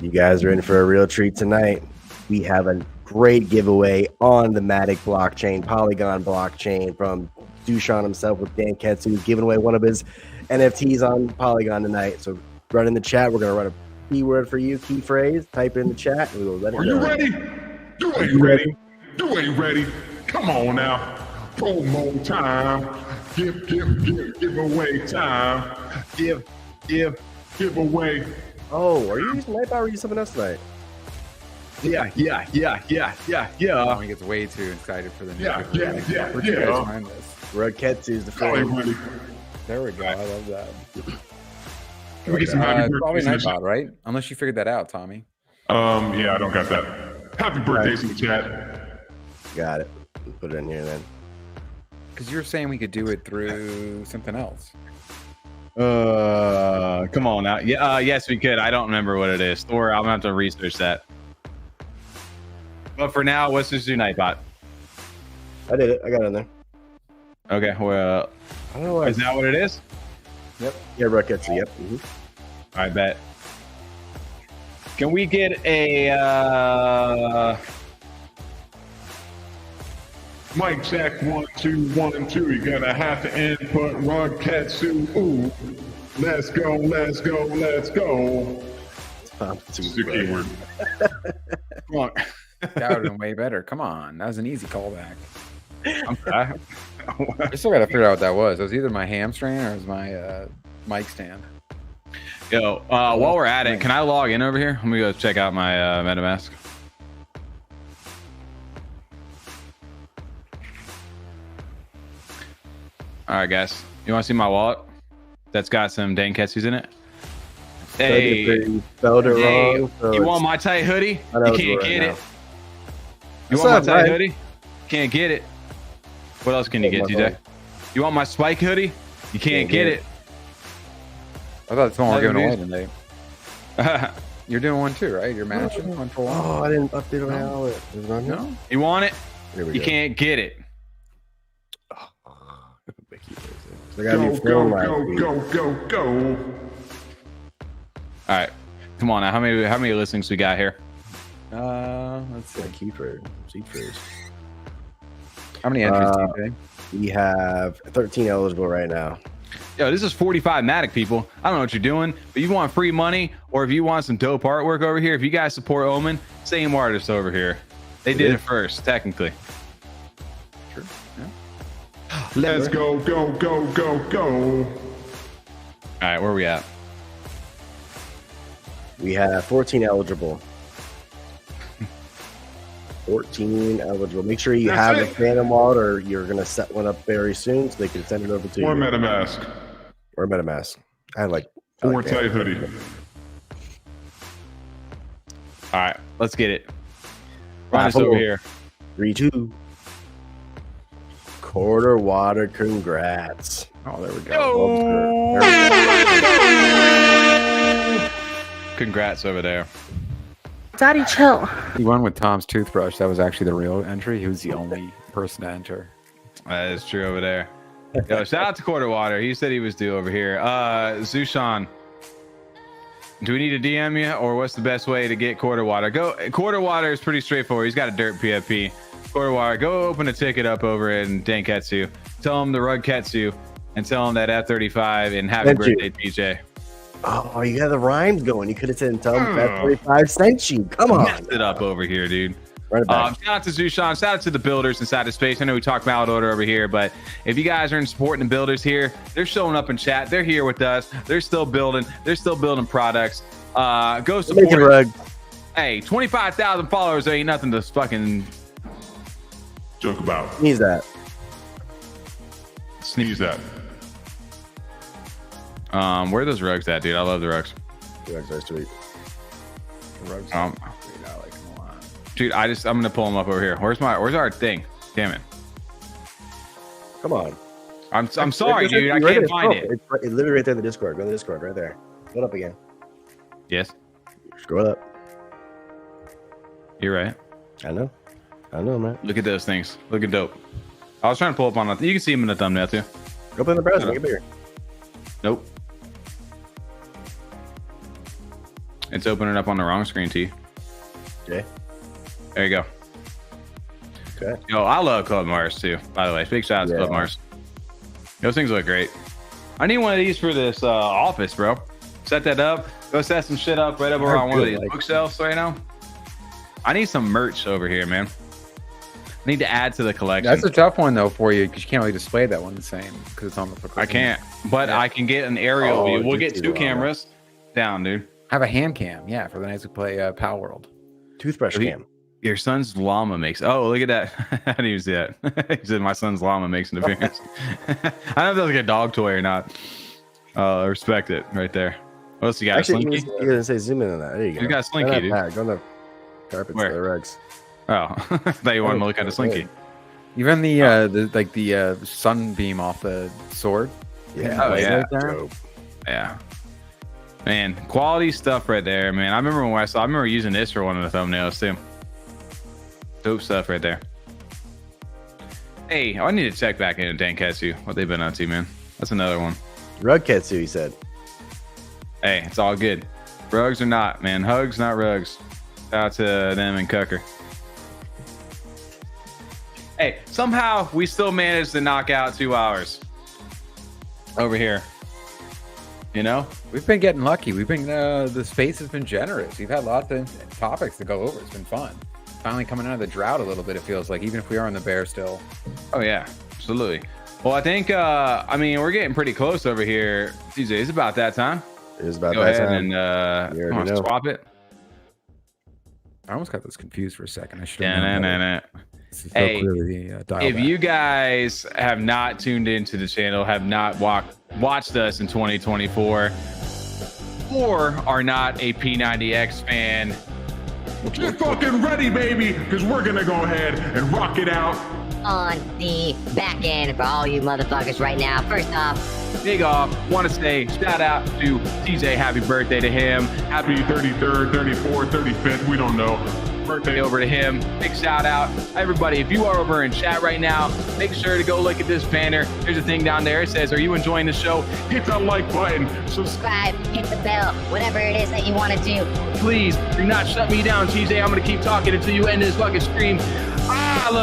[SPEAKER 1] you guys are in for a real treat tonight. We have a great giveaway on the Matic blockchain, Polygon blockchain from Zushan himself with Danketsu, who's giving away one of his NFTs on Polygon tonight. So run in the chat. We're going to run a keyword for you, key phrase. Type in the chat, and we will let it go.
[SPEAKER 3] Are you ready? You ain't ready. You ain't ready. Come on now. Promo time. Give away time. Give away.
[SPEAKER 1] Oh, are you using Nightbot or are you using something else tonight?
[SPEAKER 2] Yeah.
[SPEAKER 4] Oh, he gets way too excited for the new
[SPEAKER 3] Yeah.
[SPEAKER 1] Danketsu is the first.
[SPEAKER 4] There we go. I love that.
[SPEAKER 3] Can we get some happy
[SPEAKER 4] Probably
[SPEAKER 3] birthdays in the
[SPEAKER 4] Nightbot, right? Unless you figured that out, Tommy.
[SPEAKER 3] Yeah, I don't got that. Happy birthdays in the chat.
[SPEAKER 1] Got it. Put it in here then.
[SPEAKER 4] Because you were saying we could do it through something else.
[SPEAKER 2] Come on now. Yeah, yes, we could. I don't remember what it is. Or I'm gonna have to research that. But for now, let's just do Nightbot.
[SPEAKER 1] I did it. I got it in there.
[SPEAKER 2] Okay. Well,
[SPEAKER 1] I don't know why.
[SPEAKER 2] is that what it is?
[SPEAKER 1] Yep. Yeah, Danketsu. Yep.
[SPEAKER 2] I bet. Can we get a
[SPEAKER 3] Mic check 1 2 1 2. You gotta have to input Danketsu. Ooh, let's go. It's a keyword.
[SPEAKER 2] Come on.
[SPEAKER 4] That would have been way better. Come on. That was an easy callback. I still got to figure out what that was. It was either my hamstring or it was my mic stand.
[SPEAKER 2] Yo, while we're at it, can I log in over here? Let me go check out my MetaMask. All right, guys. You want to see my wallet? That's got some Danketsus in it. Hey,
[SPEAKER 1] spelled it wrong. So
[SPEAKER 2] you want my tight hoodie? You can't get it. You
[SPEAKER 1] What's
[SPEAKER 2] want
[SPEAKER 1] up,
[SPEAKER 2] my tight
[SPEAKER 1] Mike?
[SPEAKER 2] hoodie? Can't get it. What else can you get, TJ? You want my spike hoodie? You can't get it.
[SPEAKER 4] I thought someone were
[SPEAKER 2] Hey,
[SPEAKER 4] giving away today. You're doing one too, right? You're managing 1 for 1.
[SPEAKER 1] Oh, I didn't update my wallet. Is it on here?
[SPEAKER 4] No.
[SPEAKER 2] You want it?
[SPEAKER 1] Here we
[SPEAKER 2] You
[SPEAKER 1] go.
[SPEAKER 2] can't get it.
[SPEAKER 1] So I gotta
[SPEAKER 3] Go,
[SPEAKER 1] be
[SPEAKER 3] go,
[SPEAKER 1] filmed live
[SPEAKER 3] go,
[SPEAKER 1] feed.
[SPEAKER 3] go.
[SPEAKER 2] All right, come on now. How many listings we got here?
[SPEAKER 4] Let's see.
[SPEAKER 1] Yeah, Keyford. Seedford.
[SPEAKER 4] How many entries do you pay?
[SPEAKER 1] We have 13 eligible right now.
[SPEAKER 2] Yo, this is 45 Matic, people. I don't know what you're doing, but you want free money, or if you want some dope artwork over here, if you guys support Omen, same artist over here. They did it first, technically.
[SPEAKER 4] Sure. Yeah.
[SPEAKER 3] Let's go.
[SPEAKER 2] All right, where we at?
[SPEAKER 1] We have 14 eligible. 14 eligible. Make sure you
[SPEAKER 3] That's
[SPEAKER 1] have
[SPEAKER 3] it.
[SPEAKER 1] the Phantom wallet, or you're gonna set one up very soon, so they can send it over to
[SPEAKER 3] Or
[SPEAKER 1] you.
[SPEAKER 3] MetaMask.
[SPEAKER 1] Or MetaMask. I like. I
[SPEAKER 3] Or
[SPEAKER 1] like
[SPEAKER 3] tight
[SPEAKER 1] that.
[SPEAKER 3] hoodie.
[SPEAKER 2] All right, let's get it. Run us over here.
[SPEAKER 1] 3-2. Quarter water. Congrats.
[SPEAKER 4] Oh, there we go.
[SPEAKER 2] Congrats over there.
[SPEAKER 5] Daddy, chill.
[SPEAKER 4] He won with Tom's toothbrush. That was actually the real entry. He was the only person to enter.
[SPEAKER 2] That is true over there. Yo, shout out to Quarter Water. He said he was due over here. Zushan, do we need to DM you, or what's the best way to get Quarter Water? Quarter Water is pretty straightforward. He's got a dirt PFP. Quarter Water, go open a ticket up over in Danketsu. Tell him the Rug Ketsu, and tell him that F35 and happy
[SPEAKER 1] Thank you.
[SPEAKER 2] birthday, TJ.
[SPEAKER 1] Oh, you got the rhymes going. You could have said and tell them F35 sent you. Come on.
[SPEAKER 2] Messed it up over here, dude.
[SPEAKER 1] Run it back.
[SPEAKER 2] Shout out to Zushan. Shout out to the builders inside of space. I know we talked Mallard Order over here, but if you guys are supporting the builders here, they're showing up in chat. They're here with us. They're still building. They're still building products. Go support
[SPEAKER 1] Make it,
[SPEAKER 2] it.
[SPEAKER 1] Rug.
[SPEAKER 2] Hey, 25,000 followers ain't nothing to fucking
[SPEAKER 3] Joke about.
[SPEAKER 1] Sneeze that.
[SPEAKER 3] Sneeze that.
[SPEAKER 2] Where are those rugs at, dude? I love the rugs.
[SPEAKER 1] Rugs are sweet.
[SPEAKER 4] Rugs.
[SPEAKER 2] Um,
[SPEAKER 4] Dude, I like him a lot.
[SPEAKER 2] Dude, I'm gonna pull them up over here. Where's our thing? Damn it.
[SPEAKER 1] Come on.
[SPEAKER 2] I'm sorry, dude. I can't find it.
[SPEAKER 1] It's literally right there in the Discord. Go to the Discord right there. Go up again.
[SPEAKER 2] Yes,
[SPEAKER 1] Scroll up.
[SPEAKER 2] you're right.
[SPEAKER 1] I know, man.
[SPEAKER 2] Look at those things. Looking dope. I was trying to pull up on it. You can see them in the thumbnail too.
[SPEAKER 1] Open the browser. Make it bigger.
[SPEAKER 2] Nope. It's opening up on the wrong screen, T.
[SPEAKER 1] Okay.
[SPEAKER 2] There you go.
[SPEAKER 1] Okay.
[SPEAKER 2] Yo, I love Club Mars too, by the way. Big shout out to
[SPEAKER 1] Yeah.
[SPEAKER 2] Club Mars. Those things look great. I need one of these for this office, bro. Set that up. Go set some shit up right over
[SPEAKER 1] They're
[SPEAKER 2] on one of
[SPEAKER 1] good,
[SPEAKER 2] these
[SPEAKER 1] like-
[SPEAKER 2] bookshelves right now. I need some merch over here, man. I need to add to the collection.
[SPEAKER 4] That's a tough one though for you because you can't really display that one the same because it's on the.
[SPEAKER 2] I can't, but I can get an aerial
[SPEAKER 1] Oh,
[SPEAKER 2] view. We'll
[SPEAKER 1] you
[SPEAKER 2] get
[SPEAKER 1] do
[SPEAKER 2] two
[SPEAKER 1] that.
[SPEAKER 2] cameras down, dude.
[SPEAKER 4] Have a hand cam, yeah, for the nights we play Power World.
[SPEAKER 1] Toothbrush
[SPEAKER 2] Have you-
[SPEAKER 1] cam.
[SPEAKER 2] Your son's llama makes. Oh, look at that! I didn't even see that. He said my son's llama makes an appearance. I don't know if that's like a dog toy or not. I respect it right there. What else you got?
[SPEAKER 1] Actually,
[SPEAKER 2] Slinky?
[SPEAKER 1] you're gonna say zoom in on that. There you go.
[SPEAKER 2] You got Slinky,
[SPEAKER 1] Go on
[SPEAKER 2] dude.
[SPEAKER 1] that pad. Go on the carpets.
[SPEAKER 2] Where?
[SPEAKER 1] The rugs.
[SPEAKER 2] Oh, I thought you wanted to look at a Slinky.
[SPEAKER 4] Even the sunbeam off the sword.
[SPEAKER 1] Yeah.
[SPEAKER 2] Oh, yeah.
[SPEAKER 4] Right there.
[SPEAKER 1] Dope.
[SPEAKER 2] Yeah. Man, quality stuff right there, man. I remember using this for one of the thumbnails too. Dope stuff right there. Hey, I need to check back in Danketsu, what they've been up to, man. That's another one.
[SPEAKER 1] Rug Ketsu, he said.
[SPEAKER 2] Hey, it's all good. Rugs or not, man. Hugs, not rugs. Shout out to them and Cucker. Hey, somehow we still managed to knock out 2 hours over here. You know?
[SPEAKER 4] We've been getting lucky. We've been the space has been generous. We've had lots of topics to go over. It's been fun. finally coming out of the drought a little bit. It feels like, even if we are in the bear still.
[SPEAKER 2] Oh yeah, absolutely. Well, I think I mean, we're getting pretty close over here. TJ, it's about that time.
[SPEAKER 1] It is about
[SPEAKER 2] Go
[SPEAKER 1] that
[SPEAKER 2] ahead
[SPEAKER 1] time.
[SPEAKER 2] and come on, swap it.
[SPEAKER 4] I almost got this confused for a second. I should
[SPEAKER 2] Hey, if you guys have not tuned into the channel, have not watched us in 2024, or are not a P90X fan,
[SPEAKER 3] Get fucking ready, baby, because we're gonna go ahead and rock it out
[SPEAKER 6] on the back end for all you motherfuckers right now. First off,
[SPEAKER 2] big off, want to say shout out to TJ, happy birthday to him.
[SPEAKER 3] Happy 33rd, 34th, 35th, we don't know.
[SPEAKER 2] Birthday over to him. Big shout out. Everybody, if you are over in chat right now, make sure to go look at this banner. There's a thing down there. It says, are you enjoying the show?
[SPEAKER 3] Hit that like button.
[SPEAKER 6] subscribe, hit the bell, whatever it is that you want to do.
[SPEAKER 2] Please do not shut me down, TJ. I'm going to keep talking until you end this fucking stream. I love